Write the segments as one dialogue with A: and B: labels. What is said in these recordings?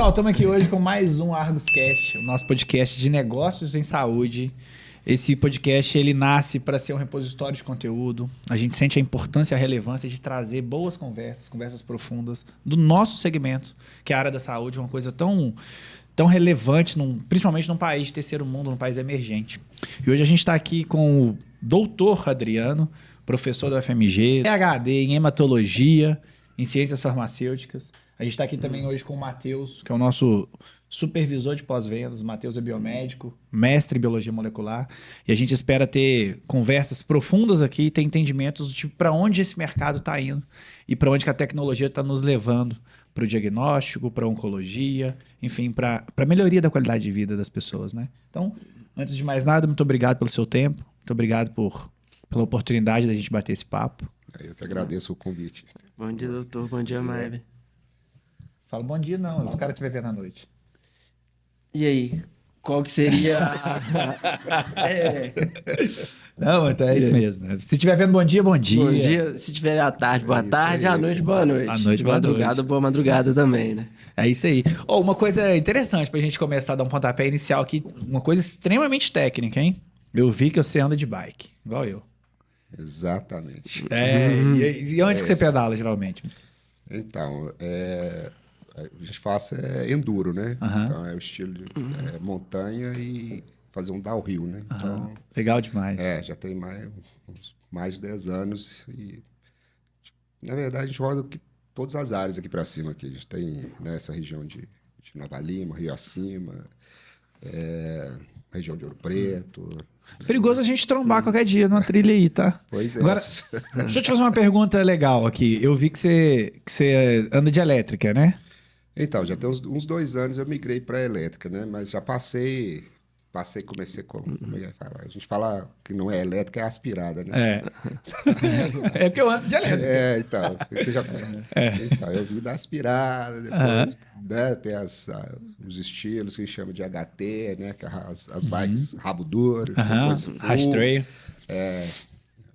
A: Pessoal, estamos aqui hoje com mais um ArgosCast, o nosso podcast de negócios em saúde. Esse podcast ele nasce para ser um repositório de conteúdo. A gente sente a importância e a relevância de trazer boas conversas profundas do nosso segmento, que é a área da saúde, uma coisa tão relevante, principalmente num país de terceiro mundo, num país emergente. E hoje a gente está aqui com o doutor Adriano, professor da UFMG, PhD em hematologia, em ciências farmacêuticas. A gente está aqui também hoje com o Matheus, que é o nosso supervisor de pós-vendas. O Matheus é biomédico, mestre em biologia molecular. E a gente espera ter conversas profundas aqui e ter entendimentos de para onde esse mercado está indo e para onde que a tecnologia está nos levando para o diagnóstico, para a oncologia, enfim, para a melhoria da qualidade de vida das pessoas, né? Então, antes de mais nada, muito obrigado pelo seu tempo. Muito obrigado pela oportunidade da gente bater esse papo.
B: Eu que agradeço o convite.
C: Bom dia, doutor. Bom dia, Maebe.
A: Fala bom dia, não. Os caras te vendo à noite.
C: E aí? Qual que seria
A: Não, então é isso mesmo. Se estiver vendo bom dia, bom dia.
C: Bom dia. Se tiver à tarde, boa tarde. À noite, boa noite.
A: À noite, boa
C: madrugada,
A: noite.
C: boa madrugada também, né?
A: É isso aí. Uma coisa interessante pra gente começar a dar um pontapé inicial aqui, uma coisa extremamente técnica, hein? Eu vi que você anda de bike, igual eu.
B: Exatamente.
A: E onde que você pedala, geralmente?
B: Então, a gente faz enduro, né?
A: Aham.
B: Então, é o estilo de montanha e fazer um downhill, né? Então,
A: Legal demais.
B: já tem mais de 10 anos e, na verdade, a gente roda todas as áreas aqui para cima. Aqui. A gente tem essa região de Nova Lima, Rio Acima, região de Ouro Preto.
A: Perigoso a gente trombar qualquer dia numa trilha aí, tá?
B: Pois é.
A: Agora, deixa eu te fazer uma pergunta legal aqui. Eu vi que você anda de elétrica, né?
B: Então, já tem uns 2 anos eu migrei para elétrica, né? Mas já comecei como é que fala? A gente fala que não é elétrica, é aspirada, né?
A: É porque eu ando de elétrica.
B: Então, você já... Então, eu vi da aspirada, depois né, tem os estilos que a gente chama de HT, né? Que é as bikes rabo duro, depois full,
A: Rastreio.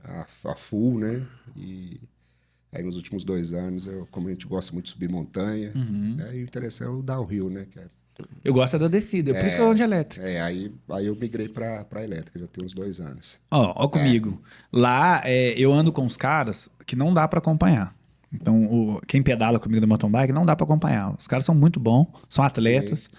B: a full, né? E aí nos últimos 2 anos, como a gente gosta muito de subir montanha, e o interessante é o downhill, né? Que
A: Eu gosto da descida, por isso que eu ando de elétrica.
B: aí eu migrei para elétrica, já tem uns 2 anos.
A: Ó comigo. Lá eu ando com os caras que não dá pra acompanhar. Então, quem pedala comigo no mountain bike não dá pra acompanhar. Os caras são muito bons, são atletas. Sim.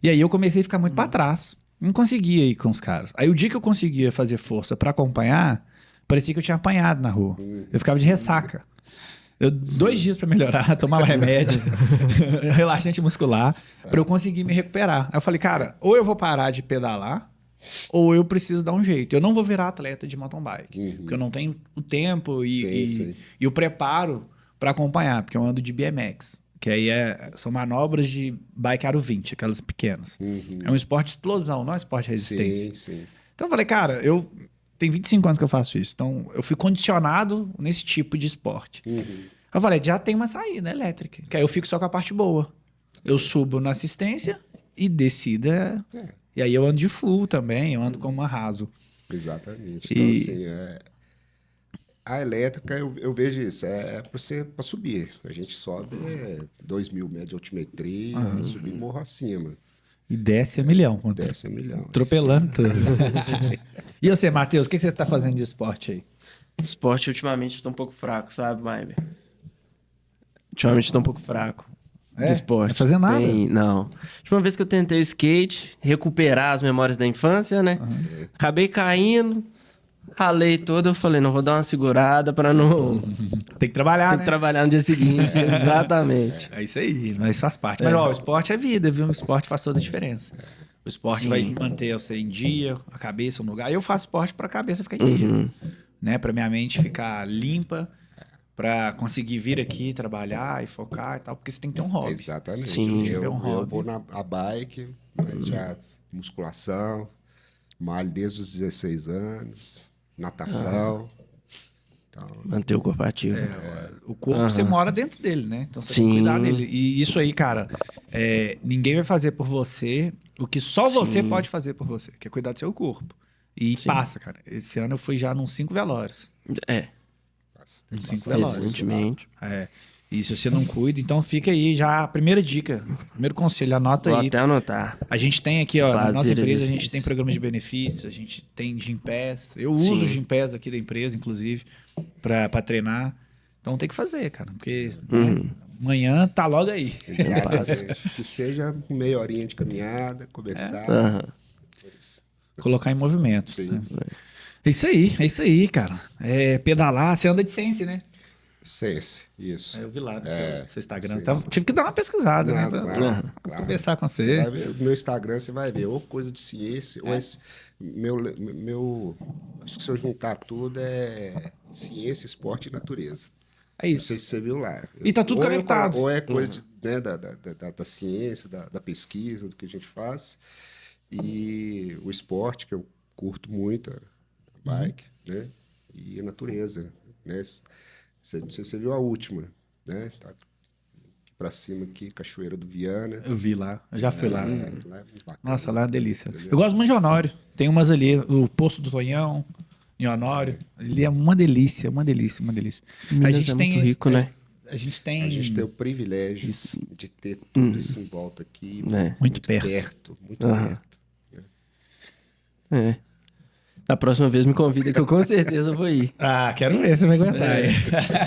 A: E aí eu comecei a ficar muito pra trás. Não conseguia ir com os caras. Aí o dia que eu conseguia fazer força pra acompanhar, parecia que eu tinha apanhado na rua. Eu ficava de ressaca. 2 dias pra melhorar, tomava remédio, relaxante muscular, pra eu conseguir me recuperar. Aí eu falei, cara, ou eu vou parar de pedalar, ou eu preciso dar um jeito. Eu não vou virar atleta de mountain bike, porque eu não tenho o tempo e o preparo pra acompanhar, porque eu ando de BMX, que aí são manobras de bike aro 20, aquelas pequenas. É um esporte de explosão, não é um esporte de resistência.
B: Sim.
A: Então eu falei, cara, tem 25 anos que eu faço isso. Então, eu fui condicionado nesse tipo de esporte. Eu falei, já tem uma saída elétrica. Que aí eu fico só com a parte boa. Eu subo na assistência e descida. E aí eu ando de full também, eu ando como uma raso.
B: Exatamente. Então, assim, a elétrica, eu vejo isso, para subir. A gente sobe 2.000 metros de altimetria, subir morro acima.
A: E desce a milhão.
B: Desce a milhão.
A: Atropelando tudo. E você, Matheus, o que você tá fazendo de esporte aí?
C: Esporte, ultimamente, eu tô um pouco fraco, sabe, Maebe? Ultimamente, eu tô um pouco fraco de esporte.
A: Não fazer nada?
C: Não. A última vez que eu tentei o skate, recuperar as memórias da infância, né? Acabei caindo, ralei todo, eu falei, não, vou dar uma segurada pra não...
A: Tem que trabalhar,
C: Tem que trabalhar no dia seguinte, exatamente.
A: É isso aí, mas faz parte. Mas, o esporte é vida, viu? O esporte faz toda a diferença. O esporte vai manter você em dia, a cabeça no lugar. Eu faço esporte pra cabeça ficar em dia, né? Pra minha mente ficar limpa, pra conseguir vir aqui, trabalhar e focar e tal, porque você tem que ter um hobby.
B: Exatamente.
C: Sim.
B: Eu vou na bike, mas já musculação, malho desde os 16 anos, natação. Então,
C: Manter o corpo ativo.
A: O corpo, você mora dentro dele, né? Então você tem que cuidar dele. E isso aí, cara, ninguém vai fazer por você o que só você pode fazer por você, que é cuidar do seu corpo. E passa, cara. Esse ano eu fui já nos 5 velórios. Uns 5 velórios.
C: Recentemente.
A: E se você não cuida, então fica aí já a primeira dica, primeiro conselho, anota
C: Vou
A: aí.
C: até anotar.
A: A gente tem aqui, ó, na nossa
C: Fazer
A: empresa, a gente
C: exercício.
A: tem programas de benefícios, a gente tem Gympass. Eu uso o Gympass aqui da empresa, inclusive, pra treinar. Então tem que fazer, cara, porque né, amanhã tá logo aí.
B: Exatamente. Que seja meia horinha de caminhada, conversar.
C: Aham.
A: Colocar em movimento.
B: Sim.
A: Né? É isso aí, cara. É pedalar, você anda de Sense, né?
B: Sense, isso.
A: Eu vi lá no seu Instagram.
B: Sense.
A: Então, tive que dar uma pesquisada, né?
B: Não,
A: Pra
B: claro.
A: conversar com
B: Você
A: você.
B: vai ver, no meu Instagram você vai ver ou coisa de ciência, ou acho que se eu juntar tudo é ciência, esporte e natureza.
A: É
B: Não
A: isso.
B: sei se você viu lá.
A: E tá tudo
B: Ou
A: conectado.
B: Ou é coisa né, da ciência, da pesquisa, do que a gente faz. E o esporte, que eu curto muito, a bike, né? E a natureza, né? Não sei se você viu a última, né? Tá pra cima aqui, Cachoeira do Viana.
A: Eu vi lá, eu já fui lá.
B: Lá é bacana.
A: Nossa, lá é uma delícia. Eu gosto muito de Honório. Tem umas ali, o Poço do Tonhão, em Honório. Ali é uma delícia, uma delícia, uma delícia.
C: Minas é muito rico, né?
A: A gente tem...
B: A gente tem o privilégio de ter tudo isso em volta aqui,
A: Muito perto.
B: muito perto.
C: É. Da próxima vez me convida que eu com certeza vou ir.
A: Ah, quero ver, você vai aguentar. hein?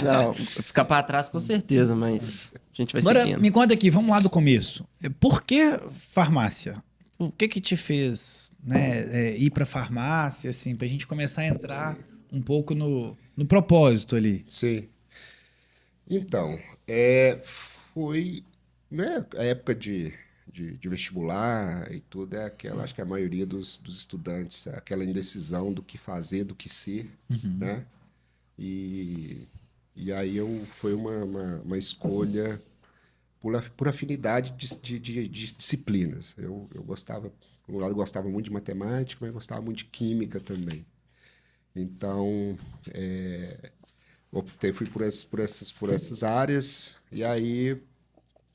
C: Não, ficar pra trás com certeza, mas a gente vai
A: Agora,
C: seguindo.
A: me conta aqui, vamos lá do começo. Por que farmácia? O que te fez né, ir pra farmácia, assim, pra gente começar a entrar um pouco no propósito ali?
B: Sim. Então, foi né, a época de vestibular e tudo, é aquela, acho que a maioria dos estudantes, aquela indecisão do que fazer, do que ser, né? E aí foi uma escolha por afinidade de disciplinas. Eu gostava, por um lado, gostava muito de matemática, mas gostava muito de química também. Então, fui por essas áreas e aí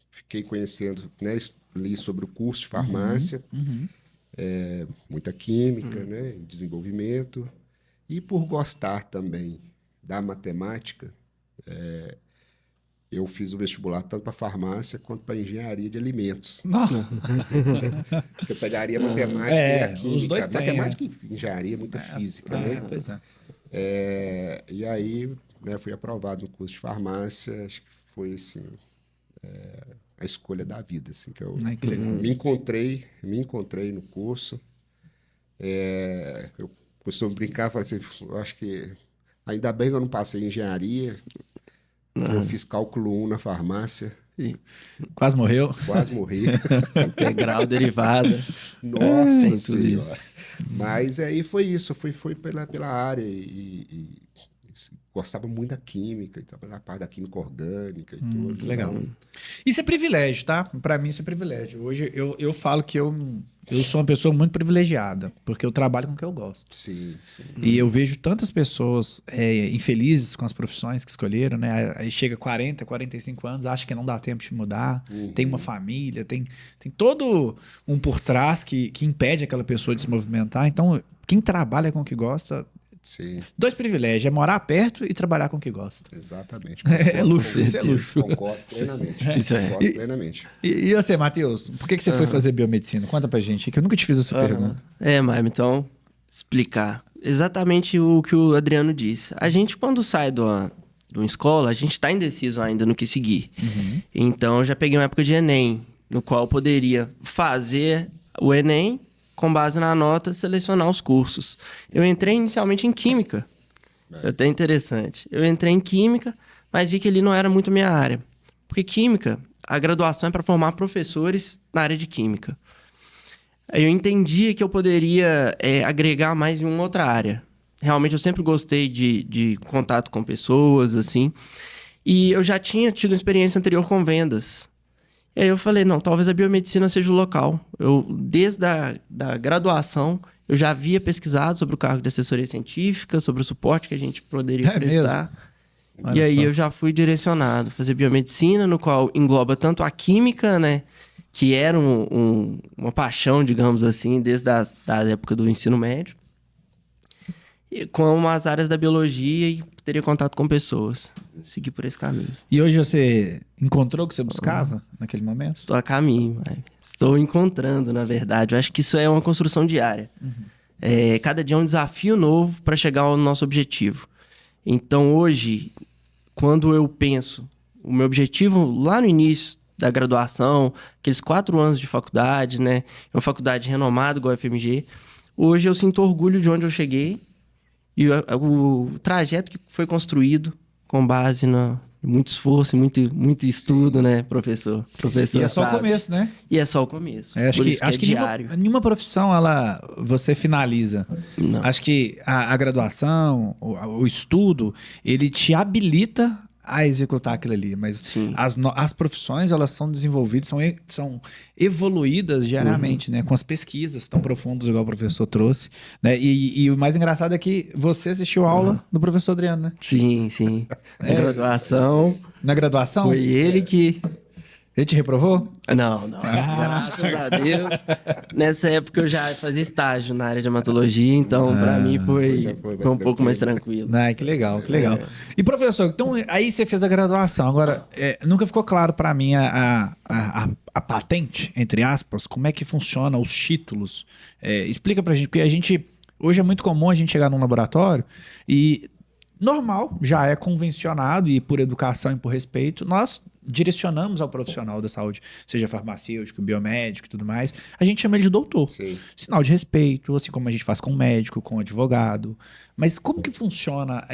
B: fiquei conhecendo, né, li sobre o curso de farmácia, muita química, né, desenvolvimento, e por gostar também da matemática, eu fiz o vestibular tanto para farmácia quanto para engenharia de alimentos. Eu pegaria matemática e a química.
A: os dois têm,
B: matemática e engenharia, muita física, né?
A: Pois é.
B: E aí, né, fui aprovado no curso de farmácia, acho que foi assim, a escolha da vida, assim, que eu
A: Ai, que legal.
B: me encontrei no curso. Eu costumo brincar, falei assim, eu acho que ainda bem que eu não passei em engenharia, porque eu fiz cálculo 1 na farmácia,
A: Quase morreu.
B: quase morri.
C: Integral, derivada.
B: Nossa
C: tudo
B: Senhora. Mas aí foi isso, foi pela área e gostava muito da química, então, a parte da química orgânica e tudo.
A: Legal.
B: Então,
A: Isso é privilégio, tá? Pra mim isso é privilégio. Hoje eu falo que eu sou uma pessoa muito privilegiada, porque eu trabalho com o que eu gosto.
B: sim, sim.
A: E eu vejo tantas pessoas infelizes com as profissões que escolheram, né? Aí chega 40, 45 anos, acha que não dá tempo de mudar, tem uma família, tem todo um por trás que impede aquela pessoa de se movimentar. Então, quem trabalha com o que gosta,
B: Sim,
A: dois privilégios, é morar perto e trabalhar com o que gosta.
B: exatamente.
A: É luxo, isso é luxo.
B: Concordo plenamente.
C: Isso é.
B: Concordo plenamente.
A: E você, Matheus, por que você foi fazer biomedicina? Conta pra gente, que eu nunca te fiz essa pergunta.
C: Mas então, explicar. Exatamente o que o Adriano disse. A gente, quando sai de uma escola, a gente está indeciso ainda no que seguir. Então, eu já peguei uma época de Enem, no qual eu poderia fazer o Enem, com base na nota, selecionar os cursos. Eu entrei inicialmente em Química. Isso é até interessante. Eu entrei em Química, mas vi que ali não era muito minha área. Porque Química, a graduação é para formar professores na área de Química. Aí eu entendi que eu poderia agregar mais em uma outra área. Realmente, eu sempre gostei de contato com pessoas, assim. E eu já tinha tido uma experiência anterior com vendas. E aí eu falei, não, talvez a biomedicina seja o local. Desde da graduação, eu já havia pesquisado sobre o cargo de assessoria científica, sobre o suporte que a gente poderia prestar.
A: Olha
C: E aí
A: só.
C: eu já fui direcionado a fazer biomedicina, no qual engloba tanto a química, né, que era uma paixão, digamos assim, desde da época do ensino médio, como as áreas da biologia e teria contato com pessoas. Seguir por esse caminho.
A: E hoje você encontrou o que você buscava naquele momento?
C: Estou a caminho, estou encontrando, na verdade. Eu acho que isso é uma construção diária. Cada dia é um desafio novo para chegar ao nosso objetivo. Então, hoje, quando eu penso o meu objetivo lá no início da graduação, aqueles 4 anos de faculdade, né? É uma faculdade renomada, igual a FMG. Hoje eu sinto orgulho de onde eu cheguei e o trajeto que foi construído com base no muito esforço e muito estudo, né, professor?
A: E é só o começo, né?
C: E é só o começo.
A: Acho
C: Por
A: que,
C: isso
A: acho
C: é
A: que
C: diário.
A: nenhuma profissão você finaliza.
C: Não.
A: Acho que a graduação, o estudo, ele te habilita a executar aquilo ali. Mas
C: Sim.
A: as profissões, elas são desenvolvidas, são evoluídas diariamente, né? Com as pesquisas tão profundas, igual o professor trouxe. Né? E o mais engraçado é que você assistiu a aula do professor Adriano, né?
C: Sim. Na graduação,
A: Na graduação?
C: foi ele que...
A: Ele te reprovou?
C: Não. Graças a Deus. Nessa época eu já fazia estágio na área de hematologia, então pra mim
B: já
C: foi
B: foi
C: um pouco mais tranquilo.
A: Ah, que legal. E professor, então aí você fez a graduação. Agora, nunca ficou claro para mim a patente, entre aspas, como é que funciona os títulos. Explica pra gente, porque hoje é muito comum a gente chegar num laboratório e normal, já é convencionado e por educação e por respeito, nós direcionamos ao profissional da saúde, seja farmacêutico, biomédico e tudo mais, a gente chama ele de doutor.
B: Sim.
A: Sinal de respeito, assim como a gente faz com médico, com advogado. Mas como que funciona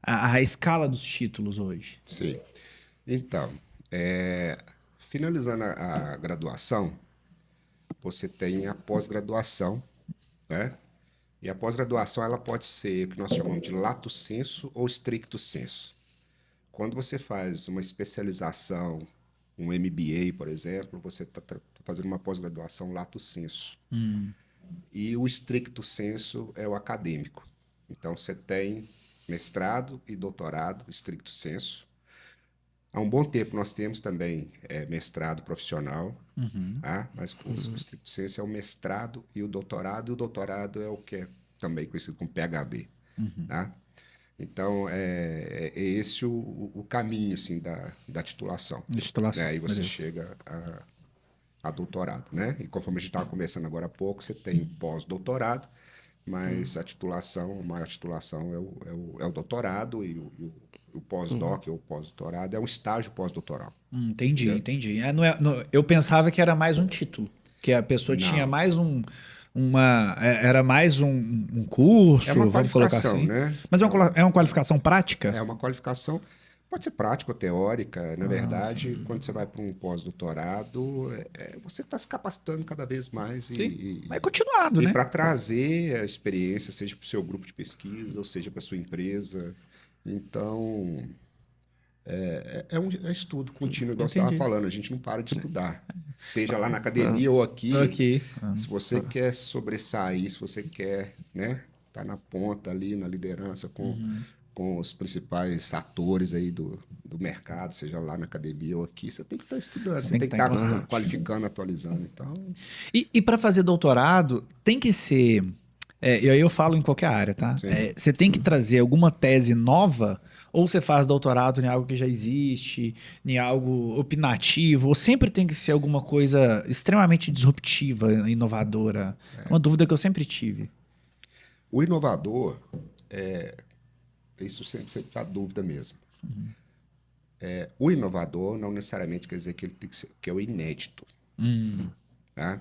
A: a escala dos títulos hoje?
B: Sim. Então, finalizando a graduação, você tem a pós-graduação, né? E a pós-graduação ela pode ser o que nós chamamos de lato sensu ou stricto sensu. Quando você faz uma especialização, um MBA, por exemplo, você está fazendo uma pós-graduação lato sensu. E o stricto sensu é o acadêmico. Então, você tem mestrado e doutorado stricto sensu. Há um bom tempo nós temos também mestrado profissional, tá? Mas o stricto sensu é o mestrado e o doutorado é o que é também conhecido como PhD. Tá? Então, é esse o caminho assim, da titulação. Aí você chega a doutorado, né? E conforme a gente estava conversando agora há pouco, você tem pós-doutorado, mas a maior titulação é o doutorado e o pós-doc ou pós-doutorado é um estágio pós-doutoral.
A: Entendi. Eu pensava que era mais um título, que a pessoa tinha mais era mais um curso,
B: É uma
A: vamos colocar
B: qualificação,
A: assim.
B: né?
A: Mas é uma qualificação prática?
B: É uma qualificação, pode ser prática ou teórica. Na verdade, quando você vai para um pós-doutorado, você está se capacitando cada vez mais.
A: Mas é continuado, né?
B: Para trazer a experiência, seja para o seu grupo de pesquisa, ou seja para a sua empresa. Então, é estudo contínuo, igual você estava falando. A gente não para de estudar. Seja lá na academia ou aqui. Se você quer sobressair, se você quer, né, tá na ponta ali, na liderança com os principais atores aí do mercado, seja lá na academia ou aqui, você tem que estar estudando, você tem que estar qualificando, atualizando. Então...
A: E para fazer doutorado, tem que ser... e aí eu falo em qualquer área, tá? Você tem que trazer alguma tese nova ou você faz doutorado em algo que já existe, em algo opinativo, ou sempre tem que ser alguma coisa extremamente disruptiva, inovadora? É uma dúvida que eu sempre tive.
B: O inovador, isso sempre dá dúvida mesmo. O inovador não necessariamente quer dizer que ele tem que é o inédito. Tá?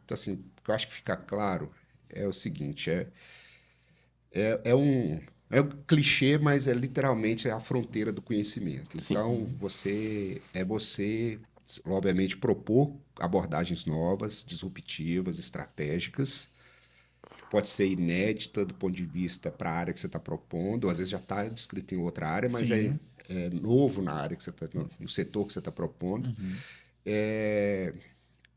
B: Assim, o que eu acho que fica claro é o seguinte, é um clichê, mas é literalmente a fronteira do conhecimento. Então, você, obviamente, propor abordagens novas, disruptivas, estratégicas. Pode ser inédita do ponto de vista para a área que você está propondo, ou às vezes já está descrito em outra área, mas é novo na área que você está, no setor que você está propondo.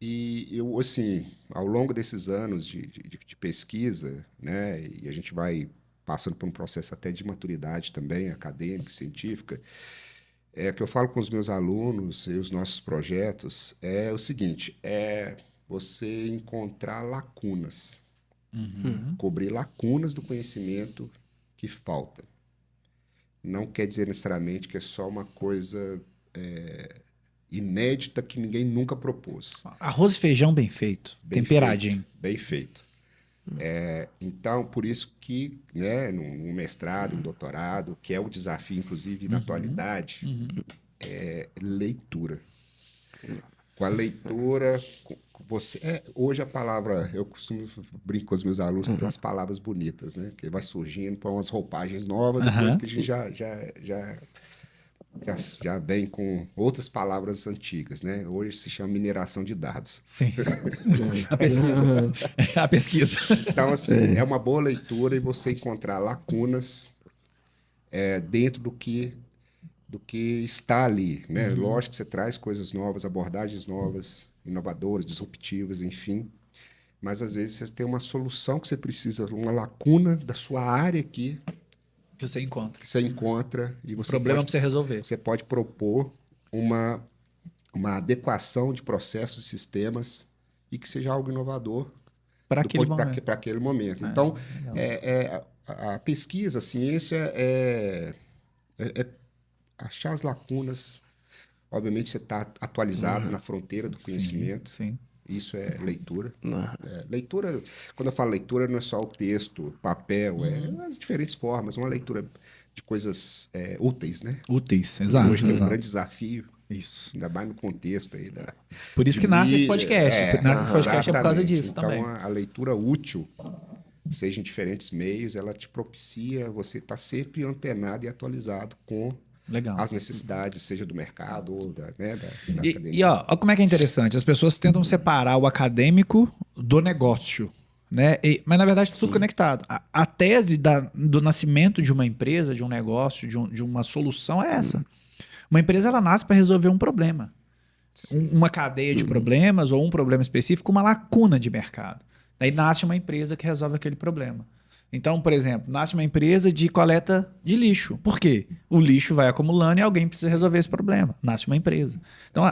B: E eu, assim, ao longo desses anos de pesquisa, né, e a gente vai passando por um processo até de maturidade também, acadêmica, científica, que eu falo com os meus alunos e os nossos projetos, é o seguinte, você encontrar lacunas, Cobrir lacunas do conhecimento que falta. Não quer dizer necessariamente que é só uma coisa inédita que ninguém nunca propôs.
A: Arroz e feijão bem feito,
B: Bem
A: temperadinho.
B: Bem feito. Então, por isso que, né, no mestrado, no doutorado, que é o desafio, inclusive, na atualidade, é leitura. Com a leitura, você... hoje a palavra... Eu costumo brincar com os meus alunos que tem umas palavras bonitas, né? Que vai surgindo para umas roupagens novas, depois que a gente já vem com outras palavras antigas, né? Hoje se chama mineração de dados.
A: Sim. A pesquisa. A pesquisa.
B: Então, assim, é uma boa leitura e você encontrar lacunas dentro do que está ali, né? Lógico que você traz coisas novas, abordagens novas, inovadoras, disruptivas, enfim. Mas, às vezes, você tem uma solução que você precisa, uma lacuna da sua área aqui,
A: Que você encontra.
B: que você encontra e você
A: Problema
B: pode,
A: pra você resolver.
B: você pode propor uma adequação de processos e sistemas e que seja algo inovador
A: Para aquele momento.
B: para aquele momento. Então, a pesquisa, a ciência é achar as lacunas. Obviamente, você está atualizado na fronteira do conhecimento.
A: Sim.
B: Isso é leitura. Leitura, quando eu falo leitura, não é só o texto, papel, as diferentes formas. Uma leitura de coisas úteis, né?
A: Úteis, exato.
B: Hoje tem um
A: exato.
B: grande desafio,
A: Isso.
B: ainda mais no contexto aí da...
A: Por isso que nasce esse podcast. Nasce esse podcast é por causa
B: exatamente.
A: disso
B: então,
A: também.
B: a leitura útil, seja em diferentes meios, ela te propicia você estar sempre antenado e atualizado com
A: Legal.
B: as necessidades, seja do mercado ou da academia.
A: E ó como é que é interessante. As pessoas tentam separar o acadêmico do negócio. Né? Mas, na verdade, está tudo conectado. A tese do nascimento de uma empresa, de um negócio, de uma solução é essa. Uma empresa ela nasce para resolver um problema. Uma cadeia de problemas ou um problema específico, uma lacuna de mercado. Daí nasce uma empresa que resolve aquele problema. Então, por exemplo, nasce uma empresa de coleta de lixo. Por quê? O lixo vai acumulando e alguém precisa resolver esse problema. Nasce uma empresa. Então,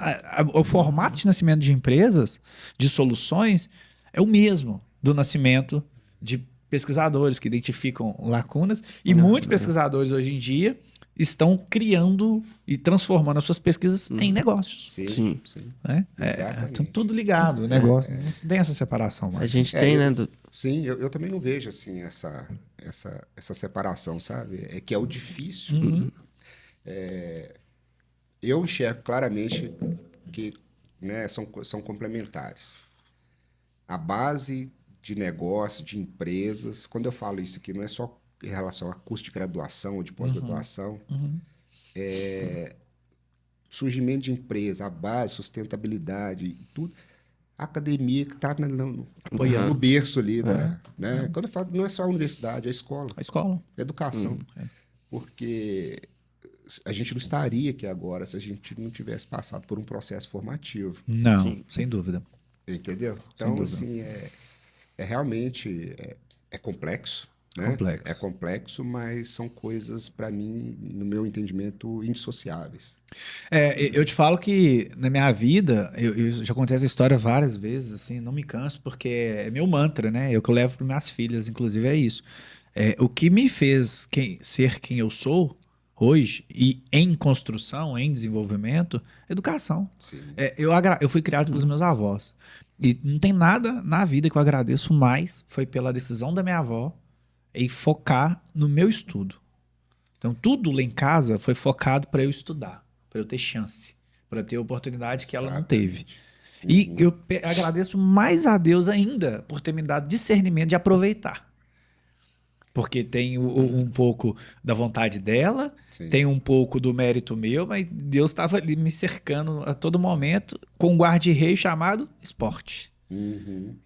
A: o formato de nascimento de empresas, de soluções, é o mesmo do nascimento de pesquisadores que identificam lacunas. E muitos pesquisadores hoje em dia estão criando e transformando as suas pesquisas em negócios.
B: Sim.
A: Né? Tá tudo ligado, o negócio. Não tem essa separação mais.
C: A gente tem, né?
B: Sim, eu também não vejo assim essa separação, sabe? É que é o difícil. Eu enxergo claramente que, né, são complementares. A base de negócio, de empresas, quando eu falo isso aqui, não é só em relação a custo de graduação ou de pós-graduação, surgimento de empresa, a base, sustentabilidade, tudo. A academia que está no berço ali. Né? Quando eu falo, não é só a universidade, é a escola.
A: A escola.
B: A educação. Porque a gente não estaria aqui agora se a gente não tivesse passado por um processo formativo.
A: Não, sem dúvida.
B: Entendeu? Então, assim, realmente complexo. Né?
A: Complexo.
B: É complexo, mas são coisas, para mim, no meu entendimento, indissociáveis.
A: Eu te falo que na minha vida, eu já contei essa história várias vezes, assim, não me canso, porque é meu mantra, né? Eu que eu levo para minhas filhas, inclusive, é isso. O que me fez ser quem eu sou hoje, e em construção, em desenvolvimento, educação.
B: Sim.
A: Eu fui criado pelos meus avós. E não tem nada na vida que eu agradeço mais, foi pela decisão da minha avó em focar no meu estudo. Então, tudo lá em casa foi focado para eu estudar, para eu ter chance, para ter oportunidade que ela não teve. E eu agradeço mais a Deus ainda por ter me dado discernimento de aproveitar. Porque tem um pouco da vontade dela, tem um pouco do mérito meu, mas Deus estava ali me cercando a todo momento com um guarda-reio chamado esporte.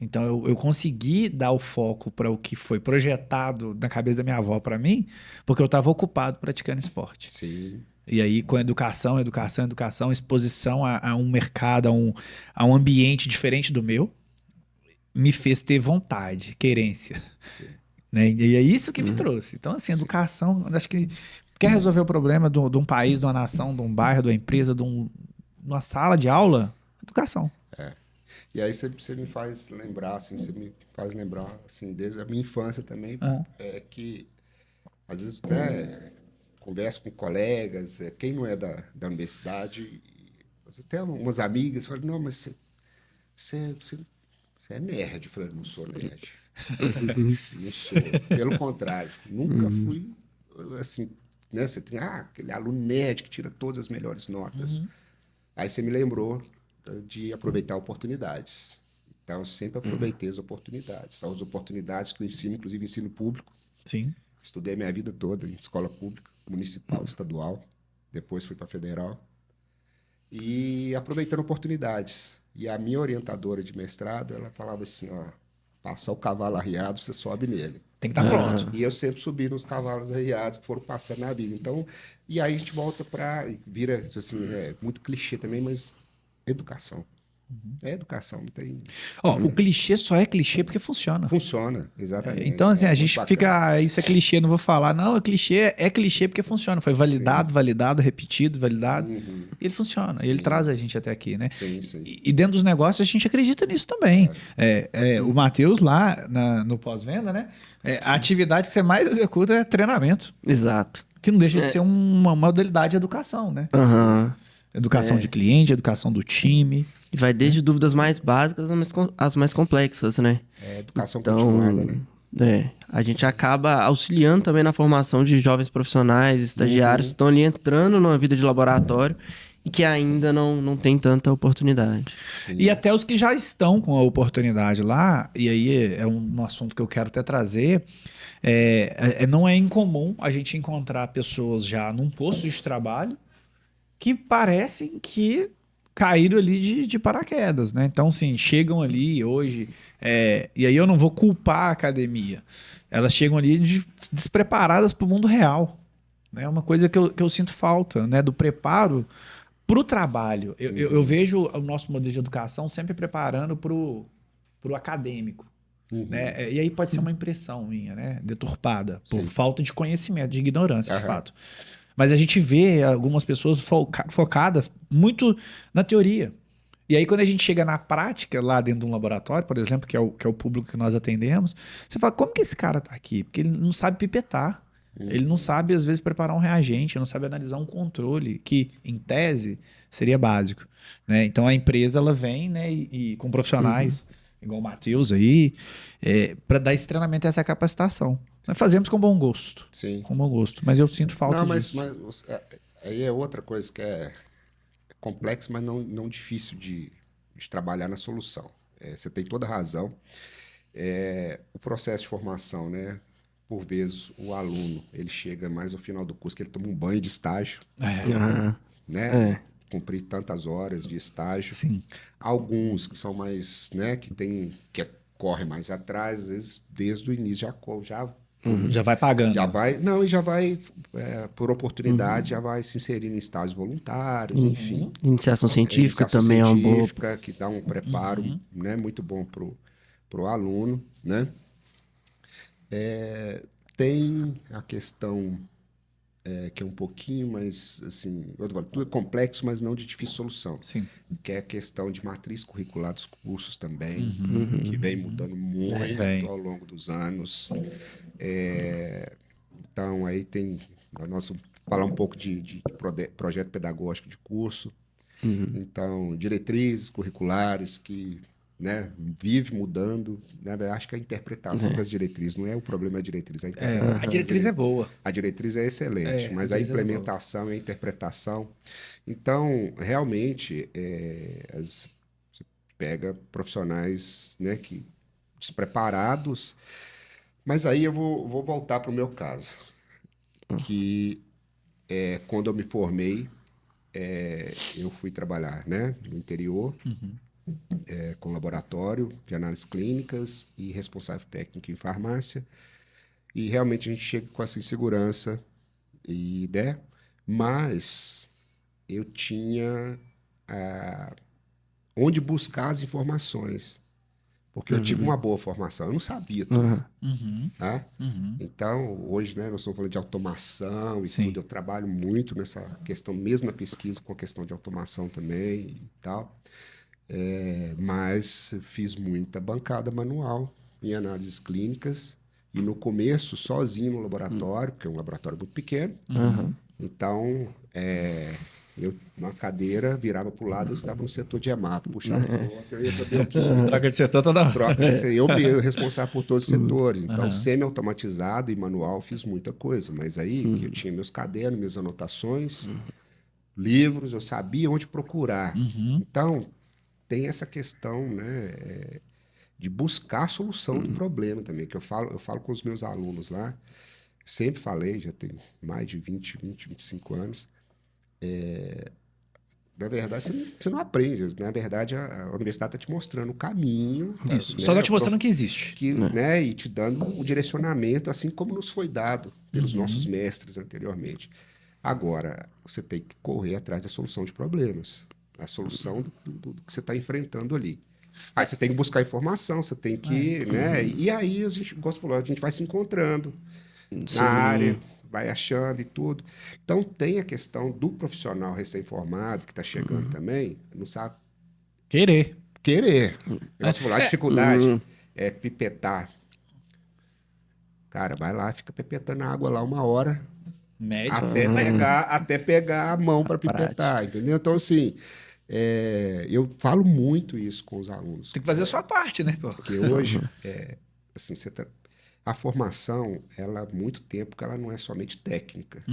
A: Então eu consegui dar o foco para o que foi projetado na cabeça da minha avó para mim, porque eu estava ocupado praticando esporte.
B: Sim.
A: E aí com educação, exposição a um mercado, a um ambiente diferente do meu, me fez ter vontade, querência. Né? E é isso que me trouxe. Então, assim, educação, acho que quer resolver o problema de um país, de uma nação, de um bairro, de uma empresa, de uma sala de aula, educação.
B: E aí você me faz lembrar, assim, você me faz lembrar, assim, desde a minha infância também, que às vezes, né, converso com colegas, quem não é da universidade, até umas amigas falam, não, mas você é nerd. Eu falei, não sou nerd. Não sou. Pelo contrário, nunca fui, assim, né, você tem, aquele aluno nerd que tira todas as melhores notas. Aí você me lembrou de aproveitar oportunidades. Então, eu sempre aproveitei as oportunidades. As oportunidades que eu ensino, inclusive ensino público.
A: Sim.
B: Estudei a minha vida toda em escola pública, municipal, estadual. Depois fui para federal. E aproveitando oportunidades. E a minha orientadora de mestrado, ela falava assim, ó, passar o cavalo arriado, você sobe nele.
A: Tem que estar pronto.
B: E eu sempre subi nos cavalos arriados que foram passando na vida. Então, e aí a gente volta para, vira, assim, é muito clichê também, mas educação. É educação, não tem...
A: Ó, o clichê só é clichê porque funciona.
B: Funciona, exatamente.
A: Então, assim, a
B: muito
A: gente
B: bacana.
A: fica, isso é clichê, não vou falar. Não, é clichê porque funciona. Foi validado, repetido, validado. E ele funciona. E ele traz a gente até aqui, né?
B: Sim, sim.
A: E dentro dos negócios, a gente acredita nisso também. O Matheus, lá no pós-venda, né? A atividade que você mais executa é treinamento.
C: Exato.
A: Que não deixa de ser uma modalidade de educação, né?
C: Aham.
A: Educação de cliente, educação do time.
C: E vai desde dúvidas mais básicas às mais complexas, né?
B: É educação continuada, né?
C: A gente acaba auxiliando também na formação de jovens profissionais, estagiários que estão ali entrando numa vida de laboratório e que ainda não tem tanta oportunidade.
B: Sim.
A: E até os que já estão com a oportunidade lá, e aí é um assunto que eu quero até trazer, não é incomum a gente encontrar pessoas já num posto de trabalho que parecem que caíram ali de paraquedas, né? Então, assim, chegam ali hoje, e aí eu não vou culpar a academia, elas chegam ali despreparadas para o mundo real, né? É uma coisa que eu sinto falta, né? Do preparo para o trabalho. Eu vejo o nosso modelo de educação sempre preparando para o acadêmico. Né? E aí pode ser uma impressão minha, né? Deturpada, por falta de conhecimento, de ignorância, de fato. Mas a gente vê algumas pessoas focadas muito na teoria. E aí, quando a gente chega na prática, lá dentro de um laboratório, por exemplo, que é o público que nós atendemos, você fala, como que esse cara tá aqui? Porque ele não sabe pipetar. Ele não sabe, às vezes, preparar um reagente, não sabe analisar um controle, que, em tese, seria básico. Né? Então, a empresa ela vem, né, e com profissionais, igual o Matheus aí, para dar esse treinamento e essa capacitação. Nós fazemos com bom gosto.
B: Sim.
A: Com bom gosto. Mas eu sinto falta disso.
B: Mas aí é outra coisa que é complexa, mas não difícil de trabalhar na solução. Você tem toda a razão. O processo de formação, né? Por vezes, o aluno, ele chega mais ao final do curso, que ele toma um banho de estágio, né? Cumprir tantas horas de estágio.
A: Sim.
B: Alguns que são mais, né? Que corre mais atrás, às vezes, desde o início
A: Já vai pagando.
B: já vai por oportunidade, já vai se inserir em estágios voluntários, enfim.
C: Iniciação científica também é uma boa.
B: Científica, que dá um preparo, né, muito bom pro aluno, né? Tem a questão que é um pouquinho mais, assim, tudo é complexo, mas não de difícil solução.
A: Sim.
B: Que é a questão de matriz curricular dos cursos também, que vem mudando muito ao longo dos anos. Então, aí nós vamos falar um pouco de projeto pedagógico de curso. Então, diretrizes curriculares que, né, vive mudando. Né? Acho que a interpretação das diretrizes não é o problema da diretriz, a interpretação.
A: A diretriz é boa.
B: A diretriz é excelente, mas a implementação e a interpretação. Então, realmente, você pega profissionais, né, que despreparados. Mas aí eu vou voltar para o meu caso, que quando eu me formei, eu fui trabalhar, né, no interior, com laboratório de análises clínicas e responsável técnico em farmácia. E realmente a gente chega com essa insegurança, né? Mas eu tinha onde buscar as informações, porque eu tive uma boa formação, eu não sabia tudo. Tá? Então, hoje, né, nós estamos falando de automação e tudo, eu trabalho muito nessa questão, mesmo na pesquisa, com a questão de automação também e tal. Mas fiz muita bancada manual em análises clínicas e no começo sozinho no laboratório, porque é um laboratório muito pequeno. Então, eu numa cadeira virava para o lado, eu estava no setor de hemato, puxava para o outro, eu ia para bioquímica.
A: Troca de setor toda hora.
B: Eu mesmo responsável por todos os setores. Então, semi-automatizado e manual, fiz muita coisa. Mas aí que eu tinha meus cadernos, minhas anotações, livros, eu sabia onde procurar. Então, tem essa questão, né, de buscar a solução do problema também, que eu falo com os meus alunos lá, sempre falei, já tenho mais de 25 anos, na verdade, você não aprende. Na verdade, a universidade está te mostrando o caminho.
A: Isso, só está te mostrando que existe.
B: Né, e te dando um direcionamento, assim como nos foi dado pelos nossos mestres anteriormente. Agora, você tem que correr atrás da solução de problemas, a solução do que você está enfrentando ali. Aí você tem que buscar informação, você tem que... né, e aí, como você falou, a gente vai se encontrando na área, vai achando e tudo. Então, tem a questão do profissional recém-formado, que está chegando também, não sabe...
A: Querer.
B: A dificuldade é pipetar. Cara, vai lá, fica pipetando água lá 1 hora,
A: Médio.
B: até pegar a mão para pipetar, entendeu? Então, assim, eu falo muito isso com os alunos.
A: Tem que fazer a sua parte, né? Pô?
B: Porque hoje, assim, a formação, ela há muito tempo que ela não é somente técnica.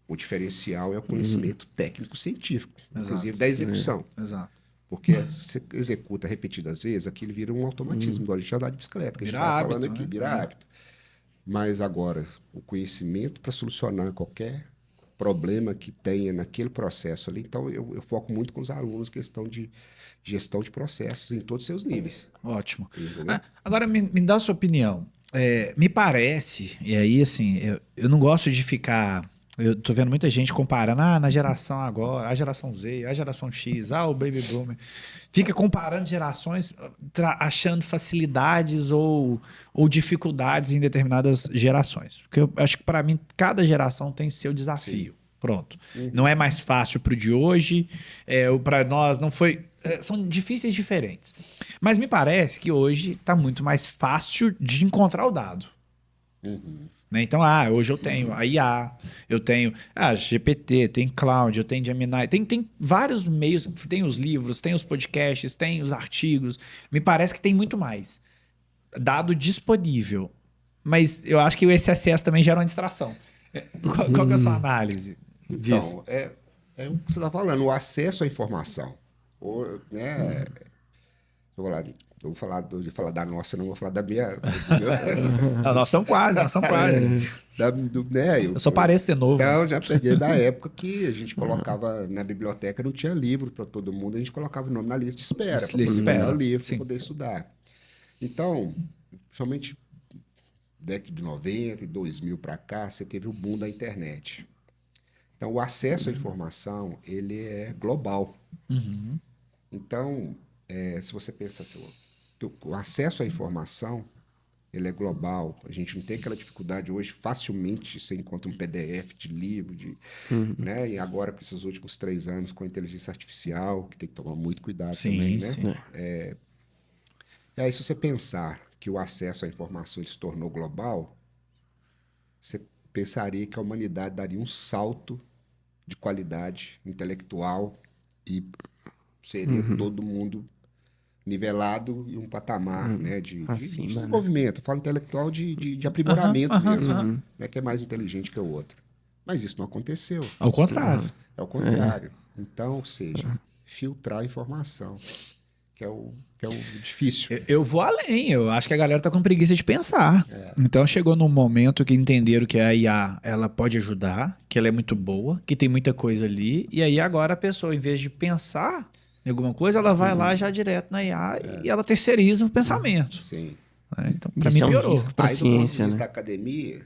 B: O diferencial é o conhecimento técnico-científico, inclusive da execução.
A: Exato.
B: Porque você executa repetidas vezes, aquilo vira um automatismo, igual a gente andar de bicicleta, que
A: Vira
B: a gente estava
A: hábito,
B: falando aqui,
A: né?
B: vira hábito. Mas agora, o conhecimento para solucionar qualquer problema que tenha naquele processo ali, então eu foco muito com os alunos questão de gestão de processos em todos os seus níveis.
A: Ótimo.
B: Entendeu?
A: Agora, me dá a sua opinião. Me parece, e aí, assim, eu não gosto de ficar... Eu tô vendo muita gente comparando, na geração agora, a geração Z, a geração X, o Baby Boomer. Fica comparando gerações, achando facilidades ou dificuldades em determinadas gerações. Porque eu acho que, para mim, cada geração tem seu desafio. Sim. Pronto. Não é mais fácil pro de hoje, para nós não foi... são difíceis diferentes. Mas me parece que hoje está muito mais fácil de encontrar o dado. Né? Então, hoje eu tenho a IA, eu tenho GPT, tem Cloud, eu tenho Gemini, tem vários meios, tem os livros, tem os podcasts, tem os artigos. Me parece que tem muito mais dado disponível. Mas eu acho que esse acesso também gera uma distração. Qual que é a sua análise disso?
B: Então, é o que você está falando, o acesso à informação. Né, eu vou falar da nossa, não vou falar da minha.
A: Nós somos quase. Eu só pareço ser novo.
B: Então, já peguei da época que a gente colocava na biblioteca, não tinha livro para todo mundo, a gente colocava o nome na lista de espera, para poder pegar o livro, para poder estudar. Então, somente década de 90 e 2000 para cá, você teve o boom da internet. Então, o acesso à informação, ele é global. Então, se você pensa assim, o acesso à informação, ele é global. A gente não tem aquela dificuldade hoje, facilmente você encontra um PDF de livro, né? E agora, com esses últimos 3 anos, com a inteligência artificial, que tem que tomar muito cuidado também, né?
A: Sim.
B: E aí, se você pensar que o acesso à informação ele se tornou global, você pensaria que a humanidade daria um salto de qualidade intelectual e seria todo mundo nivelado em um patamar né, de desenvolvimento. Eu falo intelectual de aprimoramento mesmo. Não é que é mais inteligente que o outro. Mas isso não aconteceu.
A: Ao contrário.
B: É o contrário. Então, ou seja, filtrar a informação, que é o difícil.
A: Eu vou além. Eu acho que a galera tá com preguiça de pensar. Então chegou num momento que entenderam que a IA ela pode ajudar, que ela é muito boa, que tem muita coisa ali. E aí agora a pessoa, em vez de pensar em alguma coisa, ela vai lá já direto na IA e ela terceiriza o pensamento.
B: Sim.
A: Então, para mim, piorou.
C: Risco pra
B: Aí, do ponto de
C: ciência,
B: vista
C: né?
B: da academia,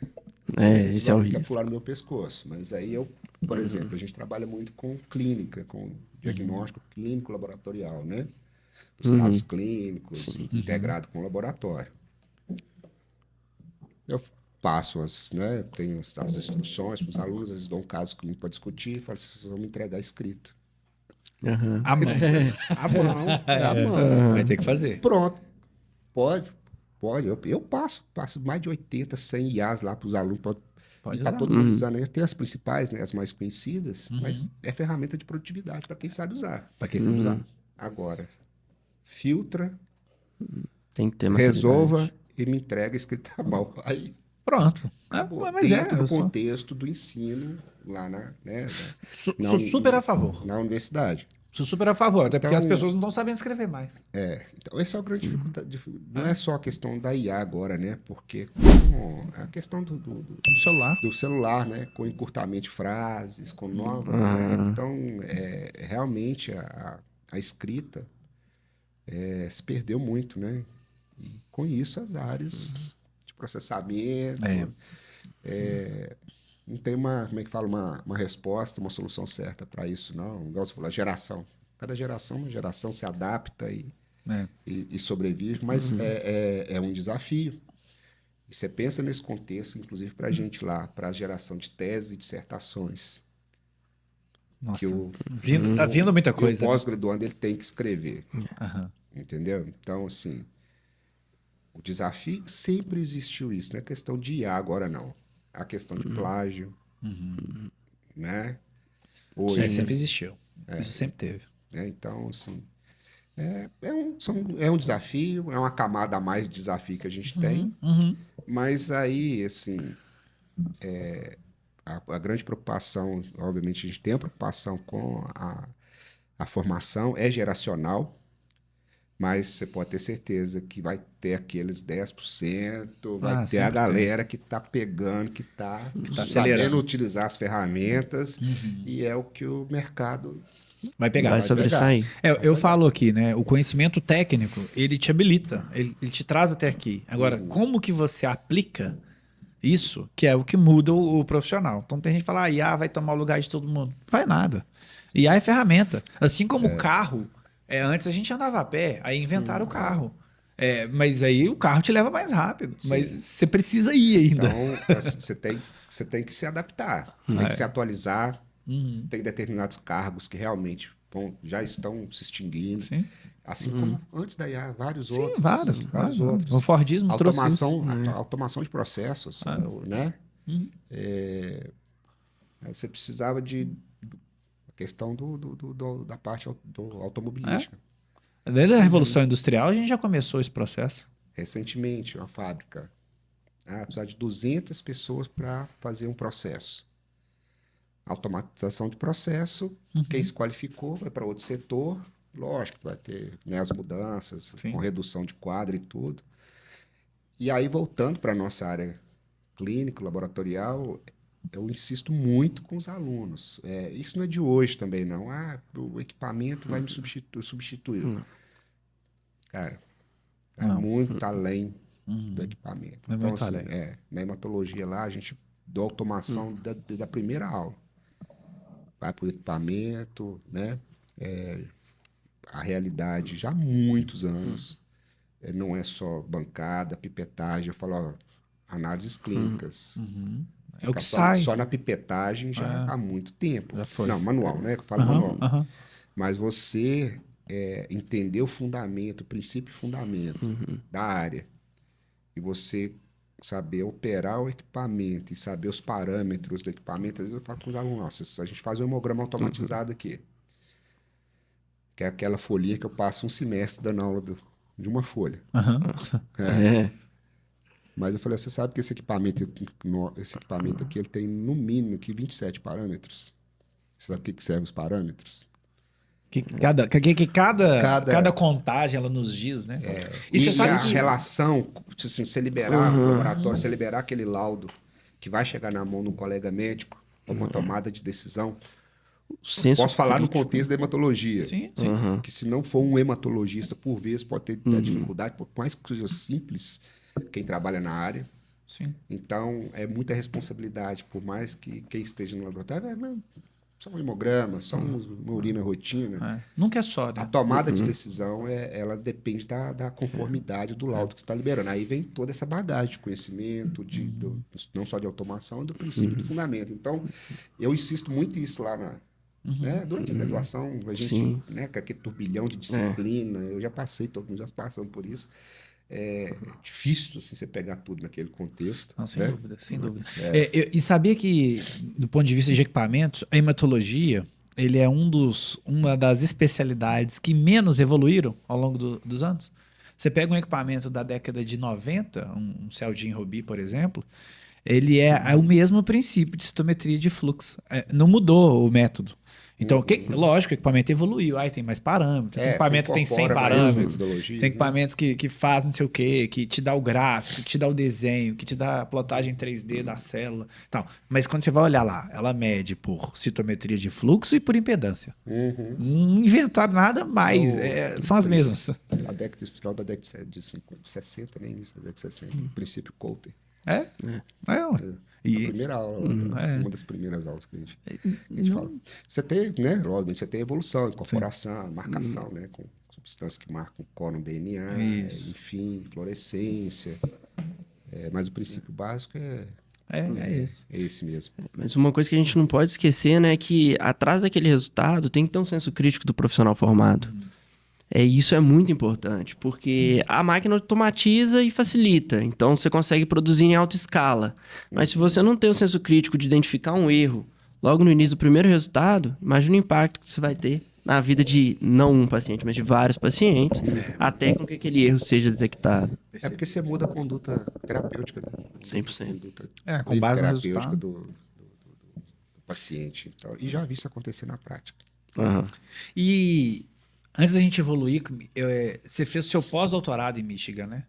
C: Esse é o
B: quer
C: risco.
B: pular no meu pescoço. Mas aí eu, por exemplo, a gente trabalha muito com clínica, com diagnóstico clínico laboratorial, né? Os dados clínicos, integrado com o laboratório. Eu passo tenho as instruções para os alunos, eles dão um caso clínico para discutir, e falo assim, vocês vão me entregar escrito.
C: Aham.
A: A mão.
B: A mão, é a mão.
A: Vai ter que fazer.
B: Pronto. Pode. Eu passo mais de 80, 100 IAs lá para os alunos.
A: Pode
B: E tá
A: usar.
B: todo mundo usando. Tem as principais, né, as mais conhecidas, mas é ferramenta de produtividade para quem sabe usar.
A: Pra quem sabe usar.
B: Agora, filtra,
C: Tem que ter maturidade.
B: resolva e me entrega escrito à mão. Aí
A: Pronto.
B: acabou.
A: Mas
B: Dentro do
A: eu sou-
B: contexto do ensino lá
A: sou
B: na
A: super a favor.
B: na universidade.
A: Sou super a favor, até porque
B: Então-
A: as pessoas não estão sabendo escrever mais.
B: Então, essa é a grande dificuldade. Não é só a questão da IA agora, né? Porque a questão do
A: Do celular.
B: celular, né? Com encurtamento de frases, com novas. Né? Então, realmente a escrita se perdeu muito, né? E com isso as áreas de processamento. Não tem como é que fala, uma resposta, uma solução certa para isso, não. Igual você falou, a geração. Cada geração, uma geração se adapta e sobrevive, mas é um desafio. E você pensa nesse contexto, inclusive para a gente lá, para a geração de teses e dissertações.
A: Nossa.
B: Que
A: Tá vindo muita
B: o
A: coisa.
B: pós-graduando ele tem que escrever.
A: Aham.
B: Entendeu? Então, assim, o desafio sempre existiu isso. Não é questão de IA agora, não. É a questão de plágio, né? Hoje,
A: Sempre existiu. Isso sempre teve.
B: né? Então, assim, é um desafio, é uma camada a mais de desafio que a gente tem, mas aí, assim, a grande preocupação, obviamente, a gente tem a preocupação com a formação, é geracional, mas você pode ter certeza que vai ter aqueles 10%, vai ter a
A: sempre
B: galera que está pegando, que está
A: acelerando.
B: sabendo utilizar as ferramentas, e é o que o mercado
A: Vai pegar.
C: Vai
B: vai
C: sobressair.
A: Eu falo aqui, né? O conhecimento técnico, ele te habilita, ele te traz até aqui. Agora, como que você aplica isso, que é o que muda o profissional. Então tem gente que fala, IA vai tomar o lugar de todo mundo. Não faz nada. IA é ferramenta. Assim como o carro, antes a gente andava a pé, aí inventaram o carro. Mas aí o carro te leva mais rápido.
B: Sim.
A: Mas você precisa ir ainda.
B: Então, assim, você tem que se adaptar, tem que se atualizar. Tem determinados cargos que realmente já estão se extinguindo.
A: Sim.
B: Assim como antes da IA, vários
A: Sim,
B: outros.
A: vários.
B: outros.
A: O Fordismo trouxe isso.
B: Automação de processos, né? Você precisava a questão da parte automobilística.
A: Desde a Revolução Industrial a gente já começou esse processo.
B: Recentemente, uma fábrica precisava de 200 pessoas para fazer um processo. Automatização de processo, quem se qualificou vai para outro setor, lógico que vai ter, né, as mudanças,
A: Sim.
B: com redução de quadro e tudo. E aí, voltando para a nossa área clínica, laboratorial, eu insisto muito com os alunos. Isso não é de hoje também, não. O equipamento vai me substituir. Cara, é muito além do equipamento.
A: É
B: Então,
A: muito
B: assim,
A: além.
B: na hematologia lá, a gente dá automação da primeira aula. Vai para o equipamento, né? A realidade já há muitos anos. Não é só bancada, pipetagem. Eu falo, ó, análises clínicas.
A: É o que
B: Só,
A: sai.
B: só na pipetagem já há muito tempo.
A: Já foi.
B: Não, manual, né? Que eu falo manual.
A: Aham.
B: Mas você entender o fundamento, o princípio e fundamento da área, e você saber operar o equipamento e saber os parâmetros do equipamento, às vezes eu falo com os alunos, nossa, a gente faz um hemograma automatizado aqui, que é aquela folhinha que eu passo um semestre dando aula de uma folha.
A: Aham.
B: Mas eu falei, você sabe que esse equipamento aqui, ele tem no mínimo aqui 27 parâmetros. Você sabe o que serve os parâmetros?
A: Cada contagem ela nos diz, né?
B: E
A: você sabe
B: a
A: que
B: relação, assim, você liberar o laboratório, você liberar aquele laudo que vai chegar na mão de um colega médico para uma tomada de decisão. Posso falar no contexto da hematologia.
A: Sim.
B: Que se não for um hematologista, por vezes, pode ter dificuldade, por mais que seja simples, quem trabalha na área.
A: Sim.
B: Então, é muita responsabilidade, por mais que quem esteja no laboratório, só um hemograma, só uma urina rotina.
A: Nunca é só, né?
B: A tomada de decisão, ela depende da conformidade do laudo que você está liberando. Aí vem toda essa bagagem de conhecimento, não só de automação, do princípio do fundamento. Então, eu insisto muito isso lá Né? Durante a graduação, a gente,
C: Sim.
B: né, com aquele turbilhão de disciplina, eu já passei, todos nós passamos por isso. É difícil assim, você pegar tudo naquele contexto.
A: Não, sem
B: né?
A: dúvida, sem dúvida. E sabia que, do ponto de vista de equipamentos, a hematologia ele é uma das especialidades que menos evoluíram ao longo dos anos? Você pega um equipamento da década de 90, um Celgene Robi, por exemplo, ele é o mesmo princípio de citometria de fluxo. Não mudou o método. Então, lógico, o equipamento evoluiu. Aí tem mais parâmetros. Tem equipamento que tem 100 parâmetros. Tem equipamentos que faz não sei o quê, que te dá o gráfico, que te dá o desenho, que te dá a plotagem 3D da célula. Tal. Mas quando você vai olhar lá, ela mede por citometria de fluxo e por impedância. Não inventaram nada mais. São as mesmas.
B: Final da década de 60, né? Início da década de 60. Princípio Coulter.
A: Ué.
B: A primeira aula, uma das primeiras aulas que a gente fala. Você tem, né? Obviamente, você tem evolução, incorporação, marcação, né? Com substâncias que marcam córon DNA, enfim, fluorescência. Mas o princípio básico
A: isso.
B: é esse mesmo.
C: Mas uma coisa que a gente não pode esquecer, né, é que atrás daquele resultado tem que ter um senso crítico do profissional formado. Isso é muito importante, porque a máquina automatiza e facilita, então você consegue produzir em alta escala. Mas se você não tem o senso crítico de identificar um erro logo no início do primeiro resultado, imagina o impacto que você vai ter na vida de não um paciente, mas de vários pacientes, até com que aquele erro seja detectado.
B: É porque você muda a conduta terapêutica, né?
C: 100%.
A: Com base no
B: terapêutica
A: resultado.
B: do paciente. Então, e já vi isso acontecer na prática.
A: E antes da gente evoluir, você fez o seu pós-doutorado em Michigan, né?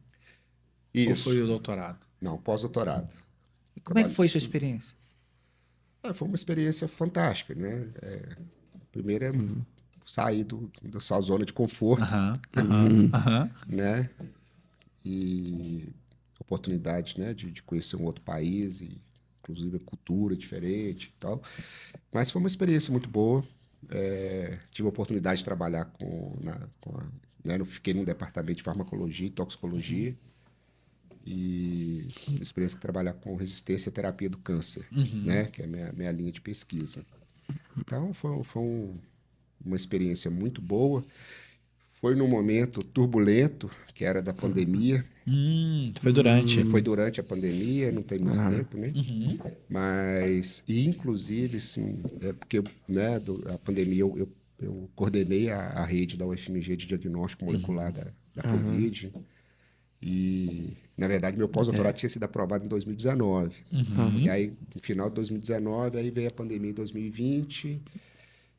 B: Isso.
A: Ou foi o doutorado?
B: Não, pós-doutorado.
A: Como é que foi a sua experiência?
B: Foi uma experiência fantástica, né? Primeiro é sair da sua zona de conforto, né? E oportunidade, né? De conhecer um outro país, e, inclusive a cultura diferente e tal. Mas foi uma experiência muito boa. Tive a oportunidade de trabalhar né? Eu fiquei num departamento de farmacologia e toxicologia. E a experiência de trabalhar com resistência à terapia do câncer, né? Que é a minha linha de pesquisa. Então, foi uma experiência muito boa. Foi num momento turbulento, que era da pandemia.
A: Foi durante.
B: Foi durante a pandemia, não tem muito tempo, né? Mas, e inclusive, assim, porque, né, a pandemia eu coordenei a rede da UFMG de diagnóstico molecular da Covid. E, na verdade, meu pós-doutorado tinha sido aprovado em 2019. E aí, no final de 2019, aí veio a pandemia em 2020.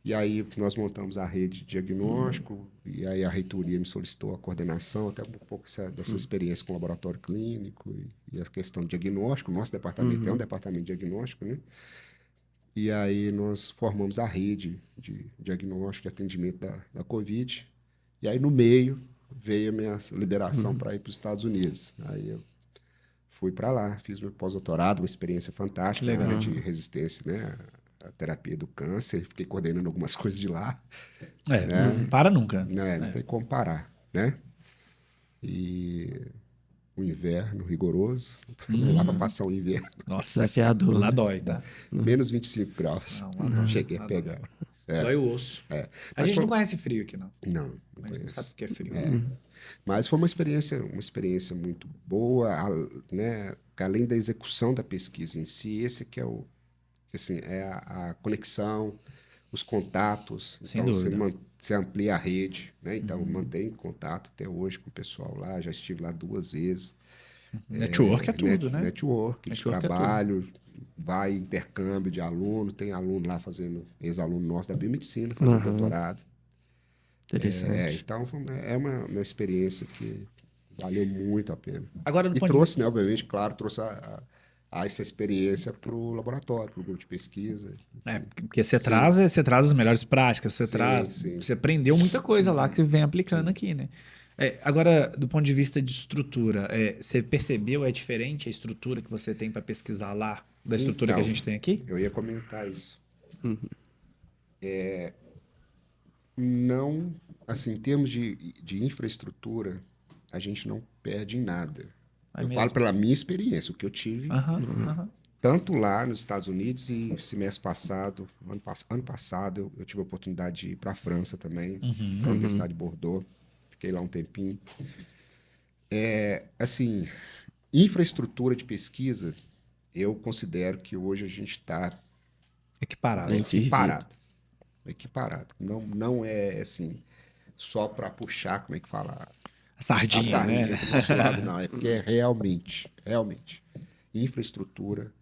B: E aí nós montamos a rede de diagnóstico. E aí a reitoria me solicitou a coordenação, até um pouco dessa experiência com o laboratório clínico e a questão de diagnóstico. Nosso departamento é um departamento de diagnóstico, né? E aí nós formamos a rede de diagnóstico e atendimento da Covid. E aí, no meio, veio a minha liberação para ir para os Estados Unidos. Aí eu fui para lá, fiz meu pós-doutorado, uma experiência fantástica na área de resistência, né? A terapia do câncer, fiquei coordenando algumas coisas de lá.
A: Não para nunca.
B: Não tem como parar, né? E o inverno rigoroso, vou lá para passar o inverno.
A: Nossa,
C: Desafiador.
A: lá dói, tá?
B: Menos 25 graus.
A: Não,
B: Cheguei a pegar.
A: Dói o osso. A gente não conhece frio aqui, não.
B: Não
A: A gente não sabe o que é frio.
B: Mas foi uma experiência muito boa, né? Além da execução da pesquisa em si, esse que é assim, é a conexão, os contatos.
A: Sem
B: Então,
A: dúvida.
B: você amplia a rede, né? Então, mantém contato até hoje com o pessoal lá. Já estive lá 2 vezes.
A: Network é tudo, né?
B: Network de
A: Network é
B: trabalho, vai intercâmbio de aluno. Tem aluno lá ex-aluno nosso da biomedicina, fazendo doutorado.
C: Interessante.
B: Então, é uma experiência que valeu muito a pena.
A: Agora, do
B: E
A: ponto de
B: trouxe, né, obviamente, claro, trouxe essa experiência para o laboratório, para o grupo de pesquisa.
A: porque você traz as melhores práticas, você aprendeu muita coisa lá que vem aplicando aqui, né? Agora, do ponto de vista de estrutura, você percebeu, é diferente a estrutura que você tem para pesquisar lá da estrutura que a gente tem aqui?
B: Eu ia comentar isso. Não, assim, em termos de infraestrutura, a gente não perde em nada. Eu falo pela minha experiência, o que eu tive tanto lá nos Estados Unidos e semestre passado, ano passado, eu tive a oportunidade de ir para a França também, para a Universidade de Bordeaux. Fiquei lá um tempinho. Assim, infraestrutura de pesquisa, eu considero que hoje a gente está
A: Equiparado.
C: Bem servido.
B: equiparado. Não é assim, só para puxar, como é que fala?
A: A sardinha,
B: A sardinha
A: né?
B: do nosso lado, não. É porque é realmente, infraestrutura,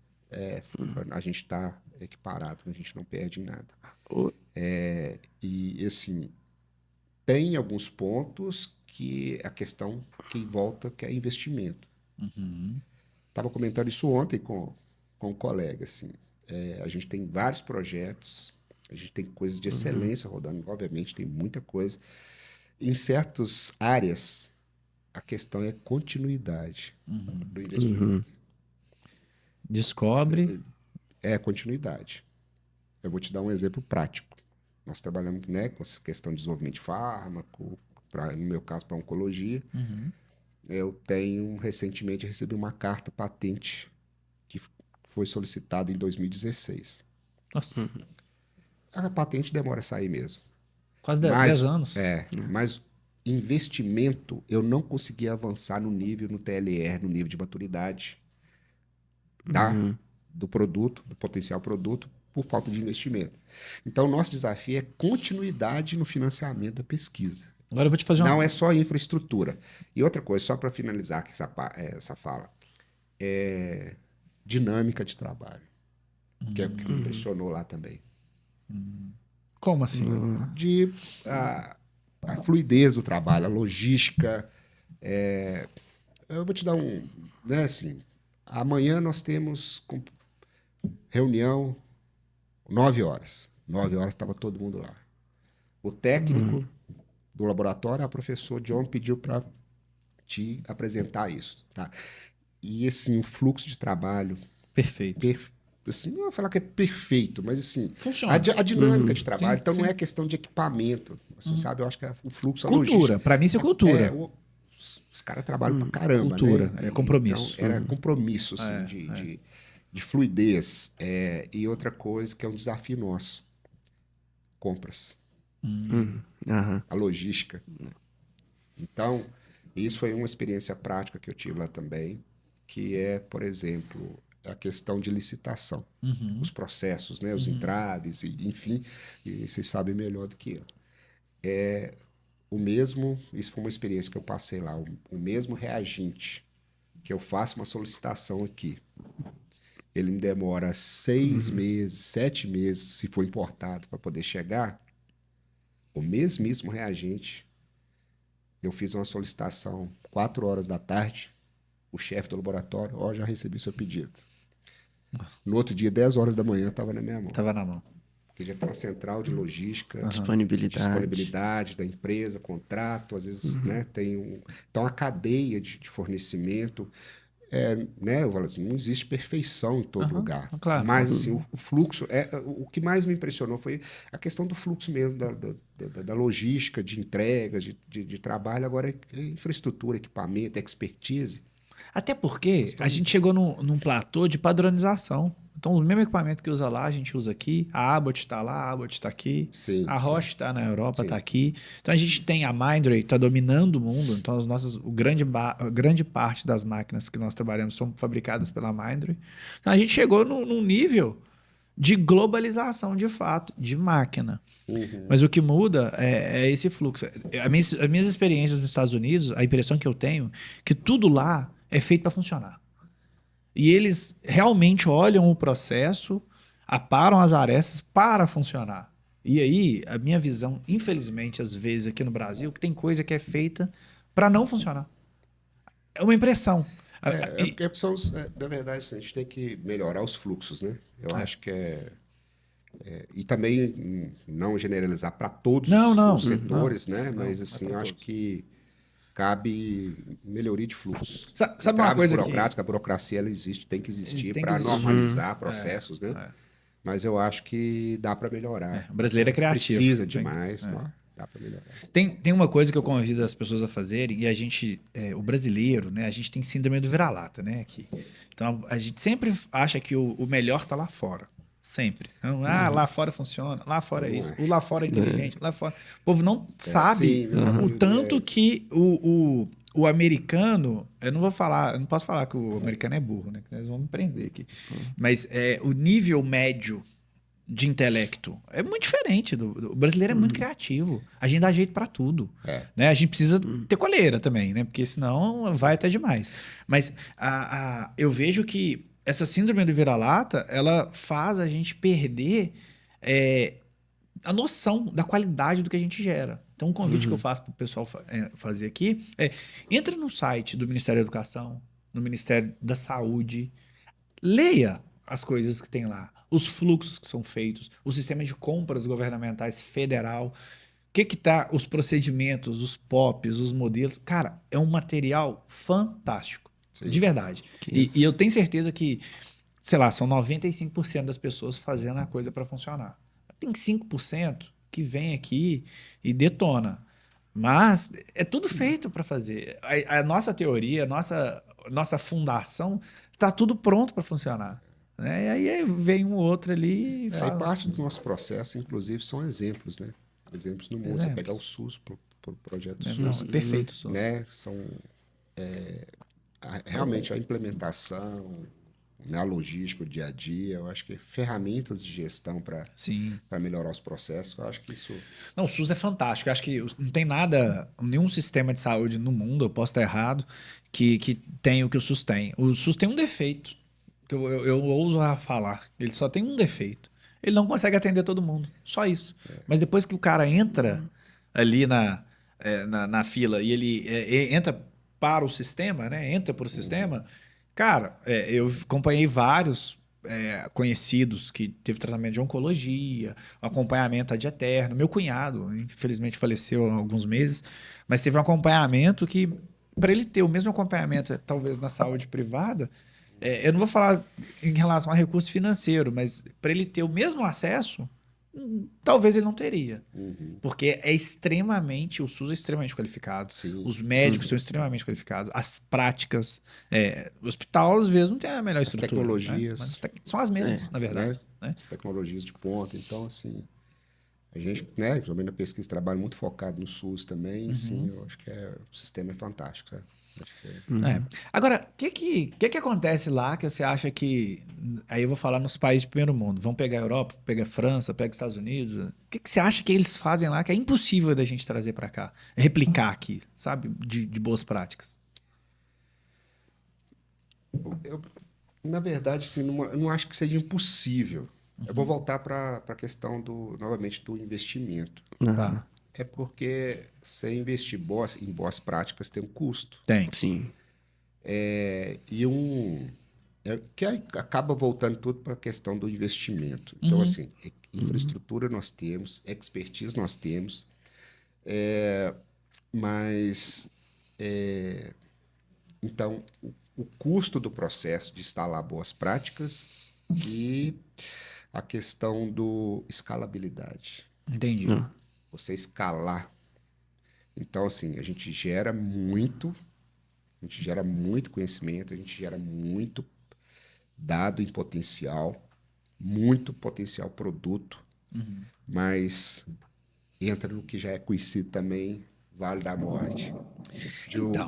B: a gente está equiparado, a gente não perde em nada. E, assim, tem alguns pontos que a questão que volta, que é investimento. Estava comentando isso ontem com um colega, assim. A gente tem vários projetos, a gente tem coisas de excelência rodando, obviamente tem muita coisa. Em certas áreas, a questão é continuidade do investimento.
A: Descobre.
B: É continuidade. Eu vou te dar um exemplo prático. Nós trabalhamos, né, com essa questão de desenvolvimento de fármaco, no meu caso, para oncologia. Eu recentemente recebi uma carta patente que foi solicitada em 2016.
A: Nossa,
B: A patente demora a sair mesmo.
A: quase 10 anos.
B: Mas investimento, eu não consegui avançar no TLR, no nível de maturidade do produto, do potencial produto, por falta de investimento. Então, o nosso desafio é continuidade no financiamento da pesquisa.
A: Agora eu vou te fazer
B: Não é só infraestrutura. E outra coisa, só para finalizar aqui essa fala, dinâmica de trabalho, que é o que me impressionou lá também.
A: Como assim?
B: A fluidez do trabalho, a logística. Eu vou te dar né, assim, amanhã nós temos reunião 9 horas. 9 horas estava todo mundo lá. O técnico do laboratório, a professora John pediu para te apresentar isso. Tá? E assim, o fluxo de trabalho...
A: Perfeito.
B: Assim, não vou falar que é perfeito, mas assim,
A: Funciona.
B: a dinâmica de trabalho,
A: Sim,
B: então não
A: sim.
B: é questão de equipamento, assim, sabe? Eu acho que é o fluxo, a
A: Cultura.
B: logística.
A: Para mim, isso é cultura.
B: Os caras trabalham pra caramba,
A: Cultura,
B: né?
A: é compromisso.
B: Então, era compromisso, assim, de fluidez. E outra coisa que é um desafio nosso, compras. A logística. Então, isso foi uma experiência prática que eu tive lá também, que é, por exemplo, a questão de licitação. Os processos, né? Os entraves, enfim, e vocês sabem melhor do que eu. Isso foi uma experiência que eu passei lá, o mesmo reagente que eu faço uma solicitação aqui, ele me demora 6 meses, 7 meses, se for importado, para poder chegar, o mesmíssimo reagente, eu fiz uma solicitação 4 horas da tarde, o chefe do laboratório, já recebi seu pedido. No outro dia, 10 horas da manhã, estava na minha mão.
A: Tava na mão.
B: Porque já tem uma central de logística,
C: Disponibilidade
B: da empresa, contrato, às vezes, né, então a cadeia de fornecimento, né, eu falo assim, não existe perfeição em todo lugar,
A: claro.
B: Mas assim, o fluxo, o que mais me impressionou foi a questão do fluxo mesmo, da logística, de entregas, de trabalho, agora é infraestrutura, equipamento, expertise.
A: Até porque a gente chegou num platô de padronização. Então, o mesmo equipamento que usa lá, a gente usa aqui. A Abbott está lá, a Abbott está aqui.
B: Sim,
A: a Roche está na Europa,
B: Sim.
A: está aqui. Então, a gente tem a Mindray, está dominando o mundo. Então, grande parte das máquinas que nós trabalhamos são fabricadas pela Mindray. Então, a gente chegou num nível de globalização, de fato, de máquina. Mas o que muda é esse fluxo. As minhas experiências nos Estados Unidos, a impressão que eu tenho é que tudo lá é feito para funcionar. E eles realmente olham o processo, aparam as arestas para funcionar. E aí, a minha visão, infelizmente, às vezes aqui no Brasil, que tem coisa que é feita para não funcionar. É uma impressão.
B: Na verdade, a gente tem que melhorar os fluxos, né? Eu acho que e também não generalizar para todos os setores, né? Mas assim, eu acho que cabe melhoria de fluxo.
A: Sabe uma coisa
B: burocrática, a burocracia ela existe, tem que existir para normalizar processos, né? Mas eu acho que dá para melhorar.
A: O brasileiro é criativo.
B: Precisa demais. Dá para melhorar.
A: Tem uma coisa que eu convido as pessoas a fazerem, e a gente, o brasileiro, né, a gente tem síndrome do vira-lata, né, aqui. Então, a gente sempre acha que o melhor tá lá fora. Sempre. Então, lá fora funciona, lá fora é isso, o lá fora é inteligente, lá fora... O povo não sabe
B: sim, mas a
A: o
B: maioria
A: tanto que o americano... Eu não posso falar que o americano é burro, né, que eles vão me prender aqui. Mas o nível médio de intelecto é muito diferente. O brasileiro é muito criativo. A gente dá jeito para tudo. Né? A gente precisa ter coleira também, né? Porque senão vai até demais. Mas eu vejo que essa síndrome do vira-lata, ela faz a gente perder a noção da qualidade do que a gente gera. Então, um convite que eu faço para o pessoal fazer aqui entra no site do Ministério da Educação, no Ministério da Saúde, leia as coisas que tem lá, os fluxos que são feitos, o sistema de compras governamentais federal, o que tá, os procedimentos, os POPs, os modelos. Cara, é um material fantástico,
B: Sim.
A: de verdade. E eu tenho certeza que, sei lá, são 95% das pessoas fazendo a coisa para funcionar. Tem 5% que vem aqui e detona. Mas é tudo feito para fazer. A nossa teoria, a nossa fundação, está tudo pronto para funcionar. Né? E aí vem um outro ali e
B: E
A: fala...
B: parte do nosso processo, inclusive, são exemplos, né? Exemplos no mundo. Você pegar o SUS, pro projeto SUS.
A: Não, é perfeito o SUS.
B: Né? São realmente a implementação, né? A logística, o dia a dia. Eu acho que ferramentas de gestão para melhorar os processos. Eu acho que isso...
A: Não, o SUS é fantástico. Eu acho que não tem nada, nenhum sistema de saúde no mundo, eu posso estar errado, que tem o que o SUS tem. O SUS tem um defeito, que eu ouso a falar. Ele só tem um defeito. Ele não consegue atender todo mundo. Só isso. Mas depois que o cara entra ali na fila e ele entra para o sistema, né? Entra para o sistema, cara, eu acompanhei vários conhecidos que teve tratamento de oncologia, acompanhamento ad eterno. Meu cunhado, infelizmente, faleceu há alguns meses, mas teve um acompanhamento que, para ele ter o mesmo acompanhamento, talvez na saúde privada, eu não vou falar em relação a recurso financeiro, mas para ele ter o mesmo acesso, talvez ele não teria. Porque o SUS é extremamente qualificado.
B: Sim.
A: Os médicos são extremamente qualificados. As práticas. O hospital, às vezes, não tem a melhor estrutura.
B: Tecnologias.
A: Né? Mas são as mesmas, na verdade. Né?
B: As tecnologias de ponta. Então, assim, a gente, né, também na pesquisa, trabalha muito focado no SUS também. Sim, eu acho que o sistema é fantástico, sabe?
A: Agora, o que acontece lá que você acha que... Aí eu vou falar nos países do primeiro mundo. Vamos pegar a Europa, pega a França, pega os Estados Unidos. O que você acha que eles fazem lá que é impossível da gente trazer para cá? Replicar aqui, sabe? De boas práticas.
B: Na verdade, assim, eu não acho que seja impossível. Eu vou voltar para a questão, novamente, do investimento.
A: Tá.
B: É porque você investir em boas práticas tem um custo.
A: Tem.
C: Sim.
B: Que acaba voltando tudo para a questão do investimento. Então, assim, infraestrutura nós temos, expertise nós temos, mas então o custo do processo de instalar boas práticas e a questão do escalabilidade.
A: Entendi.
B: Você escalar. Então, assim, a gente gera muito conhecimento, a gente gera muito dado em potencial, muito potencial produto, mas entra no que já é conhecido também, Vale da Morte,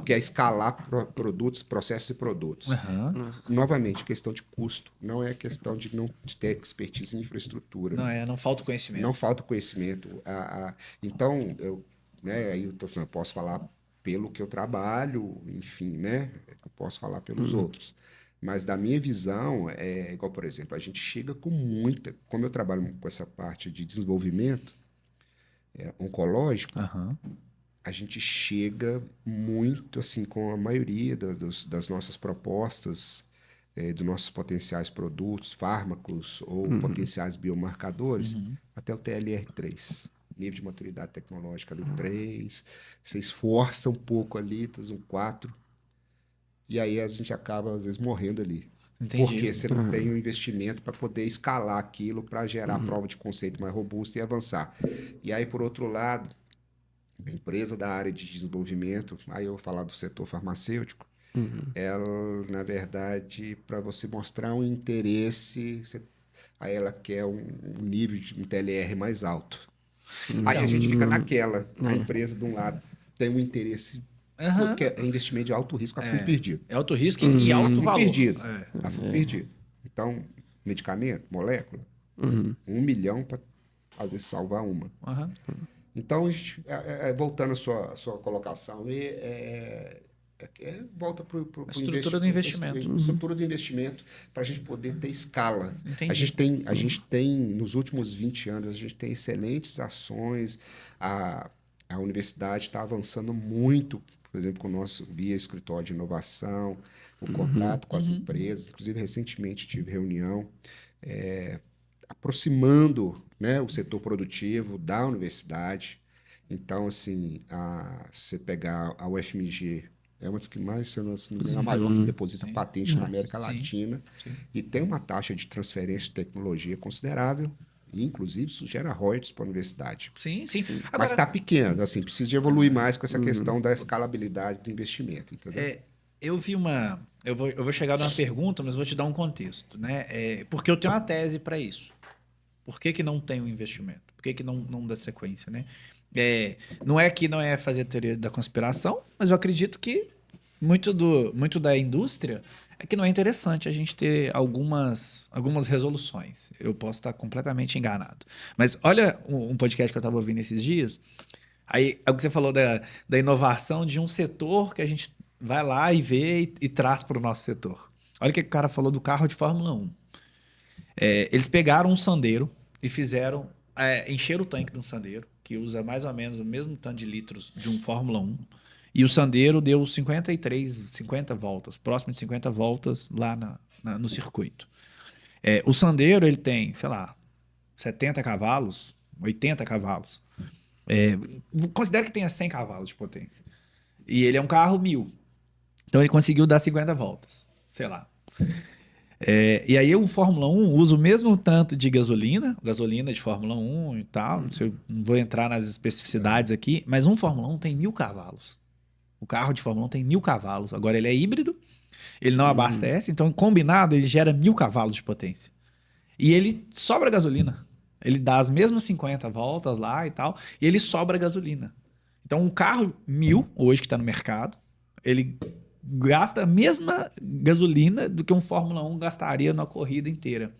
B: que é escalar produtos, processos e produtos. Novamente, questão de custo, não é questão de ter expertise em infraestrutura.
A: Não falta conhecimento.
B: Não falta conhecimento. Então, aí eu posso falar pelo que eu trabalho, enfim, né? Eu posso falar pelos outros. Mas da minha visão, igual, por exemplo, a gente chega com muita... Como eu trabalho com essa parte de desenvolvimento oncológico, a gente chega muito, assim, com a maioria das nossas propostas, dos nossos potenciais produtos, fármacos ou potenciais biomarcadores, até o TLR3. Nível de maturidade tecnológica ali, 3. Você esforça um pouco ali, um 4. E aí a gente acaba, às vezes, morrendo ali.
A: Entendi.
B: Porque você não tem o investimento para poder escalar aquilo, para gerar prova de conceito mais robusta e avançar. E aí, por outro lado, a empresa da área de desenvolvimento, aí eu vou falar do setor farmacêutico, ela, na verdade, para você mostrar um interesse, aí ela quer um nível de um TLR mais alto. Aí a gente fica naquela, a empresa de um lado tem um interesse,
A: Aham.
B: porque é investimento de alto risco a fundo perdido.
A: É alto risco e alto
B: Fundo
A: valor.
B: perdido,
A: É.
B: a fundo perdido. Então, medicamento, molécula, 1 milhão para, às vezes, salvar uma.
A: Aham.
B: Então, voltando à sua colocação, volta para o
A: A estrutura do investimento.
B: estrutura do investimento para a gente poder ter escala.
A: Entendi.
B: A gente tem, nos últimos 20 anos, a gente tem excelentes ações, a universidade está avançando muito, por exemplo, com o nosso via escritório de inovação, o contato com as empresas, inclusive recentemente tive reunião, aproximando, né, o setor produtivo da universidade. Então, assim, você pegar a UFMG, é uma das que mais, se eu não me engano, a maior que deposita patente na América Latina, e tem uma taxa de transferência de tecnologia considerável, e inclusive isso gera royalties para a universidade.
A: Sim, sim.
B: Mas
A: Agora,
B: está pequeno, assim, precisa de evoluir mais com essa questão da escalabilidade do investimento, entendeu?
A: eu vi uma. Eu vou chegar numa pergunta, mas vou te dar um contexto, né? Porque eu tenho uma tese para isso. Por que não tem o investimento? Por que não dá sequência, né? Não é que não é fazer teoria da conspiração, mas eu acredito que muito da indústria é que não é interessante a gente ter algumas resoluções. Eu posso estar completamente enganado. Mas olha um podcast que eu estava ouvindo esses dias. Aí, é o que você falou da inovação de um setor que a gente vai lá e vê e traz para o nosso setor. Olha o que o cara falou do carro de Fórmula 1. Eles pegaram um Sandero e fizeram encher o tanque de um Sandero, que usa mais ou menos o mesmo tanto de litros de um Fórmula 1. E o Sandero deu 50 voltas, próximo de 50 voltas lá no circuito. O Sandero ele tem, sei lá, 70 cavalos, 80 cavalos. Considera que tenha 100 cavalos de potência. E ele é um carro 1000. Então ele conseguiu dar 50 voltas, sei lá. E aí o Fórmula 1 usa o mesmo tanto de gasolina de Fórmula 1 e tal. Não vou entrar nas especificidades aqui, mas um Fórmula 1 tem 1000 cavalos. O carro de Fórmula 1 tem 1000 cavalos. Agora ele é híbrido, ele não abastece, então combinado ele gera 1000 cavalos de potência. E ele sobra gasolina. Ele dá as mesmas 50 voltas lá e tal, e ele sobra gasolina. Então um carro 1000, hoje que está no mercado, ele gasta a mesma gasolina do que um Fórmula 1 gastaria na corrida inteira.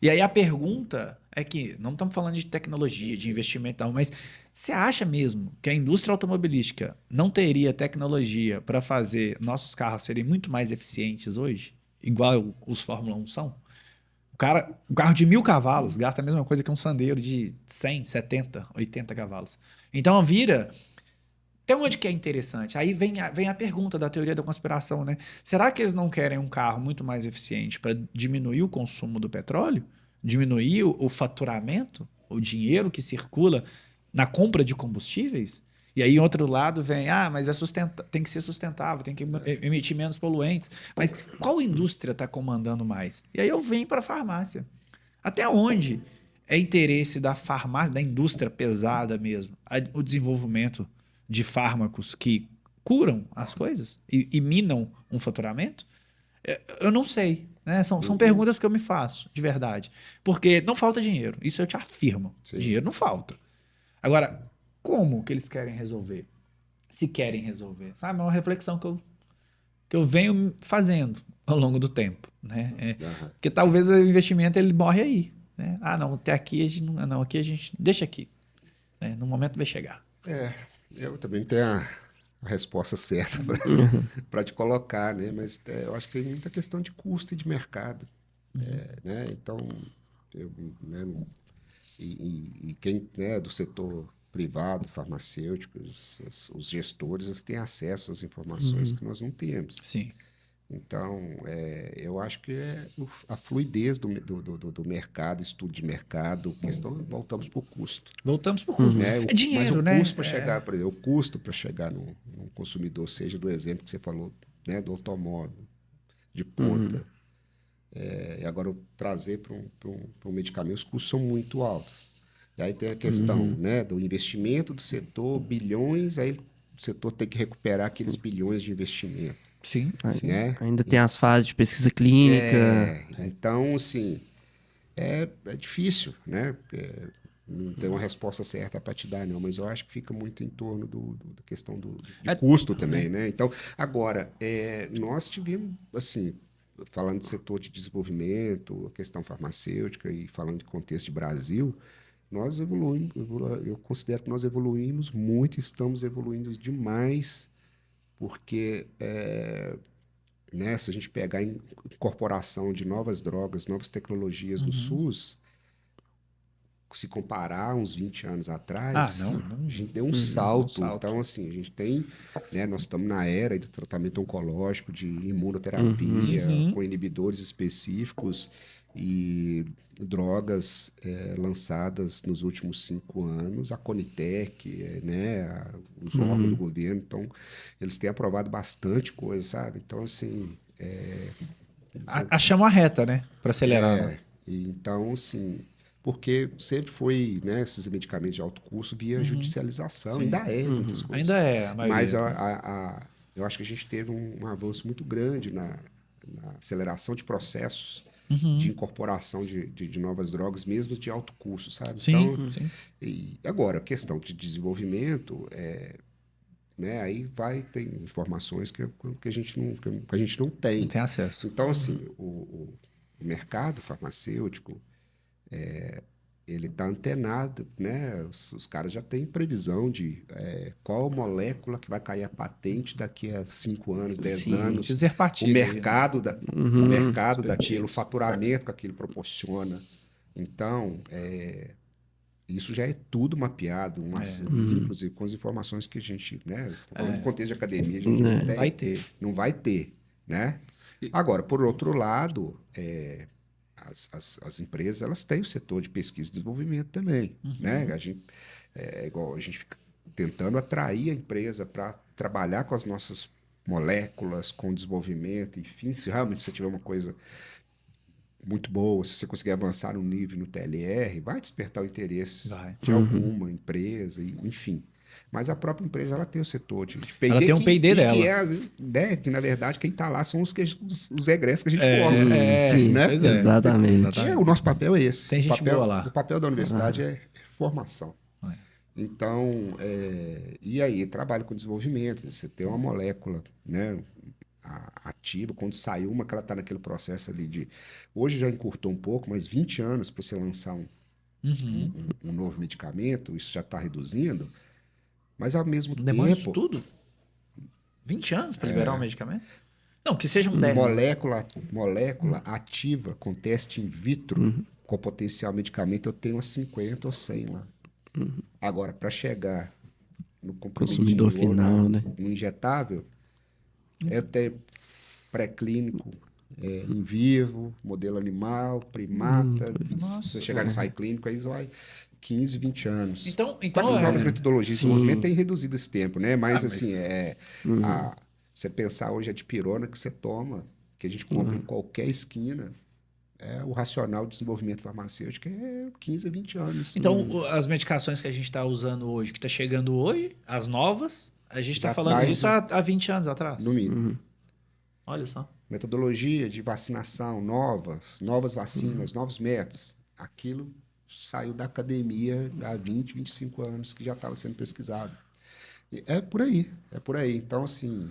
A: E aí a pergunta é que, não estamos falando de tecnologia, de investimento, não, mas você acha mesmo que a indústria automobilística não teria tecnologia para fazer nossos carros serem muito mais eficientes hoje, igual os Fórmula 1 são? O carro de 1000 cavalos gasta a mesma coisa que um Sandero de 100, 70, 80 cavalos. Então vira... Até onde que é interessante? Aí vem a pergunta da teoria da conspiração, né? Será que eles não querem um carro muito mais eficiente para diminuir o consumo do petróleo? Diminuir o faturamento? O dinheiro que circula na compra de combustíveis? E aí, em outro lado, vem, mas tem que ser sustentável, tem que emitir menos poluentes. Mas qual indústria está comandando mais? E aí eu venho para a farmácia. Até onde é interesse da farmácia, da indústria pesada mesmo, o desenvolvimento de fármacos que curam as coisas e minam um faturamento? Eu não sei. Né? São perguntas que eu me faço, de verdade. Porque não falta dinheiro. Isso eu te afirmo.
B: Sim.
A: Dinheiro não falta. Agora, como que eles querem resolver? Se querem resolver. Sabe? É uma reflexão que eu venho fazendo ao longo do tempo. Né? Porque talvez o investimento ele morre aí. Né? Não, até aqui a gente não, aqui a gente deixa aqui. Né? No momento vai chegar.
B: Eu também tenho a resposta certa para te colocar, né? Mas eu acho que tem muita questão de custo e de mercado. Né? Então, né? E quem é do setor privado, farmacêutico, os gestores, eles têm acesso às informações que nós não temos.
A: Sim.
B: Então, eu acho que a fluidez do mercado, estudo de mercado, voltamos para o custo.
A: Voltamos para o custo.
B: Né?
A: É dinheiro,
B: mas o custo
A: né?
B: para chegar, por exemplo, o custo para chegar num consumidor, seja do exemplo que você falou, né, do automóvel, de ponta, e agora trazer para um medicamento, os custos são muito altos. E aí tem a questão, né, do investimento do setor, bilhões, aí o setor tem que recuperar aqueles bilhões de investimento,
A: Sim, sim.
B: né?
C: Ainda tem as fases de pesquisa clínica.
B: Então, assim, é difícil, né? Não tem uma resposta certa para te dar, não, mas eu acho que fica muito em torno da questão de custo também, né? Então, agora, nós tivemos, assim, falando do setor de desenvolvimento, a questão farmacêutica e falando de contexto de Brasil, nós evoluímos, eu considero que nós evoluímos muito, estamos evoluindo demais, porque né, se a gente pegar a incorporação de novas drogas, novas tecnologias no SUS, se comparar uns 20 anos atrás,
A: não.
B: a gente deu um
A: Um
B: salto.
A: salto.
B: Então, assim, a gente tem, né, nós estamos na era do tratamento oncológico, de imunoterapia, com inibidores específicos e drogas lançadas nos últimos 5 anos, a Conitec, né, os órgãos do governo, então, eles têm aprovado bastante coisa, sabe? Então, assim,
A: Achamos a reta, né? Para acelerar. Né?
B: então, assim, porque sempre foi, né, esses medicamentos de alto custo via judicialização,
A: Sim.
B: ainda é muitas coisas.
A: Ainda é, a
B: Mas
A: maioria.
B: eu acho que a gente teve um avanço muito grande na aceleração de processos de incorporação de novas drogas, mesmo de alto custo, sabe?
A: Sim,
B: Então,
A: sim.
B: e agora, a questão de desenvolvimento, né, aí vai ter informações que a gente não tem.
A: Não tem acesso.
B: Então, assim, o mercado farmacêutico, ele está antenado, né? Os caras já têm previsão de qual molécula que vai cair a patente daqui a 5 anos, 10
A: Sim,
B: anos.
A: dizer
B: O
A: partido
B: mercado, o mercado
A: Expertise.
B: daquilo, o faturamento que aquilo proporciona. Então, isso já é tudo mapeado, inclusive com as informações que a gente, né? Falando do contexto de academia, a gente não tem.
A: Vai ter.
B: Não vai ter, né? Agora, por outro lado, as empresas, elas têm o setor de pesquisa e desenvolvimento também, né? A gente, igual a gente fica tentando atrair a empresa para trabalhar com as nossas moléculas, com desenvolvimento, enfim, se realmente você tiver uma coisa muito boa, se você conseguir avançar no nível no TLR, vai despertar o interesse de alguma empresa, enfim. Mas a própria empresa, ela tem o setor de P&D.
A: Ela tem um P&D dela.
B: Que às vezes, né, que na verdade quem está lá são os egressos que a gente
C: Sim,
B: forma.
C: sim,
B: né?
C: exatamente.
B: E o nosso papel é esse.
A: Tem gente boa lá.
B: O papel da universidade é formação. Então, e aí, trabalho com desenvolvimento. Você tem uma molécula, né, ativa, quando saiu uma que ela está naquele processo ali de... Hoje já encurtou um pouco, mas 20 anos para você lançar um novo medicamento, isso já está reduzindo. Mas ao mesmo
A: Demora isso
B: tempo,
A: tudo? 20 anos para liberar um medicamento? Não, que sejam 10.
B: molécula ativa com teste in vitro, com potencial medicamento, eu tenho umas 50 ou 100 lá. Agora, para chegar no
C: Consumidor final, né?
B: no injetável, é ter pré-clínico, em vivo, modelo animal, primata. Se você chegar no ensaio clínico, aí vai 15, 20 anos.
A: Então
B: Com essas novas metodologias de desenvolvimento, tem reduzido esse tempo, né? Mas, assim, você pensar hoje a dipirona que você toma, que a gente compra em qualquer esquina, o racional de desenvolvimento farmacêutico é 15 a 20 anos.
A: Então, as medicações que a gente está usando hoje, que está chegando hoje, as novas, a gente está
B: Já
A: falando
B: tá
A: disso há 20 anos atrás.
B: No mínimo.
A: Olha só.
B: Metodologia de vacinação, novas vacinas, novos métodos. Aquilo saiu da academia há 20, 25 anos, que já estava sendo pesquisado. É por aí. Então, assim...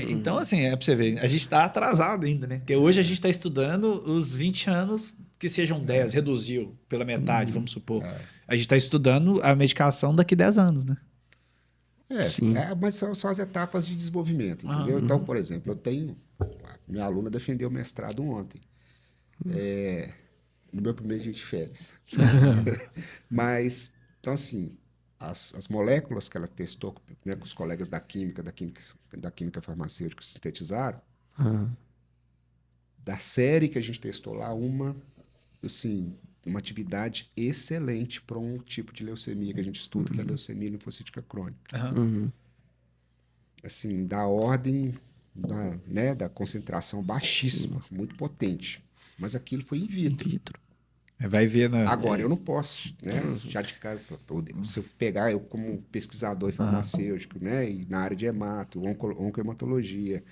A: Então, assim, para você ver, a gente está atrasado ainda, né? Porque hoje a gente está estudando os 20 anos, que sejam 10, reduziu pela metade, vamos supor. A gente está estudando a medicação daqui 10 anos, né?
B: Mas são as etapas de desenvolvimento, entendeu? Então, por exemplo, eu tenho... Minha aluna defendeu o mestrado ontem. No meu primeiro dia de férias. Mas, então, assim... As moléculas que ela testou, né, com os colegas da química farmacêutica que sintetizaram, da série que a gente testou lá, uma atividade excelente para um tipo de leucemia que a gente estuda, que é a leucemia linfocítica crônica. Assim, da ordem da concentração baixíssima, muito potente. Mas aquilo foi in vitro.
A: Vai ver, né?
B: Agora, eu não posso, né? Já de cara, se eu pegar eu como pesquisador farmacêutico, né? E na área de hemato, oncohematologia.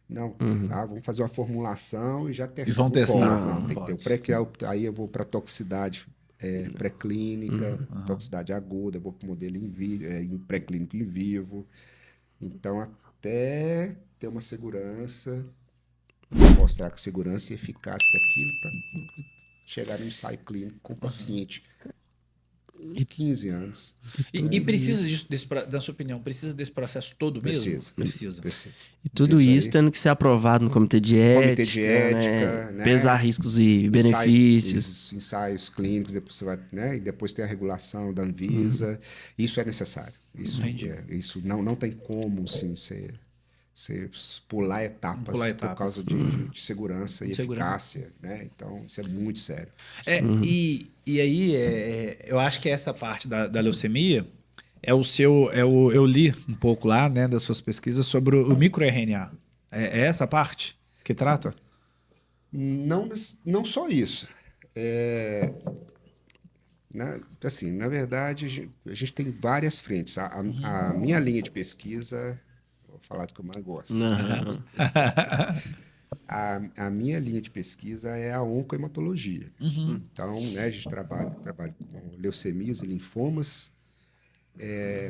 B: Não, vamos fazer uma formulação e já
A: E vão
B: testar no
A: testar.
B: corpo. Não,
A: Não
B: tem que ter o
A: pode.
B: aí eu vou para toxicidade pré-clínica, toxicidade aguda, eu vou para o modelo em pré-clínico em vivo. Então, até ter uma segurança, mostrar que segurança e eficácia daquilo para chegar no ensaio clínico com o paciente.
C: E
B: 15 anos.
A: E precisa disso, da sua opinião, precisa desse processo todo mesmo?
B: Precisa.
C: E tudo
B: Isso
C: isso
B: aí.
C: tendo que ser aprovado no comitê de ética,
B: Comitê de ética, né?
C: Pesar riscos e benefícios.
B: Ensaios clínicos, depois você vai, né? E depois tem a regulação da Anvisa. Isso é necessário. Isso não tem como, sim, você pular etapas
A: Pular
B: por
A: etapas.
B: causa de segurança e eficácia, né? Então, isso é muito sério.
A: E aí, eu acho que essa parte da leucemia eu li um pouco lá, né, das suas pesquisas sobre o microRNA. É essa parte que trata?
B: Não só isso. Assim, na verdade, a gente tem várias frentes. A minha linha de pesquisa, vou falar do que eu mais gosto.
C: Aham.
B: A minha linha de pesquisa é a oncohematologia. Então, né, a gente trabalha com leucemias e linfomas.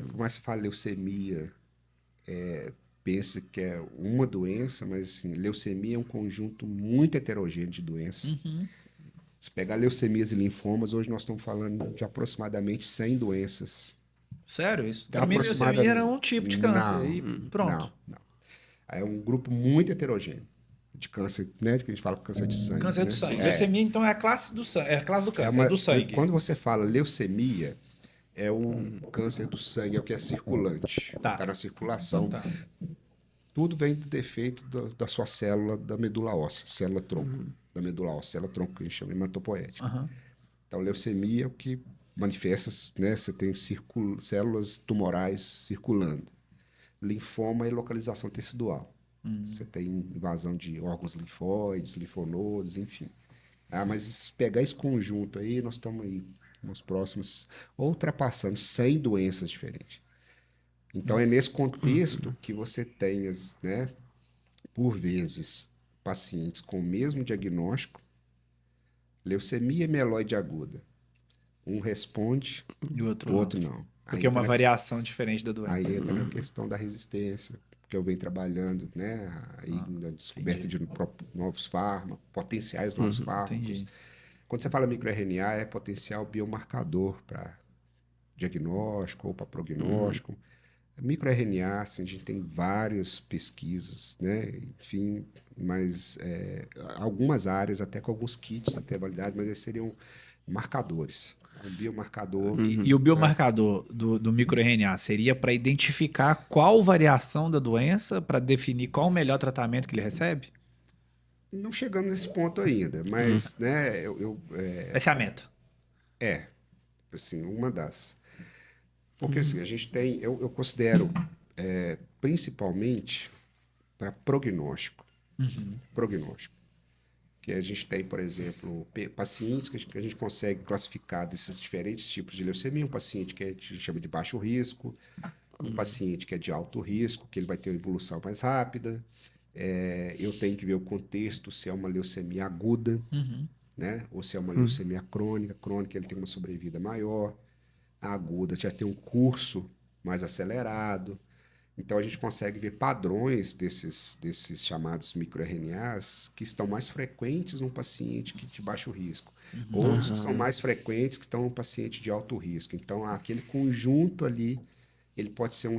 B: Por mais que fale leucemia, pensa que é uma doença, mas assim, leucemia é um conjunto muito heterogêneo de doenças. Se pegar leucemias e linfomas, hoje nós estamos falando de aproximadamente 100 doenças.
A: Sério isso? Para mim, leucemia era um tipo de câncer. Aí, pronto.
B: Não. É um grupo muito heterogêneo de câncer, né? Que a gente fala câncer de sangue.
A: Câncer do sangue. Leucemia, então, é a classe do sangue, é a classe do câncer, é do sangue.
B: Quando você fala leucemia, é o câncer do sangue, é o que é circulante. Está na circulação.
A: Tá.
B: Tudo vem do defeito da sua célula da medula óssea, célula tronco da medula óssea, célula tronco que a gente chama de hematopoética. Então, leucemia é o que manifesta, né? Você tem células tumorais circulando. Linfoma é localização tecidual. Você tem invasão de órgãos linfóides, linfonodos, enfim. Mas se pegar esse conjunto aí, nós estamos aí nos próximos, ultrapassando 100 doenças diferentes. Então, é nesse contexto que você tem, né, por vezes, pacientes com o mesmo diagnóstico, leucemia mieloide aguda. Um responde,
A: E o
B: o outro não.
A: Porque é uma variação diferente da doença.
B: Aí entra na questão da resistência, que eu venho trabalhando, né? Aí na descoberta de novos fármacos, potenciais novos fármacos.
A: Entendi.
B: Quando você fala microRNA, é potencial biomarcador para diagnóstico ou para prognóstico. MicroRNA, assim, a gente tem várias pesquisas, né? Enfim, mas algumas áreas, até com alguns kits até validade, mas eles seriam marcadores. Um biomarcador.
A: E o biomarcador do microRNA seria para identificar qual variação da doença, para definir qual o melhor tratamento que ele recebe?
B: Não chegamos nesse ponto ainda, mas, né,
A: Essa é a meta.
B: assim, uma das. Porque, assim, a gente tem, eu considero, principalmente, para prognóstico. Prognóstico. Que a gente tem, por exemplo, pacientes que a gente consegue classificar desses diferentes tipos de leucemia. Um paciente que a gente chama de baixo risco, um paciente que é de alto risco, que ele vai ter uma evolução mais rápida. Eu tenho que ver o contexto, se é uma leucemia aguda, né? Ou se é uma leucemia crônica. Crônica, ele tem uma sobrevida maior. A aguda já tem um curso mais acelerado. Então, a gente consegue ver padrões desses chamados microRNAs que estão mais frequentes num paciente de baixo risco. Outros que são mais frequentes que estão num paciente de alto risco. Então, aquele conjunto ali, ele pode ser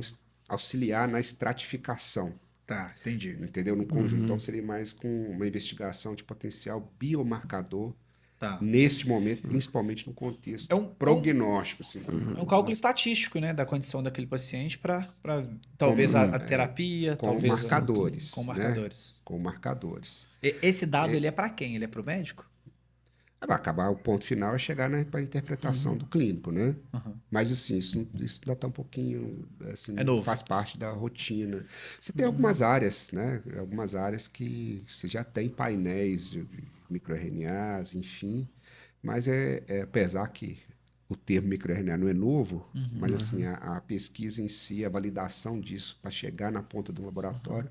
B: auxiliar na estratificação.
A: Tá, entendi.
B: Entendeu? No conjunto. Então, seria mais com uma investigação de potencial biomarcador.
A: Tá.
B: Neste momento, principalmente no contexto prognóstico. Assim.
A: É um cálculo estatístico, né, da condição daquele paciente para talvez a terapia,
B: com
A: talvez
B: marcadores.
A: Com marcadores.
B: Né? Com marcadores.
A: Esse dado ele é para quem? Ele é para o médico?
B: Vai acabar, o ponto final é chegar para a interpretação do clínico, né? Mas, assim, isso ainda está um pouquinho... Assim,
A: é novo.
B: Faz parte da rotina. Você tem algumas áreas, né? Algumas áreas que você já tem painéis de microRNAs, enfim, Mas apesar que o termo microRNA não é novo, mas assim, a pesquisa em si, a validação disso para chegar na ponta do laboratório,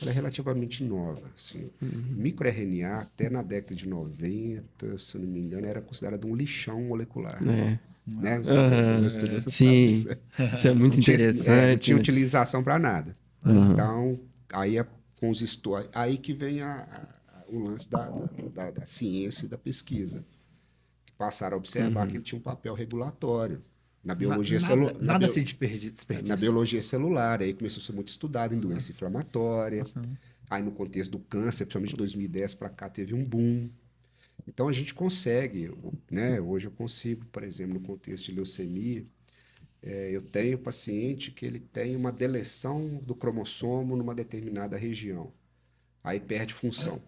B: ela é relativamente nova. Assim. MicroRNA, até na década de 90, se eu não me engano, era considerado um lixão molecular.
C: É.
B: Né? Você já estudou, você sabe
C: Sim,
B: disso.
C: isso é muito
B: Não tinha, não
C: interessante.
B: tinha
C: Né?
B: utilização para nada.
C: Aham.
B: Então, aí com os aí que vem o lance da ciência e da pesquisa. Que passaram a observar que ele tinha um papel regulatório na biologia celular.
A: Nada se desperdiça.
B: Na biologia celular. Aí começou a ser muito estudado em doença inflamatória. Aí no contexto do câncer, principalmente de 2010 para cá, teve um boom. Então a gente consegue, né? Hoje eu consigo, por exemplo, no contexto de leucemia, eu tenho paciente que ele tem uma deleção do cromossomo numa determinada região. Aí perde função.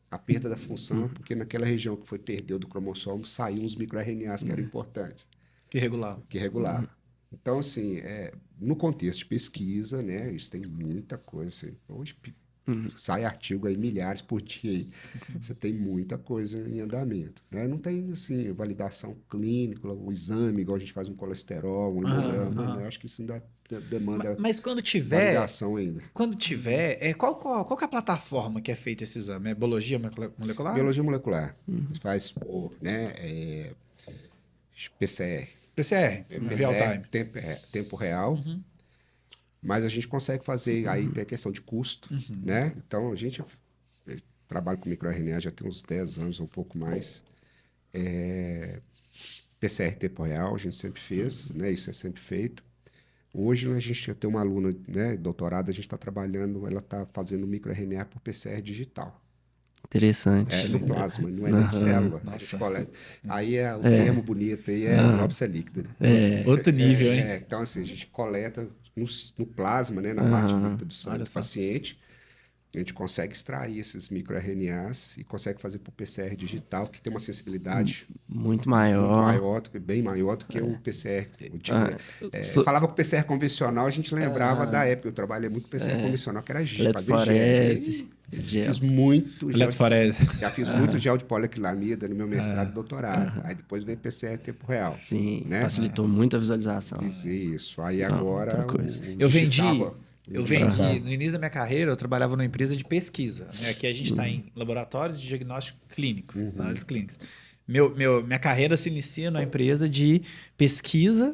B: A perda da função é porque naquela região que foi perdeu do cromossomo, saíram os microRNAs que eram importantes,
A: Que regular.
B: que regulavam. Então, assim, no contexto de pesquisa, né? Isso tem muita coisa. Assim, hoje sai artigo aí, milhares por dia aí. Você tem muita coisa em andamento. Né? Não tem, assim, validação clínica, o exame, igual a gente faz um colesterol, um hemograma, né? Acho que isso ainda demanda
A: Mas quando tiver,
B: validação ainda.
A: qual que é a plataforma que é feito esse exame? É biologia molecular?
B: Biologia molecular. Faz né, PCR.
A: PCR, real time.
B: Tempo real. Mas a gente consegue fazer, aí tem a questão de custo, né? Então, a gente trabalha com microRNA já tem uns 10 anos, ou um pouco mais. PCR tempo real, a gente sempre fez, né? Isso é sempre feito. Hoje, a gente tem uma aluna, né, doutorada, a gente está trabalhando, ela está fazendo microRNA por PCR digital.
C: Interessante.
B: No plasma, não é nem de célula. A gente coleta. Aí o termo bonito aí é biópsia líquida. Né?
A: Outro nível, hein?
B: Então, assim, a gente coleta no plasma, né, na parte líquida do sangue
A: Olha
B: do
A: só.
B: paciente. A gente consegue extrair esses microRNAs e consegue fazer por PCR digital, que tem uma sensibilidade
C: Muito
B: muito
C: maior.
B: maior, bem maior do que o PCR. Falava que o PCR convencional, a gente lembrava da época. Eu trabalhei muito com PCR convencional, que era fazer gel.
C: Eletroforese. Gel.
B: Fiz muito
A: Eletroforese.
B: já fiz muito gel de poliaquilamida no meu mestrado e doutorado. Aí depois veio PCR em tempo real.
C: Sim,
B: né?
C: facilitou muito a visualização.
B: Fiz isso. Aí
C: outra
B: agora
C: coisa.
A: Eu vendi,
B: digitava.
A: no início da minha carreira, eu trabalhava numa empresa de pesquisa. Né? Aqui a gente está em laboratórios de diagnóstico clínico, análises clínicas. Minha carreira se inicia numa empresa de pesquisa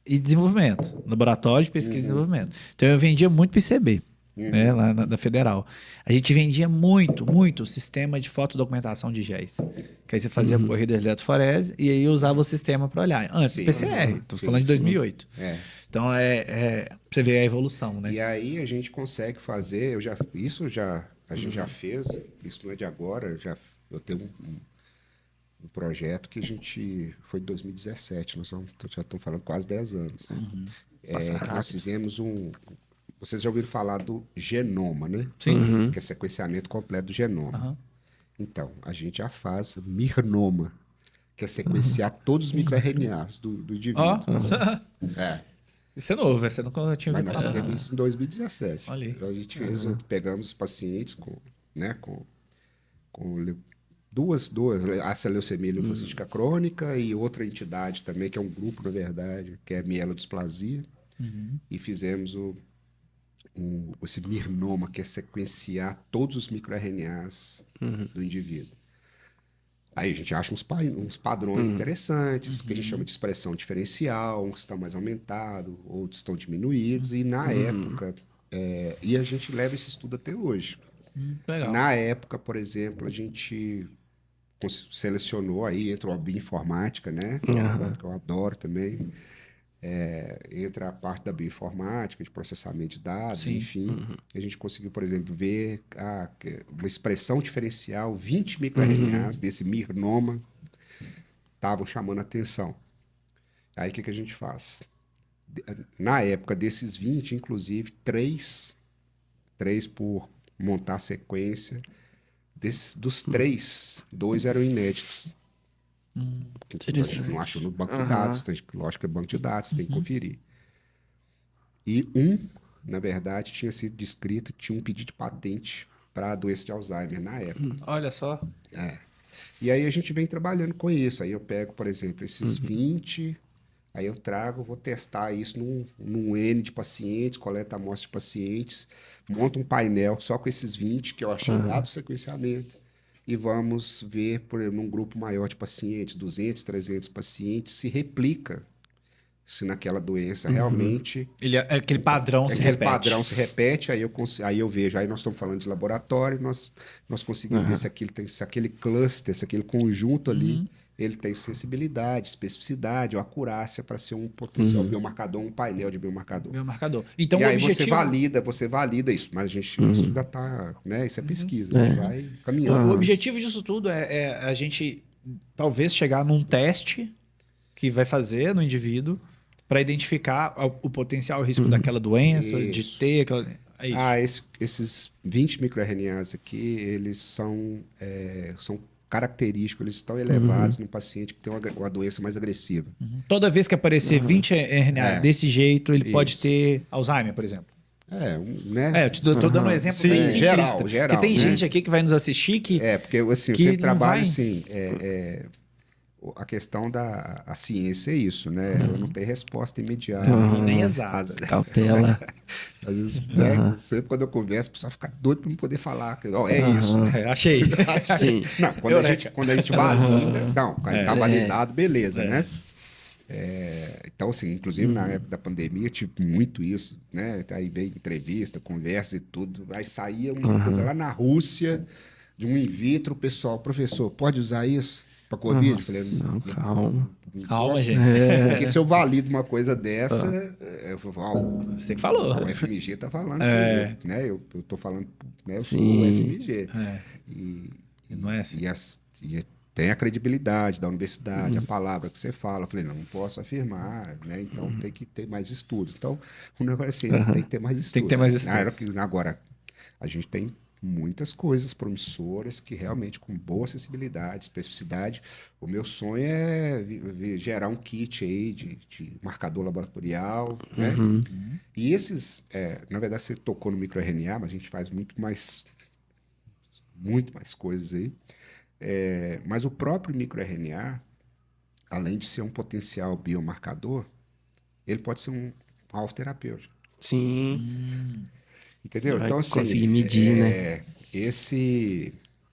A: e desenvolvimento. Laboratório de pesquisa e desenvolvimento. Então eu vendia muito PCB. Né, lá da Federal. A gente vendia muito sistema de fotodocumentação de géis. Que aí você fazia a corrida de eletroforese e aí usava o sistema para olhar. Antes do PCR, estou falando de 2008. Então, você vê a evolução, né?
B: E aí a gente consegue fazer, a gente já fez, isso não é de agora, eu tenho um projeto que foi de 2017, nós já estamos falando quase 10 anos. Nós fizemos vocês já ouviram falar do genoma, né?
A: Sim.
B: Que é sequenciamento completo do genoma. Então, a gente já faz mirnoma, que é sequenciar todos os microRNAs do indivíduo.
A: Isso é novo, essa eu nunca tinha
B: Mas
A: ouvido
B: nós
A: falar.
B: fizemos isso em 2017.
A: Olha aí.
B: Então, a gente pegamos os pacientes com duas, essa leucemia linfocítica crônica e outra entidade também, que é um grupo, na verdade, que é a mielodisplasia. E fizemos esse mirnoma, que é sequenciar todos os microRNAs do indivíduo. Aí a gente acha uns padrões interessantes, que a gente chama de expressão diferencial, uns estão mais aumentados, outros estão diminuídos, e na época, e a gente leva esse estudo até hoje.
A: Legal.
B: Na época, por exemplo, a gente selecionou aí, entrou a bioinformática, né? Que eu adoro também. Entra a parte da bioinformática, de processamento de dados, enfim. A gente conseguiu, por exemplo, ver uma expressão diferencial, 20 microRNAs desse mirnoma estavam chamando a atenção. Aí o que a gente faz? Na época desses 20, inclusive, 3 por montar a sequência. Dos 3, 2 eram inéditos. A gente não achou no banco de dados, lógico que é banco de dados, tem que conferir. E na verdade, tinha sido descrito, tinha um pedido de patente para a doença de Alzheimer na época.
A: Olha só.
B: E aí a gente vem trabalhando com isso. Aí eu pego, por exemplo, esses 20, aí eu trago, vou testar isso num N de pacientes, coleta amostra de pacientes, monto um painel só com esses 20 que eu achei lá do sequenciamento. E vamos ver, por exemplo, num grupo maior de pacientes, 200, 300 pacientes, se replica, se naquela doença realmente
A: Aquele padrão se
B: aquele
A: repete.
B: padrão se repete, aí eu vejo, aí nós estamos falando de laboratório, nós conseguimos ver se aquele cluster, se aquele conjunto ali, ele tem sensibilidade, especificidade ou acurácia para ser um potencial biomarcador, um painel de biomarcador.
A: Biomarcador. Então,
B: E
A: o
B: aí
A: objetivo...
B: você valida isso, mas a gente isso ainda está, né? Isso é pesquisa, a gente vai caminhando.
A: O objetivo disso tudo é a gente talvez chegar num teste que vai fazer no indivíduo para identificar o potencial risco daquela doença, de
B: Isso.
A: ter aquela... É isso.
B: Esses 20 microRNAs aqui, eles são característicos, eles estão elevados no paciente que tem uma doença mais agressiva.
A: Toda vez que aparecer 20 RNA desse jeito, ele pode
B: Isso.
A: ter Alzheimer, por exemplo.
B: Né?
A: Eu tô dando um exemplo
B: Sim,
A: bem simplista.
B: geral,
A: Porque tem
B: né?
A: gente aqui que vai nos assistir que...
B: Porque assim, eu
A: que
B: sempre
A: não
B: trabalho
A: vai-
B: assim, a questão a ciência é isso, né? Ela não tem resposta imediata.
A: E nem exata.
C: Cautela.
B: Às vezes, né, sempre quando eu converso, o pessoal fica doido para não poder falar. É isso.
A: Achei.
C: Sim.
B: Não, quando a gente valida, não, tá validado, beleza, né? Então, assim, inclusive na época da pandemia, eu tive muito isso, né? Aí veio entrevista, conversa e tudo. Aí saía uma coisa lá na Rússia, de um in vitro, o pessoal, professor, pode usar isso para Covid? Eu falei,
C: Não, calma.
A: Calma,
B: posso,
A: gente.
B: Porque se eu valido uma coisa dessa, eu falo,
A: Você que falou.
B: o FMG tá falando, que, né? Eu tô falando, né? Eu sou
C: Sim.
B: o FMG.
A: E não é assim.
B: E tem a credibilidade da universidade, a palavra que você fala. Eu falei, não posso afirmar, né? Então tem que ter mais estudos. Então, o negócio é assim, tem que ter mais estudos.
A: Tem que ter mais estudos.
B: Agora, a gente tem muitas coisas promissoras que realmente com boa acessibilidade, especificidade. O meu sonho é gerar um kit aí de marcador laboratorial, né? E esses, na verdade, você tocou no microRNA, mas a gente faz muito mais coisas aí. Mas o próprio microRNA, além de ser um potencial biomarcador, ele pode ser um alvo terapêutico.
C: Sim.
B: Entendeu?
C: Vai
B: Então, assim,
C: conseguir medir, né?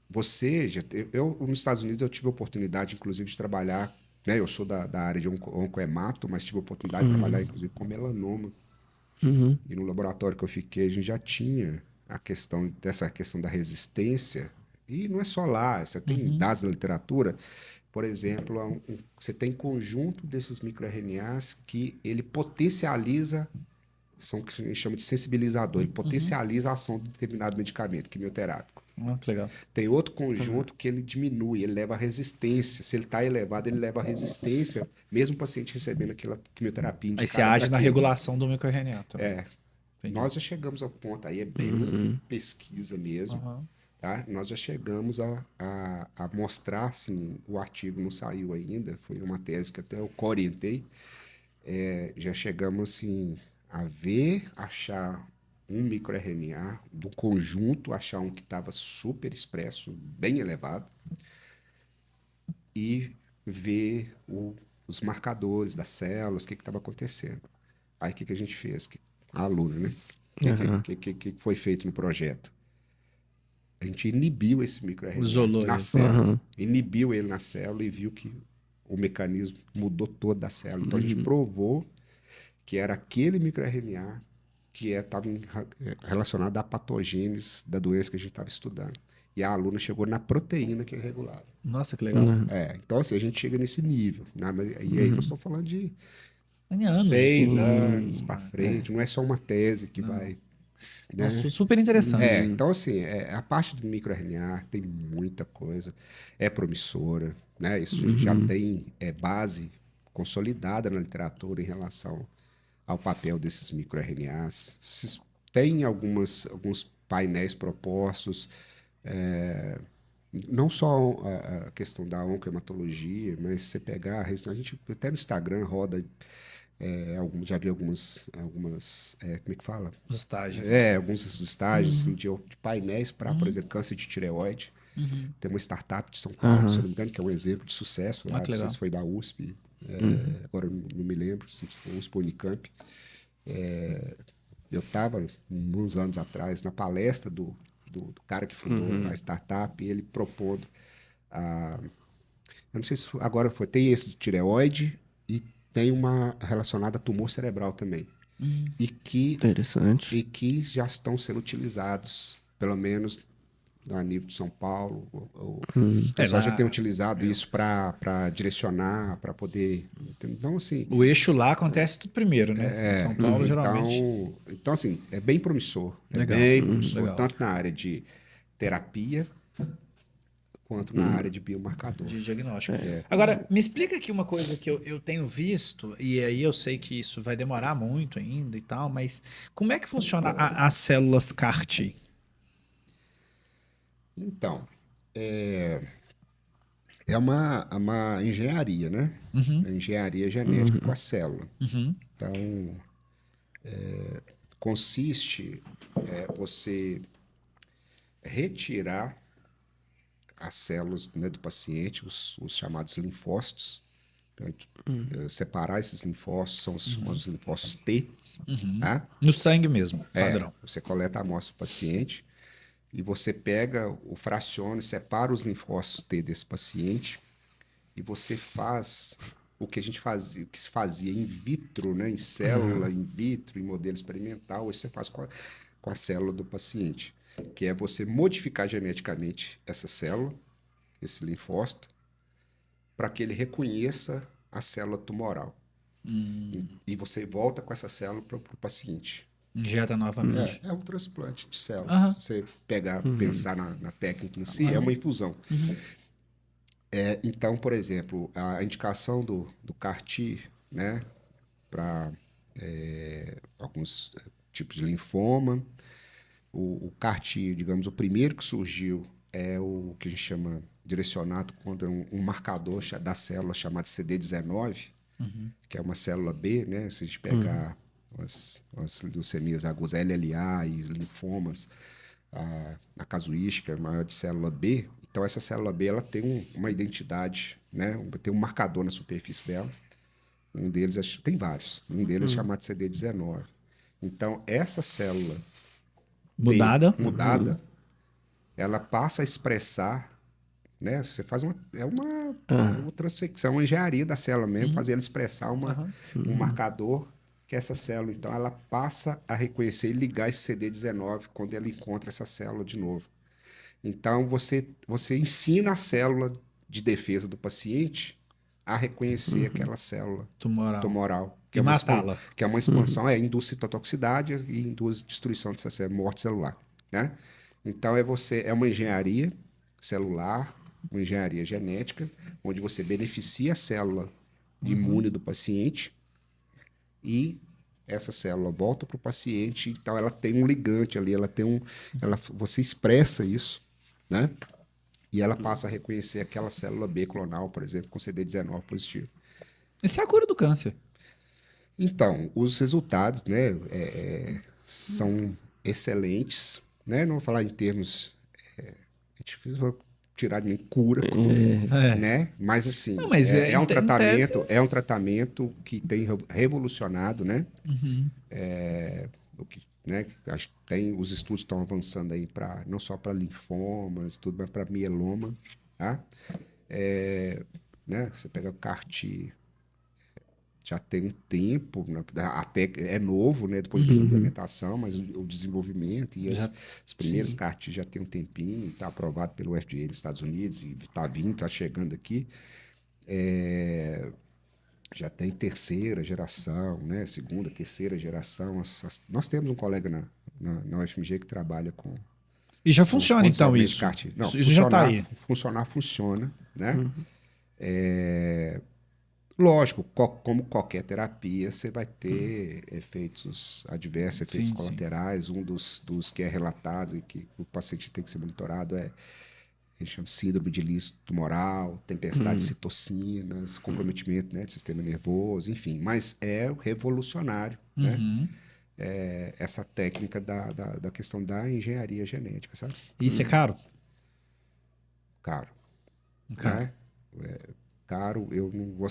B: Nos Estados Unidos eu tive a oportunidade, inclusive, de trabalhar, né? Eu sou da área de oncohemato, mas tive a oportunidade de trabalhar, inclusive, com melanoma. E no laboratório que eu fiquei, a gente já tinha essa questão da resistência. E não é só lá, você tem dados da literatura. Por exemplo, você tem conjunto desses microRNAs que ele potencializa, são o que a gente chama de sensibilizador, ele potencializa a ação de determinado medicamento quimioterápico.
A: Que legal.
B: Tem outro conjunto que ele diminui, ele leva a resistência. Se ele está elevado, ele leva a resistência, mesmo o paciente recebendo aquela quimioterapia
A: Aí
B: indicada.
A: você age na
B: pra aquilo.
A: regulação do microRNA também. Entendi.
B: Nós já chegamos ao ponto, aí é bem pesquisa mesmo, tá? Nós já chegamos a mostrar, assim, o artigo não saiu ainda, foi uma tese que até eu orientei, já chegamos, assim, achar um microRNA do conjunto, achar um que estava super expresso, bem elevado, e ver os marcadores das células, o que estava acontecendo. Aí o que a gente fez? A aluna, né? O que foi feito no projeto? A gente inibiu esse microRNA
A: Isolou
B: na
A: ele.
B: célula. Inibiu ele na célula e viu que o mecanismo mudou toda a célula. Então a gente provou que era aquele microRNA que estava relacionado à patogênese da doença que a gente estava estudando. E a aluna chegou na proteína que é regulada.
A: Nossa, que legal.
B: Então, assim, a gente chega nesse nível. Né? E aí nós estamos falando de
A: Anos,
B: 6
A: assim.
B: anos para frente. Não é só uma tese que vai... Né?
A: Nossa, super interessante.
B: Então, assim, a parte do microRNA tem muita coisa, é promissora, né? Isso já tem base consolidada na literatura em relação ao papel desses microRNAs. Tem alguns painéis propostos, não só a questão da oncohematologia, mas você pegar, a gente até no Instagram roda... já vi algumas como é que fala?
A: Os estágios.
B: Alguns estágios assim, de painéis para, por exemplo, câncer de tireoide. Tem uma startup de São Paulo,
C: Aham.
B: se eu não me engano, que é um exemplo de sucesso lá.
A: que
B: Não sei
A: legal.
B: se foi da USP, agora eu não me lembro se foi USP ou Unicamp. Eu estava, uns anos atrás, na palestra do cara que fundou a startup, e ele propondo a. Eu não sei se agora foi. Tem esse de tireoide e tem uma relacionada a tumor cerebral também. E
C: Interessante.
B: que já estão sendo utilizados, pelo menos a nível de São Paulo. O pessoal já tem utilizado isso para direcionar, para poder. Então, assim.
A: O eixo lá acontece tudo primeiro, né? Em São Paulo, geralmente.
B: Então, assim, é bem promissor. É
A: Legal.
B: bem promissor,
A: Legal.
B: tanto na área de terapia quanto na área de biomarcador.
A: De diagnóstico. Agora, me explica aqui uma coisa que eu tenho visto, e aí eu sei que isso vai demorar muito ainda e tal, mas como é que funciona as células CAR-T?
B: Então, é uma engenharia, né? Uma engenharia genética com a célula. Então, consiste você retirar as células, né, do paciente, os chamados linfócitos. Então, separar esses linfócitos, são os chamados linfócitos T. Tá?
A: No sangue mesmo, padrão.
B: Você coleta a amostra do paciente e você pega o fraciona e separa os linfócitos T desse paciente e você faz o que a gente fazia, o que se fazia in vitro, né, em célula, in vitro, em modelo experimental, hoje você faz com a célula do paciente, que é você modificar geneticamente essa célula, esse linfócito, para que ele reconheça a célula tumoral. E você volta com essa célula para o paciente.
A: Injeta novamente.
B: É um transplante de células.
A: Aham.
B: Se você pensar na técnica em si, é uma infusão. Então, por exemplo, a indicação do CAR-T, né, para alguns tipos de linfoma, o CAR-T, digamos, o primeiro que surgiu é o que a gente chama direcionado contra um marcador da célula chamado CD19, que é uma célula B, né? Se a gente pegar as leucemias agudas, LLA e linfomas, a casuística maior de célula B, então essa célula B ela tem uma identidade, né? Tem um marcador na superfície dela. Um deles, tem vários, um deles é chamado CD19. Então, essa célula
A: Mudada.
B: mudada, ela passa a expressar, né? Você faz uma transfecção, uma engenharia da célula mesmo, fazer ela expressar um marcador que essa célula, então, ela passa a reconhecer e ligar esse CD19 quando ela encontra essa célula de novo. Então, você ensina a célula de defesa do paciente a reconhecer aquela célula tumoral,
A: E matá-la.
B: que é uma expansão, induz citotoxicidade e induz destruição dessa célula, morte celular, né? Então é uma engenharia celular, uma engenharia genética, onde você beneficia a célula imune do paciente e essa célula volta para o paciente, então ela tem um ligante ali, você expressa isso, né? E ela passa a reconhecer aquela célula B clonal, por exemplo, com CD19 positivo.
A: Essa é a cura do câncer.
B: Então, os resultados, né, são excelentes, né? Não vou falar em termos, é difícil tirar de mim cura, né? Mas assim,
A: Não, mas
B: é um
A: em
B: tratamento,
A: tese-
B: é um tratamento que tem revolucionado, né? O que, né? Acho que os estudos estão avançando aí para não só para linfomas, tudo, mas para mieloma, tá? Né? Você pega o CAR-T, já tem um tempo, né? Até é novo, né, do ponto de vista da implementação, mas o desenvolvimento e os primeiros CAR-T já tem um tempinho, está aprovado pelo FDA nos Estados Unidos e está vindo, está chegando aqui. Já tem terceira geração, né, segunda, terceira geração. Nós temos um colega na UFMG que trabalha com
A: E já funciona, então,
B: desenvolvimento de
A: isso.
B: CAR-T. Não,
A: Isso já está aí.
B: funciona, né? Lógico, como qualquer terapia, você vai ter efeitos adversos, efeitos
A: Sim,
B: colaterais. Um dos que é relatado e que o paciente tem que ser monitorado a gente chama síndrome de líquido tumoral, tempestade de citocinas, comprometimento, né, do sistema nervoso, enfim. Mas é revolucionário, né? Essa técnica da questão da engenharia genética, sabe?
A: Isso é caro?
B: caro.
A: Cara,
B: Né? Caro, eu não vou,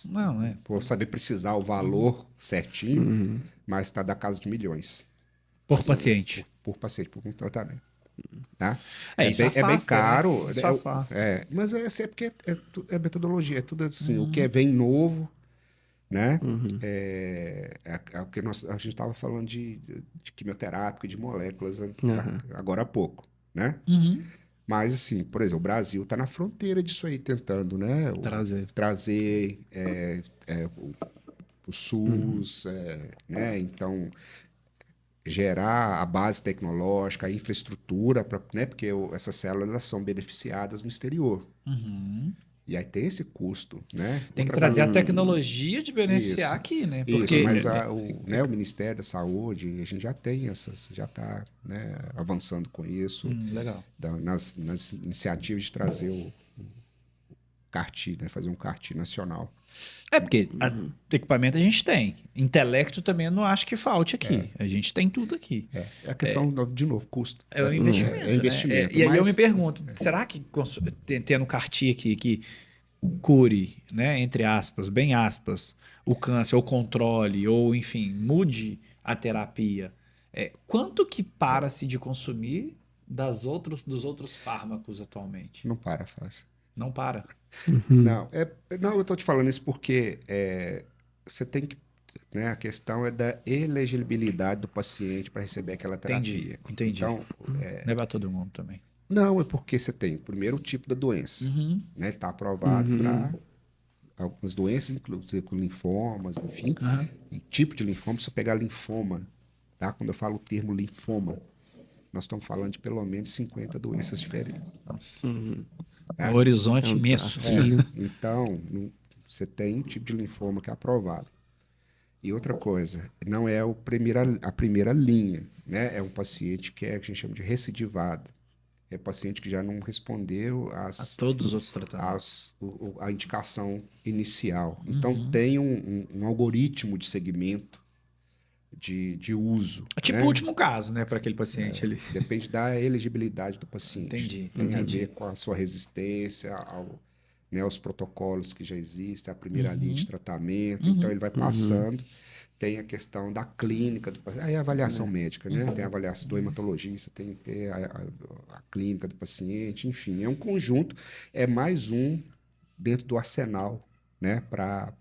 A: não, é.
B: vou saber precisar o valor certinho, mas está da casa de milhões.
A: Por paciente.
B: Por paciente, por um tratamento. Tá?
A: Isso
B: É bem
A: afasta,
B: caro.
A: né? Isso afasta.
B: Mas é porque é metodologia, é tudo assim. O que vem novo, né? É o que a gente estava falando de quimioterápico e de moléculas agora há pouco, né?
A: Uhum.
B: Mas, assim, por exemplo, o Brasil está na fronteira disso aí, tentando, né? Trazer o SUS, né? Então, gerar a base tecnológica, a infraestrutura, né? Porque essas células elas são beneficiadas no exterior.
A: Uhum.
B: E aí tem esse custo, né?
A: Tem que
B: Outra
A: trazer
B: coisa,
A: a tecnologia de beneficiar
B: isso,
A: aqui, né?
B: isso,
A: Porque
B: mas né, o Ministério da Saúde, a gente já tem já está, né, avançando com isso,
A: legal.
B: nas iniciativas de trazer o CAR-T, né, fazer um CAR-T nacional.
A: É porque equipamento a gente tem. Intelecto também eu não acho que falte aqui. A gente tem tudo aqui.
B: É a questão, de novo, custo.
A: É o investimento.
B: É investimento.
A: Né? E aí eu
B: mas
A: me pergunto, será que tendo CAR-T aqui que cure, né, entre aspas, bem aspas, o câncer, ou controle, ou enfim, mude a terapia, quanto que para-se de consumir dos outros fármacos atualmente?
B: não para fácil.
A: Não para.
B: Não, não, eu estou te falando isso porque você tem que, né, a questão é da elegibilidade do paciente para receber aquela terapia.
A: Entendi.
B: Então,
A: Não é para todo mundo também.
B: não, é porque você tem, primeiro, o tipo da doença.
A: Uhum.
B: Né? Ele está aprovado para algumas doenças, inclusive com linfomas, enfim.
A: Aham.
B: E tipo de linfoma, se eu pegar linfoma, tá? Quando eu falo o termo linfoma, nós estamos falando de pelo menos 50 doenças diferentes.
A: Nossa. É um horizonte
C: É um
A: imenso.
B: Então, você tem um tipo de linfoma que é aprovado. E outra coisa, não é a primeira linha, né? É um paciente que a gente chama de recidivado. É paciente que já não respondeu
A: A todos os outros tratamentos.
B: a indicação inicial. Então, tem um algoritmo de segmento de uso.
A: É tipo
B: né?
A: o último caso, né, para aquele paciente ali.
B: Depende da elegibilidade do paciente.
A: Entendi,
B: Tem a
A: entendi.
B: ver com a sua resistência né, aos protocolos que já existem, a primeira linha de tratamento. Então, ele vai passando. Tem a questão da clínica do paciente. Aí a avaliação médica, né? Tem a avaliação do hematologista, tem que ter a clínica do paciente. Enfim, é um conjunto. É mais um dentro do arsenal, né? Para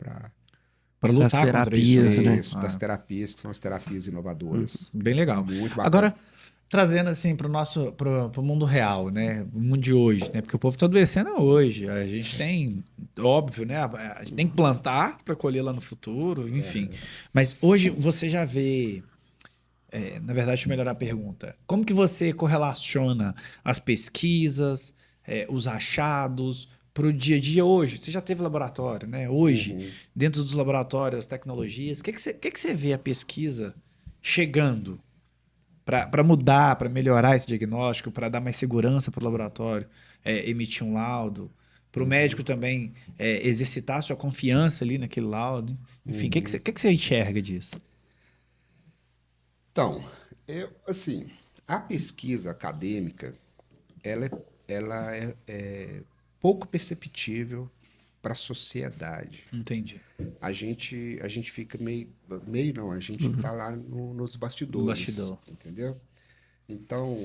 A: lutar contra isso,
C: né?
B: das terapias, que são as terapias inovadoras.
A: Bem legal.
B: Muito bacana.
A: Agora, trazendo assim para o nosso pro mundo real, né? O mundo de hoje, né? Porque o povo está adoecendo hoje. A gente tem, óbvio, né? A gente tem que plantar para colher lá no futuro, enfim. Mas hoje você já vê. Na verdade, deixa eu melhorar a pergunta. Como que você correlaciona as pesquisas, os achados para o dia a dia hoje? Você já teve laboratório, né? Hoje, dentro dos laboratórios, as tecnologias, o que você vê a pesquisa chegando para mudar, para melhorar esse diagnóstico, para dar mais segurança para o laboratório, emitir um laudo, para o médico também exercitar sua confiança ali naquele laudo? Enfim, o que você enxerga disso?
B: Então, assim, a pesquisa acadêmica, ela é pouco perceptível para a sociedade.
A: Entendi.
B: A gente fica meio não, a gente está lá nos bastidores.
A: No bastidor.
B: Entendeu? Então,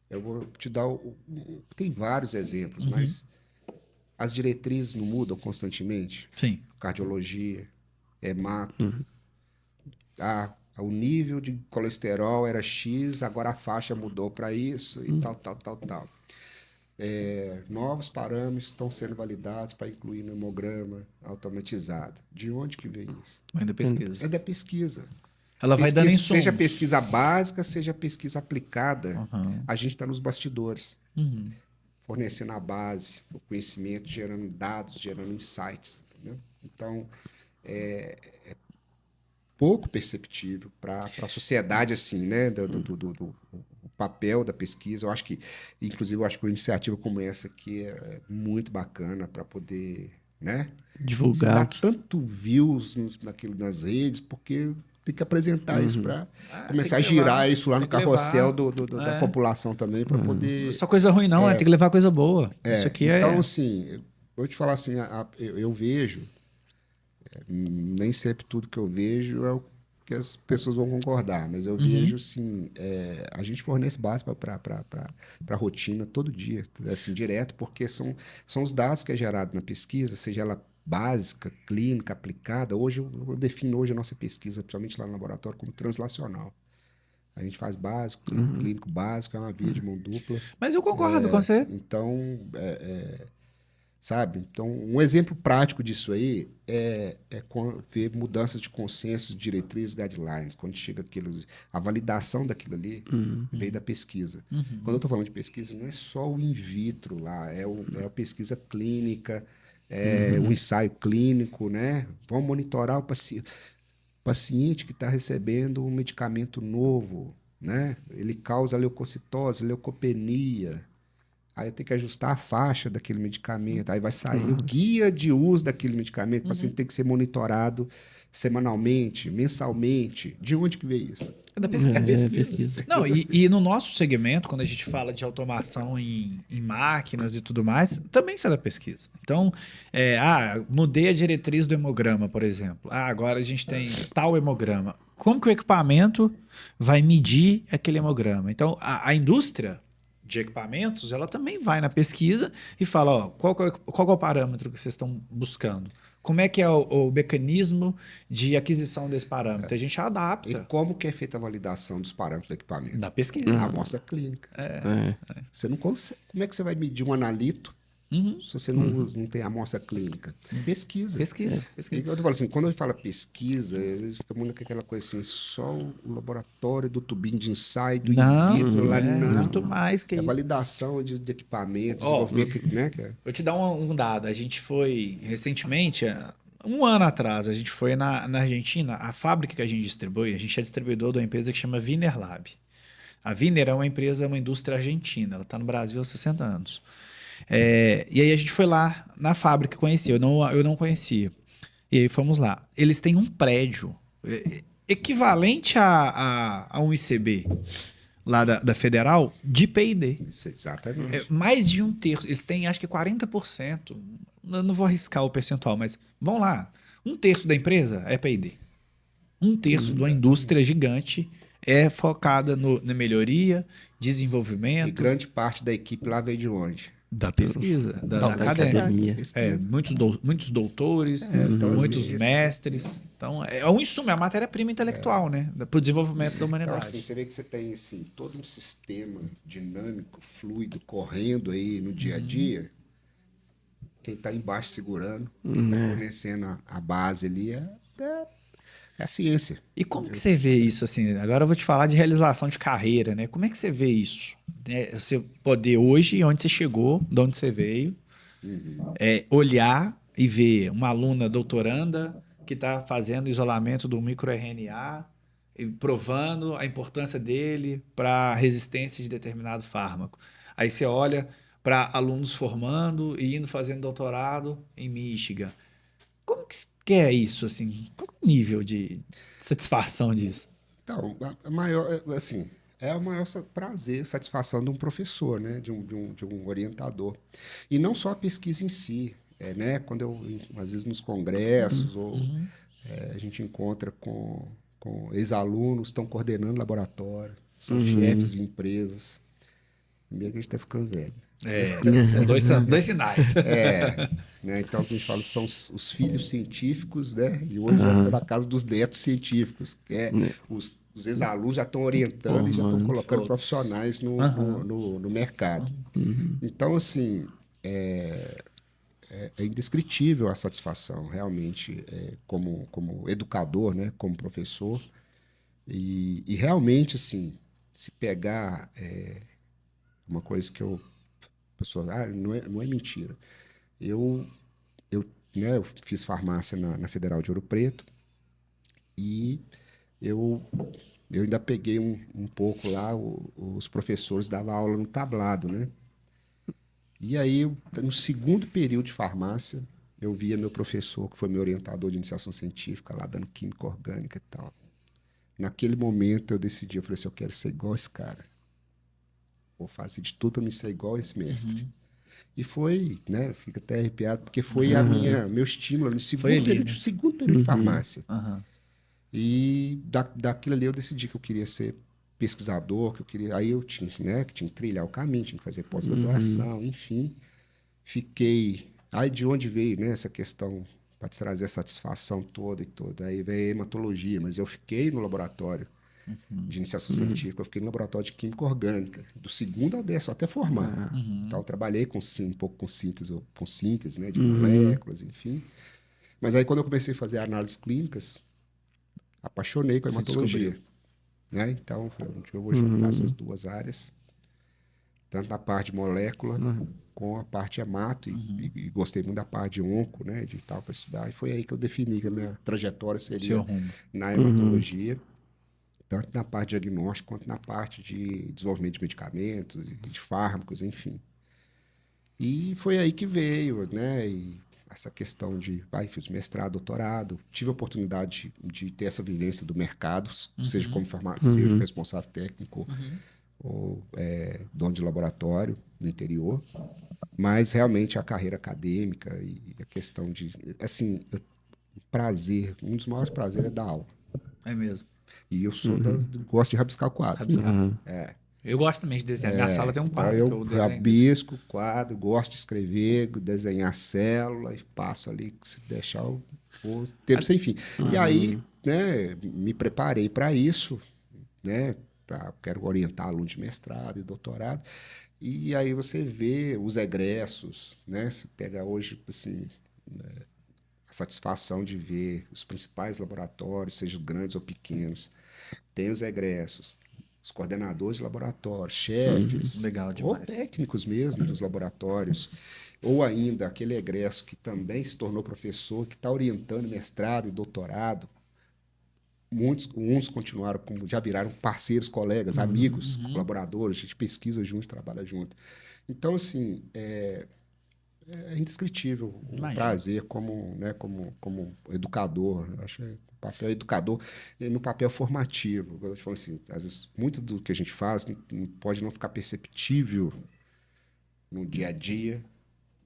B: eu vou te dar. Tem vários exemplos, mas as diretrizes não mudam constantemente.
A: Sim.
B: Cardiologia, hemato. O nível de colesterol era X, agora a faixa mudou para isso e tal. Novos parâmetros estão sendo validados para incluir no hemograma automatizado. De onde que vem isso?
A: Vem da pesquisa.
B: É da pesquisa.
A: Ela vai dando insumos.
B: Seja pesquisa básica, seja pesquisa aplicada,
A: Uhum.
B: a gente está nos bastidores,
A: Uhum.
B: fornecendo a base, o conhecimento, gerando dados, gerando insights. Entendeu? Então, é pouco perceptível para a sociedade, assim, né? Do papel da pesquisa. Eu acho que, inclusive, uma iniciativa como essa aqui é muito bacana para poder, né?
C: Divulgar.
B: Dar tanto views nas redes, porque tem que apresentar isso para começar a
A: tem que
B: girar
A: levar,
B: isso lá no
A: tem que
B: carrossel
A: levar.
B: da população também, para poder...
A: Só coisa ruim não, tem que levar coisa boa. Isso aqui
B: então, assim, eu vou te falar assim, eu vejo, nem sempre tudo que eu vejo é o que as pessoas vão concordar, mas eu vejo, assim, a gente fornece base para a rotina todo dia, assim, direto, porque são os dados que é gerado na pesquisa, seja ela básica, clínica, aplicada. Hoje, eu defino hoje a nossa pesquisa, principalmente lá no laboratório, como translacional. A gente faz básico, clínico básico, é uma via de mão dupla.
A: Mas eu concordo com você.
B: Então, sabe? Então, um exemplo prático disso aí é ver mudanças de consenso, diretrizes, guidelines. Quando chega a validação daquilo ali veio da pesquisa. Quando eu estou falando de pesquisa, não é só o in vitro lá, é a pesquisa clínica, o ensaio clínico, né? Vamos monitorar o paciente que está recebendo um medicamento novo, né? Ele causa leucocitose, leucopenia. Aí tem que ajustar a faixa daquele medicamento. Aí vai sair o guia de uso daquele medicamento. O paciente tem que ser monitorado semanalmente, mensalmente. De onde que veio isso?
A: É da pesquisa.
C: Pesquisa.
A: Não, e no nosso segmento, quando a gente fala de automação em máquinas e tudo mais, também sai da pesquisa. Então, mudei a diretriz do hemograma, por exemplo. Agora a gente tem tal hemograma. Como que o equipamento vai medir aquele hemograma? Então, a indústria de equipamentos, ela também vai na pesquisa e fala, qual que é o parâmetro que vocês estão buscando? Como é que é o mecanismo de aquisição desse parâmetro? A gente
B: E
A: adapta
B: como que é feita a validação dos parâmetros do equipamento?
A: na pesquisa.
B: A amostra clínica. Você não consegue. Como é que você vai medir um analito se você não tem amostra clínica? Pesquisa.
A: Pesquisa.
B: Eu tô falando assim, quando eu falo pesquisa, às vezes fica muito com aquela coisa assim, só o laboratório do tubinho de ensaio, do in vitro, lá não.
A: Muito mais que
B: É
A: isso.
B: validação de equipamento, desenvolvimento, né?
A: Vou te dar um dado. A gente foi recentemente, um ano atrás, a gente foi na Argentina, a fábrica que a gente distribui, a gente é distribuidor de uma empresa que chama Wiener Lab. A Wiener é uma indústria argentina, ela está no Brasil há 60 anos. E aí a gente foi lá na fábrica conhecer, eu não conhecia. E aí fomos lá. Eles têm um prédio equivalente a um ICB lá da Federal de P&D.
B: Exatamente.
A: Mais de um terço. Eles têm acho que 40%. Eu não vou arriscar o percentual, mas vão lá. Um terço da empresa é P&D. Um terço de uma indústria gigante é focada na melhoria, desenvolvimento.
B: E grande parte da equipe lá veio de onde?
A: Da pesquisa, da academia. Muitos doutores, muitos mestres. Então, é um insumo, é a matéria-prima intelectual, né? Para o desenvolvimento da humanidade.
B: Então, assim, você vê que você tem assim, todo um sistema dinâmico, fluido, correndo aí no dia a dia. Quem está embaixo segurando, quem está fornecendo a base ali é a ciência.
A: E como que você vê isso, assim? Agora eu vou te falar de realização de carreira, né? Como é que você vê isso? Você poder hoje, onde você chegou, de onde você veio, olhar e ver uma aluna doutoranda que está fazendo isolamento do microRNA e provando a importância dele para a resistência de determinado fármaco. Aí você olha para alunos formando e indo fazendo doutorado em Michigan. Como que é isso, assim? Qual é o nível de satisfação disso?
B: Então, a maior, assim, é o maior prazer, satisfação de um professor, né? De um orientador. E não só a pesquisa em si, né? Quando às vezes nos congressos, a gente encontra com ex-alunos que estão coordenando laboratório, são chefes de empresas. Primeiro que a gente está ficando velho.
A: São dois sinais.
B: Né? Então, o que a gente fala são os filhos científicos, né? E hoje já está na casa dos netos científicos. Os ex-alunos já estão orientando e já estão colocando profissionais no mercado. Então, assim, é indescritível a satisfação, realmente, como educador, né? Como professor. E realmente, assim, se pegar uma coisa que pessoas, não é mentira. Eu fiz farmácia na Federal de Ouro Preto e eu ainda peguei um pouco lá, os professores davam aula no tablado, né? E aí, no segundo período de farmácia, eu via meu professor, que foi meu orientador de iniciação científica, lá dando química orgânica e tal. naquele momento eu decidi, eu falei assim, eu quero ser igual esse cara. Vou fazer de tudo para me ser igual esse mestre. E foi, né, fico até arrepiado, porque foi meu estímulo no
A: Foi ali, né?
B: segundo período de farmácia.
A: Aham.
B: E daquilo ali eu decidi que eu queria ser pesquisador, que eu queria, aí eu tinha, né, que tinha que trilhar o caminho, tinha que fazer pós-graduação, enfim. Fiquei, aí de onde veio, né, essa questão para te trazer a satisfação toda e toda. Aí veio a hematologia, mas eu fiquei no laboratório de iniciação científica, eu fiquei no laboratório de química orgânica, do segundo ao décimo, até formar. Então, eu trabalhei um pouco com síntese, né, de moléculas, enfim. Mas aí, quando eu comecei a fazer análises clínicas, apaixonei com a
A: Você
B: hematologia. Né? Então, eu falei, eu vou juntar essas duas áreas, tanto a parte de molécula com a parte hemato, e gostei muito da parte de onco, né, de tal, para estudar. E foi aí que eu defini que a minha trajetória
A: Seu
B: seria
A: rumo.
B: na hematologia, tanto na parte de diagnóstico quanto na parte de desenvolvimento de medicamentos, de fármacos, enfim. E foi aí que veio, né? E essa questão de, fiz mestrado, doutorado, tive a oportunidade de ter essa vivência do mercado, seja como seja responsável técnico ou dono de laboratório no interior, mas realmente a carreira acadêmica e a questão de, assim, prazer, um dos maiores prazeres é dar aula.
A: É mesmo.
B: E eu sou gosto de rabiscar o quadro.
A: Rabiscar. Eu gosto também de desenhar. Minha sala tem um
B: Então
A: quadro que eu
B: eu
A: desenho.
B: rabisco o quadro, gosto de escrever, desenhar célula, e passo ali, se deixar o tempo sem fim. E aí, né, me preparei para isso, né, quero orientar aluno de mestrado e doutorado. E aí você vê os egressos, né, você pega hoje, assim, a satisfação de ver os principais laboratórios, sejam grandes ou pequenos, tem os egressos, os coordenadores de laboratórios, chefes,
A: Legal
B: ou
A: demais.
B: técnicos mesmo dos laboratórios, ou ainda aquele egresso que também se tornou professor, que está orientando mestrado e doutorado. Uns continuaram, já viraram parceiros, colegas, amigos, colaboradores, a gente pesquisa junto, trabalha junto. Então, assim, é indescritível o
A: Imagino.
B: prazer como, né, como educador. Eu acho que o papel educador e no papel formativo. Eu te falo assim, às vezes, muito do que a gente faz pode não ficar perceptível no dia a dia,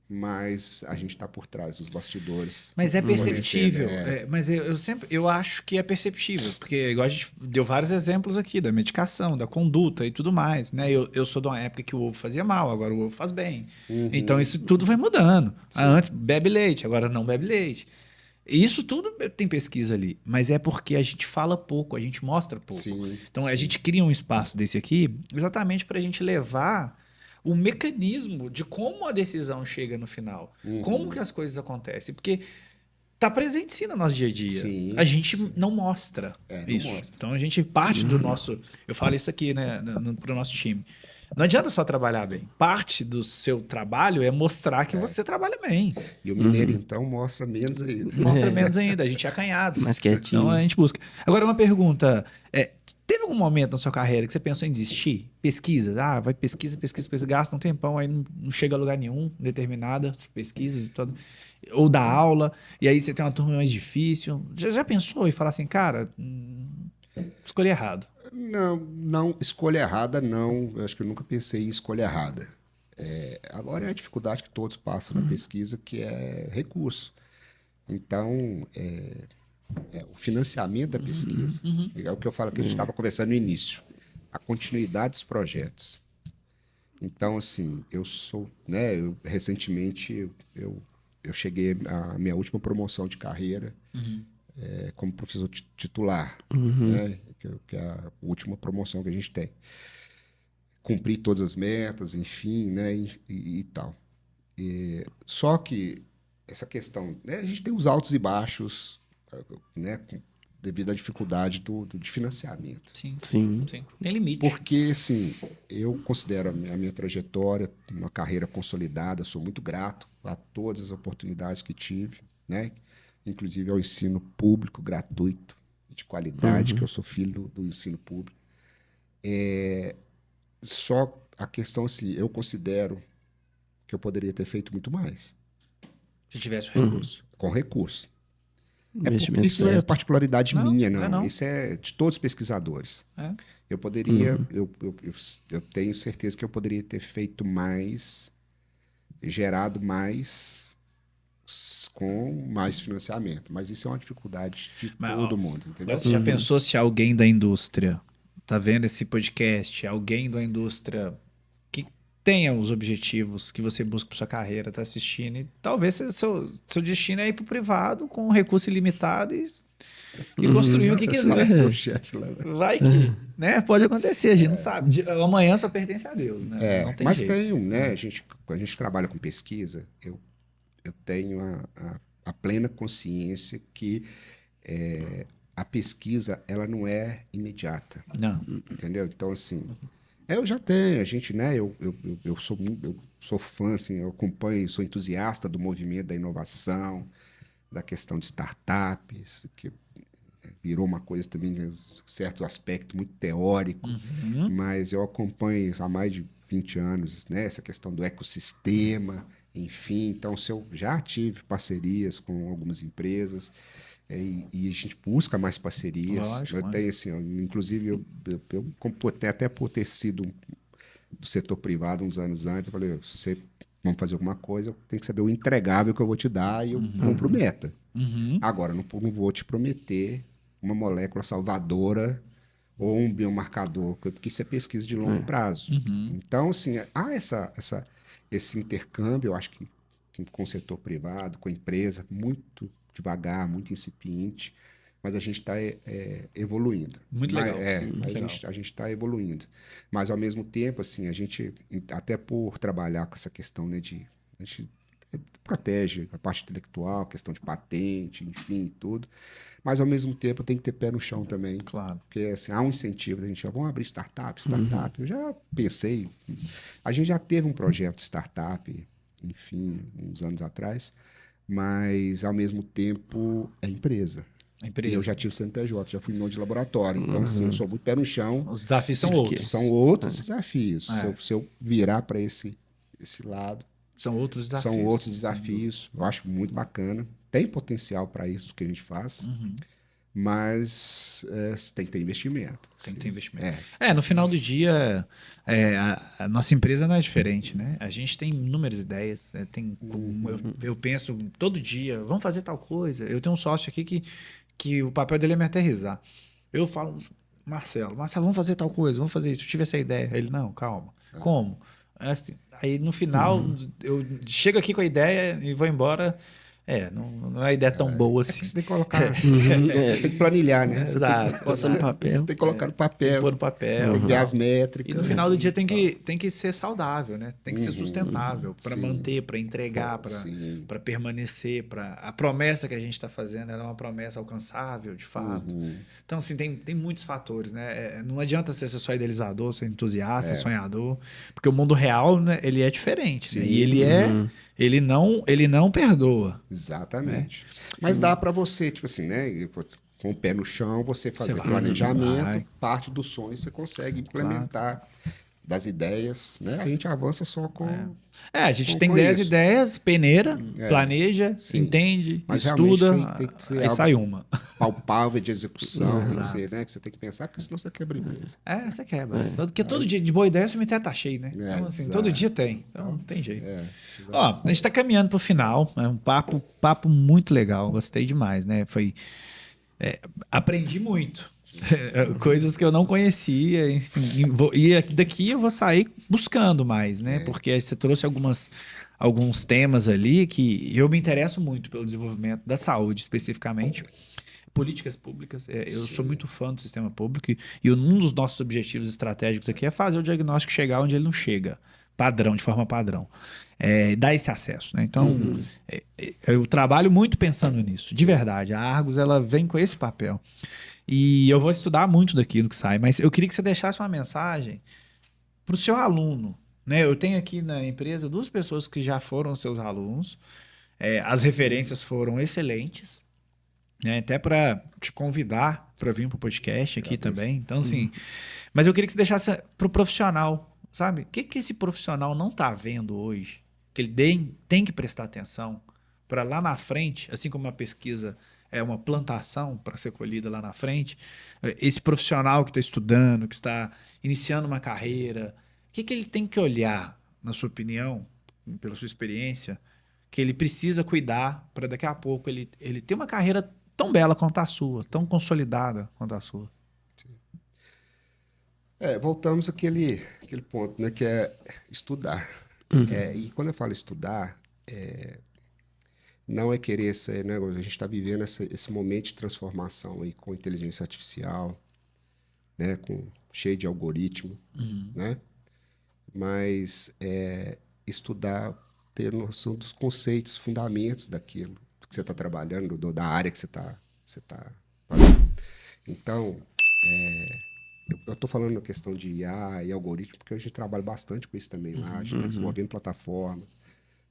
B: mas a gente está por trás dos bastidores.
A: Mas é perceptível.
B: Conhecendo,
A: Mas eu sempre eu acho que é perceptível. Porque, igual a gente deu vários exemplos aqui da medicação, da conduta e tudo mais. Né? Eu sou de uma época que o ovo fazia mal, agora o ovo faz bem. Então isso tudo vai mudando. Antes bebe leite, agora não bebe leite. Isso tudo tem pesquisa ali, mas é porque a gente fala pouco, a gente mostra pouco.
B: Sim,
A: Então a gente cria um espaço desse aqui exatamente para a gente levar o mecanismo de como a decisão chega no final, como que as coisas acontecem, porque tá presente sim no nosso dia a dia.
B: Sim,
A: A gente
B: sim.
A: não mostra
B: Não
A: isso.
B: mostra.
A: Então a gente parte do nosso, eu falo isso aqui, né, pro nosso time. Não adianta só trabalhar bem. Parte do seu trabalho é mostrar que você trabalha bem.
B: E o mineiro, então, mostra menos ainda.
A: Mostra menos ainda, a gente é acanhado.
C: Mais quietinho.
A: Então a gente busca. Agora, uma pergunta. Teve algum momento na sua carreira que você pensou em desistir? Pesquisa? Vai pesquisa, gasta um tempão, aí não chega a lugar nenhum, determinadas pesquisas e tudo. Ou dá aula, e aí você tem uma turma mais difícil. Já pensou em falar assim, cara, escolhi errado?
B: Não, escolha errada, não. Eu acho que eu nunca pensei em escolha errada. Agora é a dificuldade que todos passam na pesquisa, que é recurso. Então, o financiamento da pesquisa. É o que eu falo que a gente estava conversando no início. A continuidade dos projetos. Então, assim, recentemente, eu cheguei à minha última promoção de carreira como professor titular, né? Que é a última promoção que a gente tem. Cumprir todas as metas, enfim, né? E tal. Só que essa questão, né? A gente tem os altos e baixos, né? Devido à dificuldade de financiamento.
A: Sim. Tem limite.
B: Porque, assim, eu considero a minha trajetória uma carreira consolidada, sou muito grato a todas as oportunidades que tive, né? Inclusive ao ensino público gratuito, de qualidade, que eu sou filho do ensino público. Só a questão, assim, eu considero que eu poderia ter feito muito mais.
A: Se tivesse o recurso.
B: Com recurso.
C: Investimento
B: Isso não é
C: certo.
B: particularidade
A: Não,
B: minha,
A: não é
B: não.
A: não.
B: Isso é de todos os pesquisadores.
A: É.
B: Eu poderia, eu tenho certeza que eu poderia ter feito mais, gerado mais com mais financiamento. Mas isso é uma dificuldade de
A: Mas, ó,
B: todo mundo, entendeu?
A: Mas você já pensou se alguém da indústria tá vendo esse podcast, alguém da indústria que tenha os objetivos que você busca para sua carreira, tá assistindo, e talvez seu destino é ir pro privado com recurso ilimitado e construir o que quiser.
B: Sabe, o chefe lá.
A: Vai que, né? Pode acontecer, a gente não sabe. Amanhã só pertence a Deus, né? Não tem
B: Mas
A: jeito.
B: tem, né? Quando a gente trabalha com pesquisa, eu tenho a plena consciência que a pesquisa ela não é imediata,
A: Não.
B: entendeu? Então, assim, eu já tenho, a gente, né? Eu sou fã, assim, eu acompanho, sou entusiasta do movimento da inovação, da questão de startups, que virou uma coisa também, em certos aspectos, muito teórico, mas eu acompanho há mais de 20 anos, né, essa questão do ecossistema, enfim. Então, se eu já tive parcerias com algumas empresas, e a gente busca mais parcerias.
A: Lógico,
B: Eu tenho, assim, inclusive, até por ter sido do setor privado uns anos antes, eu falei, se você vamos fazer alguma coisa, eu tenho que saber o entregável que eu vou te dar e eu cumpro meta. Agora, não vou te prometer uma molécula salvadora ou um biomarcador, porque isso é pesquisa de longo prazo. Então, assim, há esse intercâmbio, eu acho que com o setor privado, com a empresa, muito devagar, muito incipiente, mas a gente está evoluindo.
A: Muito legal.
B: A gente está evoluindo. Mas, ao mesmo tempo, assim, a gente, até por trabalhar com essa questão, né, a gente protege a parte intelectual, a questão de patente, enfim, tudo. Mas, ao mesmo tempo, tem que ter pé no chão também.
A: Claro.
B: Porque, assim, há um incentivo da gente, vamos abrir startup. Eu já pensei, a gente já teve um projeto de startup, enfim, uns anos atrás, mas, ao mesmo tempo, é empresa.
A: A
B: E
A: empresa.
B: eu já tive CNPJ, já fui mão de laboratório. Então, assim, eu sou muito pé no chão.
A: Os desafios são outros.
B: São outros desafios.
A: É.
B: Se eu virar para esse lado,
A: São outros desafios.
B: são outros desafios. Eu acho muito bacana. Tem potencial para isso que a gente faz, mas tem que ter investimento.
A: Tem que ter investimento. No final do dia, a nossa empresa não é diferente, né? A gente tem inúmeras ideias. Eu penso todo dia, vamos fazer tal coisa. Eu tenho um sócio aqui que o papel dele é me aterrissar. Eu falo, Marcelo, vamos fazer tal coisa, vamos fazer isso. Eu tive essa ideia. Ele, não, calma. Como? Assim, aí no final, eu chego aqui com a ideia e vou embora. Não é uma ideia tão boa assim.
B: Você tem que colocar. Você tem que planilhar, né?
A: Exato.
C: Bota no papel.
B: Você tem que colocar no papel.
A: Pôr no papel.
B: Tem que ver as métricas.
A: E no final do dia tem que ser saudável, né? Tem que ser sustentável para manter, para entregar, para permanecer, a promessa que a gente está fazendo, ela é uma promessa alcançável, de fato. Então, assim, tem muitos fatores, né? Não adianta ser só idealizador, ser entusiasta, sonhador, porque o mundo real, né, ele é diferente. Né? E ele não perdoa.
B: Exatamente. Mas dá para você, tipo assim, né? Com o pé no chão, você fazer planejamento, parte dos sonhos você consegue implementar das ideias, né? A gente avança só com.
A: A gente tem 10 ideias, peneira, planeja, entende,
B: mas
A: estuda,
B: tem que ser
A: aí sai uma.
B: Palpável de execução, que você tem que pensar, porque senão você quebra a empresa.
A: Você quebra. Porque todo dia de boa ideia você tá cheio, né? Então, assim, todo dia tem. Então, não tem jeito. Ó, a gente tá caminhando pro final. É um papo muito legal. Gostei demais, né? Aprendi muito. Coisas que eu não conhecia. Assim, e daqui eu vou sair buscando mais, né? Porque você trouxe alguns temas ali que eu me interesso muito pelo desenvolvimento da saúde, especificamente. Políticas públicas. Eu sou muito fã do sistema público e um dos nossos objetivos estratégicos aqui é fazer o diagnóstico chegar onde ele não chega. De forma padrão. Dar esse acesso, né? Então, eu trabalho muito pensando nisso, de verdade. A Argos, ela vem com esse papel. E eu vou estudar muito daquilo que sai, mas eu queria que você deixasse uma mensagem para o seu aluno, né? Eu tenho aqui na empresa 2 pessoas que já foram seus alunos. As referências foram excelentes, né? Até para te convidar para vir para o podcast aqui também. Então, assim, mas eu queria que você deixasse para o profissional, sabe? O que esse profissional não está vendo hoje? Que ele tem que prestar atenção para lá na frente, assim como a pesquisa é uma plantação para ser colhida lá na frente. Esse profissional que está estudando, que está iniciando uma carreira, o que ele tem que olhar, na sua opinião, pela sua experiência, que ele precisa cuidar para daqui a pouco ele ter uma carreira tão bela quanto a sua, tão consolidada quanto a sua?
B: Voltamos àquele ponto, né, que é estudar. E quando eu falo estudar, não é querer ser, né, a gente está vivendo esse momento de transformação aí com inteligência artificial, né, cheio de algoritmo, né? Mas estudar, ter noção dos conceitos, fundamentos daquilo que você está trabalhando, da área que você tá fazendo. Então, eu estou falando na questão de IA e algoritmo, porque a gente trabalha bastante com isso também lá. A gente está desenvolvendo plataforma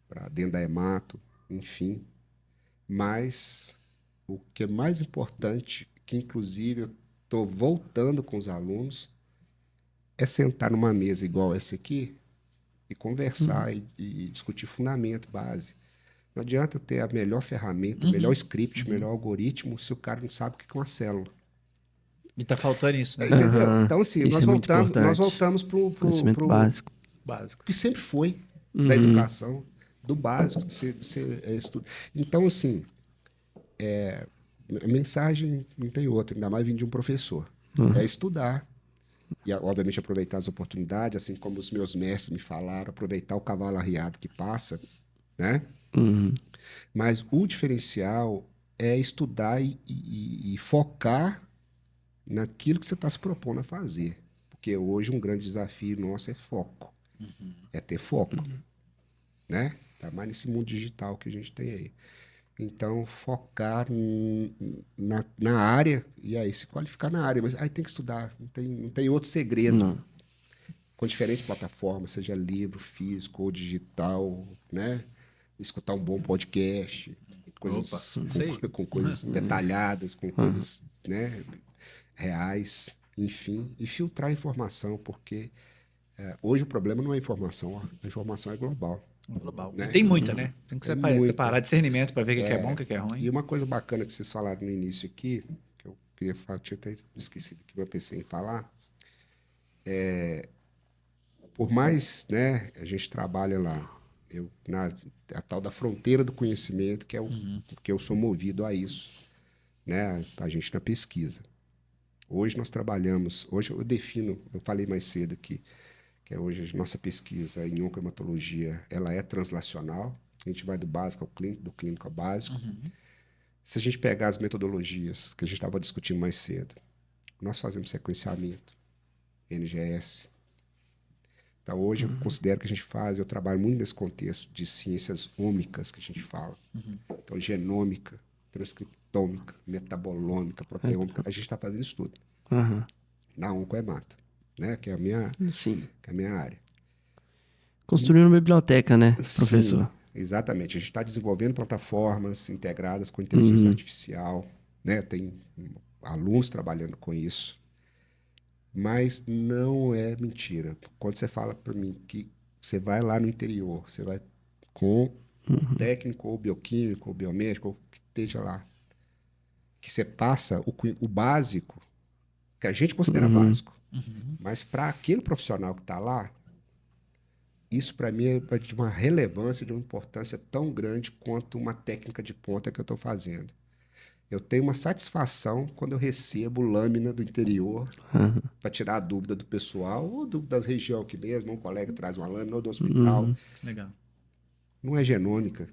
B: para dentro da Emato, enfim. Mas o que é mais importante, que inclusive eu estou voltando com os alunos, é sentar numa mesa igual essa aqui e conversar e discutir fundamento, base. Não adianta eu ter a melhor ferramenta, o melhor script, o melhor algoritmo, se o cara não sabe o que é uma célula.
A: E tá faltando isso, né?
B: Entendeu? Então, assim,
C: Isso
B: nós voltamos para o
C: conhecimento básico.
A: Básico.
B: que sempre foi da educação, do básico, de você estuda. Então, assim, a mensagem não tem outra, ainda mais vindo de um professor. É estudar. E, obviamente, aproveitar as oportunidades, assim como os meus mestres me falaram, aproveitar o cavalo arriado que passa, né? Mas o diferencial é estudar e focar naquilo que você está se propondo a fazer. Porque hoje um grande desafio nosso é foco. É ter foco. Né? Tá mais nesse mundo digital que a gente tem aí. Então, focar na área e aí se qualificar na área. Mas aí tem que estudar. Não tem outro segredo.
C: Não.
B: Com diferentes plataformas, seja livro, físico ou digital, né? Escutar um bom podcast, coisas com coisas detalhadas, com coisas, né, reais, enfim, e filtrar a informação, porque hoje o problema não é a informação é global.
A: Global.
B: Né?
A: E tem muita, né? Tem que
B: muita.
A: separar discernimento para ver o que é bom, o que é ruim.
B: E uma coisa bacana que vocês falaram no início aqui, que eu queria falar, tinha até esquecido que eu pensei em falar, por mais, né, a gente trabalha lá, a tal da fronteira do conhecimento, que é que eu sou movido a isso, né, a gente na pesquisa. Hoje nós trabalhamos, hoje eu falei mais cedo aqui, que hoje a nossa pesquisa em oncohematologia, ela é translacional, a gente vai do básico ao clínico, do clínico ao básico. Se a gente pegar as metodologias que a gente estava discutindo mais cedo, nós fazemos sequenciamento, NGS. Então, hoje eu considero que eu trabalho muito nesse contexto de ciências ômicas que a gente fala. Então, genômica, transcriptômica, metabolômica, proteômica, a gente está fazendo isso tudo. Na oncohemata, né? Que é a minha área.
C: Construindo uma biblioteca, né, professor?
B: Sim, exatamente. A gente está desenvolvendo plataformas integradas com inteligência artificial, né? Tem alunos trabalhando com isso. Mas não é mentira. Quando você fala para mim que você vai lá no interior, você vai com um técnico, ou bioquímico, ou biomédico, ou que esteja lá, que você passa o básico, que a gente considera básico, mas para aquele profissional que está lá, isso para mim é de uma relevância, de uma importância tão grande quanto uma técnica de ponta que eu estou fazendo. Eu tenho uma satisfação quando eu recebo lâmina do interior para tirar a dúvida do pessoal, ou das regiões aqui mesmo, um colega traz uma lâmina, ou do hospital.
A: Legal.
B: Não é genômica,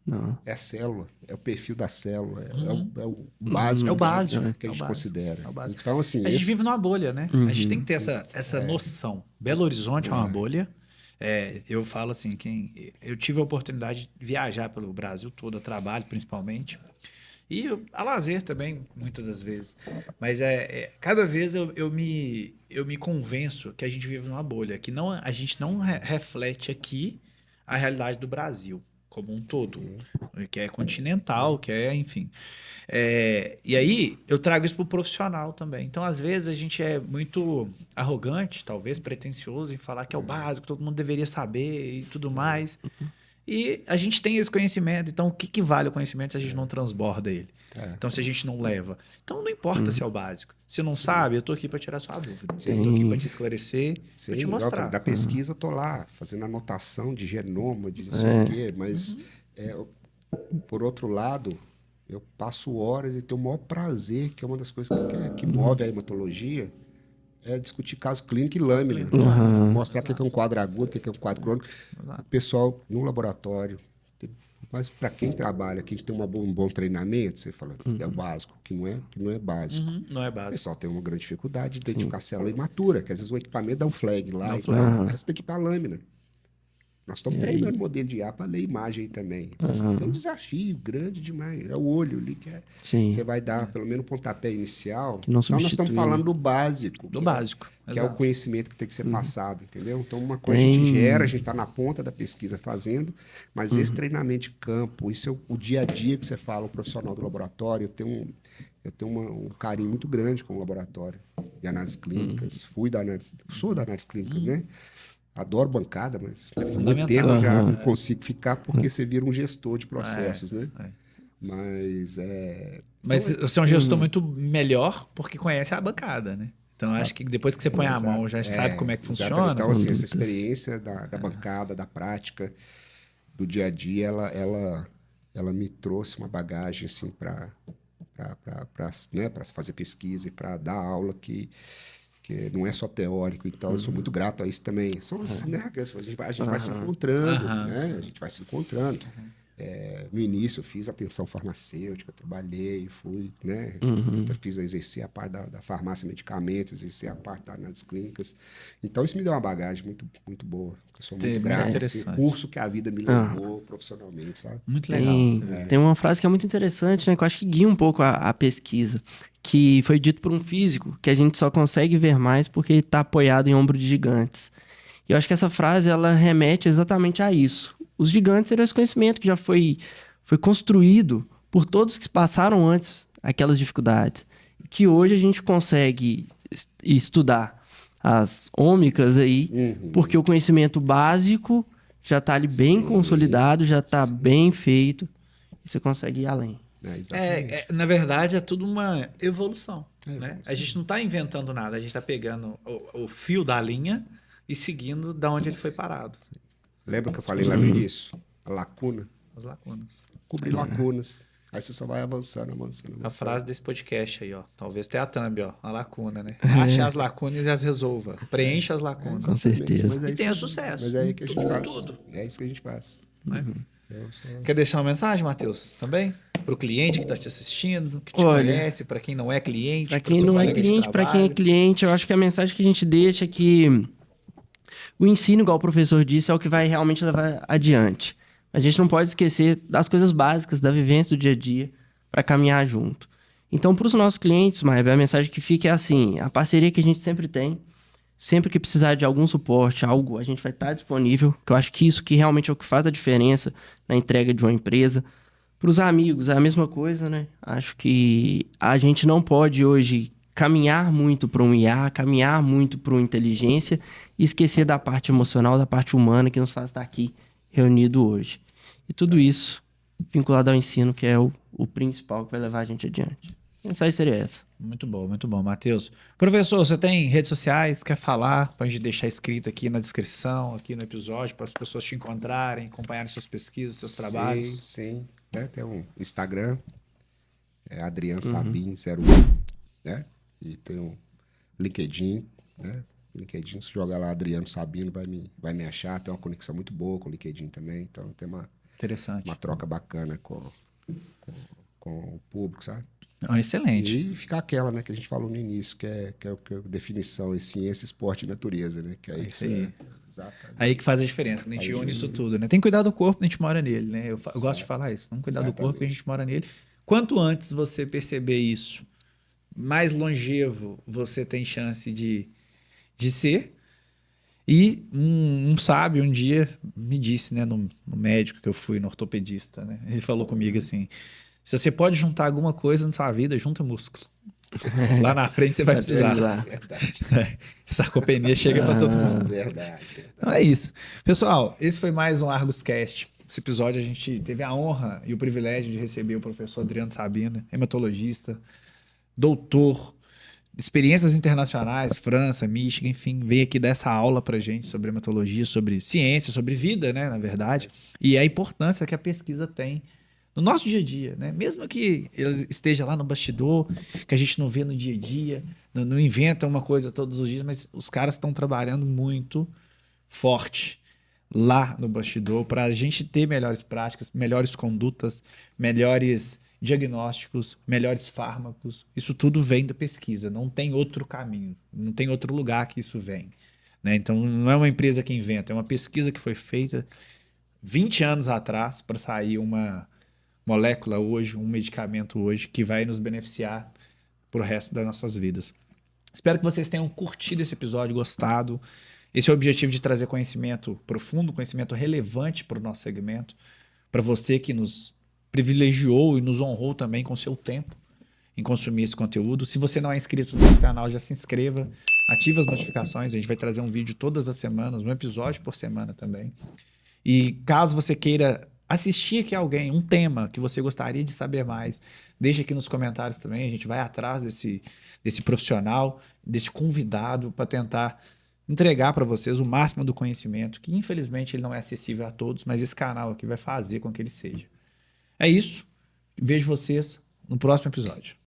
C: Não.
B: é a célula, é o perfil da célula, é o básico,
A: É o básico.
B: que a gente considera.
A: É o básico.
B: Então, assim,
A: A gente vive numa bolha, né? A gente tem que ter essa noção. Belo Horizonte é uma bolha. Eu falo assim, eu tive a oportunidade de viajar pelo Brasil todo, a trabalho principalmente. E a lazer também, muitas das vezes. Mas cada vez eu me convenço que a gente vive numa bolha, que a gente não reflete aqui a realidade do Brasil como um todo, que é continental, que é, enfim. E aí eu trago isso para o profissional também. Então, às vezes, a gente é muito arrogante, talvez pretensioso, em falar que é o básico, todo mundo deveria saber e tudo mais. E a gente tem esse conhecimento, então o que vale o conhecimento se a gente não transborda ele? Então, se a gente não leva. Então, não importa se é o básico. Se não sabe, eu tô aqui para tirar sua dúvida. Eu tô aqui para te esclarecer, para te mostrar.
B: Na pesquisa, eu tô lá fazendo anotação de genoma, de não sei o quê, mas, por outro lado, eu passo horas e tenho o maior prazer, que é uma das coisas que move a hematologia, é discutir caso clínico e lâmina. Mostrar o que é um quadro agudo, o que é um quadro crônico. O pessoal no laboratório. Mas para quem trabalha, quem tem um bom treinamento, você fala, é o básico, que não é básico.
A: Não é
B: O
A: básico.
B: pessoal tem uma grande dificuldade de identificar célula imatura, que às vezes o equipamento dá um flag lá, mas tem que ir para a lâmina. Nós estamos treinando modelo de IA para ler imagem aí também. Mas tem um desafio grande demais. É o olho ali que você vai dar pelo menos um pontapé inicial. Então, nós estamos falando do básico.
A: Do básico.
B: Que é o conhecimento que tem que ser passado, entendeu? Então, uma coisa a gente gera, a gente está na ponta da pesquisa fazendo, mas esse treinamento de campo, isso é o dia a dia que você fala, o profissional do laboratório. Eu tenho um carinho muito grande com o laboratório de análises clínicas. Sou da análises clínicas, né? Adoro bancada, mas há muito tempo eu já não consigo ficar porque você vira um gestor de processos, né?
A: Mas você é um gestor muito melhor porque conhece a bancada, né? Então, acho que depois que você põe a mão, já sabe como é que funciona.
B: Então, assim, essa experiência da bancada, da prática, do dia a dia, ela me trouxe uma bagagem, assim, para fazer pesquisa e para dar aula que não é só teórico, então eu sou muito grato a isso também. São assim, né? A gente vai se encontrando, né? A gente vai se encontrando. No início eu fiz atenção farmacêutica, trabalhei, fui, né? Exerci a parte da farmácia e medicamentos, exerci a parte das análises clínicas. Então isso me deu uma bagagem muito, muito boa. Eu sou muito grato a esse curso que a vida me levou profissionalmente, sabe?
A: Muito legal.
C: Tem uma frase que é muito interessante, né? Que eu acho que guia um pouco a pesquisa, que foi dito por um físico, que a gente só consegue ver mais porque está apoiado em ombro de gigantes. E eu acho que essa frase, ela remete exatamente a isso. Os gigantes eram esse conhecimento que já foi construído por todos que passaram antes aquelas dificuldades. Que hoje a gente consegue estudar as ômicas aí, porque o conhecimento básico já está ali bem consolidado, já está bem feito, e você consegue ir além.
A: Na verdade, é tudo uma evolução. Né? A gente não está inventando nada, a gente está pegando o fio da linha e seguindo da onde ele foi parado.
B: Lembra que eu falei lá no início? A lacuna?
A: As lacunas.
B: Cobrir lacunas. Aí você só vai avançando.
A: A frase desse podcast aí, ó. Talvez tenha a thumb, ó. A lacuna, né? Ache as lacunas e as resolva. Preencha as lacunas.
C: Com certeza.
A: E tenha sucesso.
B: Mas é aí que a gente faz. É isso que a gente faz.
A: Quer deixar uma mensagem, Matheus? Também? Para o cliente que está te assistindo, que te conhece, para quem não é cliente.
C: Para quem não é cliente, para quem é cliente, eu acho que a mensagem que a gente deixa é que o ensino, igual o professor disse, é o que vai realmente levar adiante. A gente não pode esquecer das coisas básicas, da vivência do dia a dia, para caminhar junto. Então, para os nossos clientes, Maia, a mensagem que fica é assim, a parceria que a gente sempre tem, sempre que precisar de algum suporte, algo, a gente vai estar disponível, que eu acho que isso que realmente é o que faz a diferença na entrega de uma empresa. Para os amigos, é a mesma coisa, né? Acho que a gente não pode hoje caminhar muito para um IA, caminhar muito para uma inteligência e esquecer da parte emocional, da parte humana que nos faz estar aqui reunido hoje. E tudo isso vinculado ao ensino, que é o principal que vai levar a gente adiante. A mensagem seria essa.
A: Muito bom, Matheus. Professor, você tem redes sociais? Quer falar? Para a gente deixar escrito aqui na descrição, aqui no episódio, para as pessoas te encontrarem, acompanharem suas pesquisas, seus trabalhos?
B: Sim. Tem um Instagram, Adriano Sabin 01, né? E tem um LinkedIn, né? LinkedIn, se jogar lá Adriano Sabino, vai me achar. Tem uma conexão muito boa com o LinkedIn também. Então, tem uma troca bacana com o público, sabe?
A: Excelente.
B: E ficar aquela, né, que a gente falou no início, que é a definição em ciência, esporte e natureza, né? Que é isso aí. Exatamente.
A: Aí que faz a diferença, quando a gente une isso tudo, né? Tem que cuidar do corpo, a gente mora nele, né? Eu gosto de falar isso. Vamos cuidar do corpo, a gente mora nele. Quanto antes você perceber isso, mais longevo você tem chance de ser. E um sábio um dia me disse, né, no médico que eu fui, no ortopedista, né? Ele falou comigo assim, se você pode juntar alguma coisa na sua vida, junta músculo. Lá na frente você vai precisar.
B: Verdade.
A: Sarcopenia chega para todo mundo.
B: Verdade.
A: Então é isso. Pessoal, esse foi mais um Argos Cast. Esse episódio a gente teve a honra e o privilégio de receber o professor Adriano Sabino, hematologista, doutor, experiências internacionais, França, Michigan, enfim, veio aqui dar essa aula pra gente sobre hematologia, sobre ciência, sobre vida, né, na verdade, e a importância que a pesquisa tem no nosso dia a dia, né? Mesmo que ele esteja lá no bastidor, que a gente não vê no dia a dia, não inventa uma coisa todos os dias, mas os caras estão trabalhando muito forte lá no bastidor para a gente ter melhores práticas, melhores condutas, melhores diagnósticos, melhores fármacos. Isso tudo vem da pesquisa, não tem outro caminho, não tem outro lugar que isso vem, né? Então não é uma empresa que inventa, é uma pesquisa que foi feita 20 anos atrás para sair uma molécula hoje, um medicamento hoje que vai nos beneficiar pro resto das nossas vidas. Espero que vocês tenham curtido esse episódio, gostado. Esse é o objetivo de trazer conhecimento profundo, conhecimento relevante para o nosso segmento, para você que nos privilegiou e nos honrou também com seu tempo em consumir esse conteúdo. Se você não é inscrito no nosso canal, já se inscreva, ative as notificações, a gente vai trazer um vídeo todas as semanas, um episódio por semana também. E caso você queira assistir aqui alguém, um tema que você gostaria de saber mais, deixa aqui nos comentários também, a gente vai atrás desse profissional, desse convidado para tentar entregar para vocês o máximo do conhecimento, que infelizmente ele não é acessível a todos, mas esse canal aqui vai fazer com que ele seja. É isso. Vejo vocês no próximo episódio.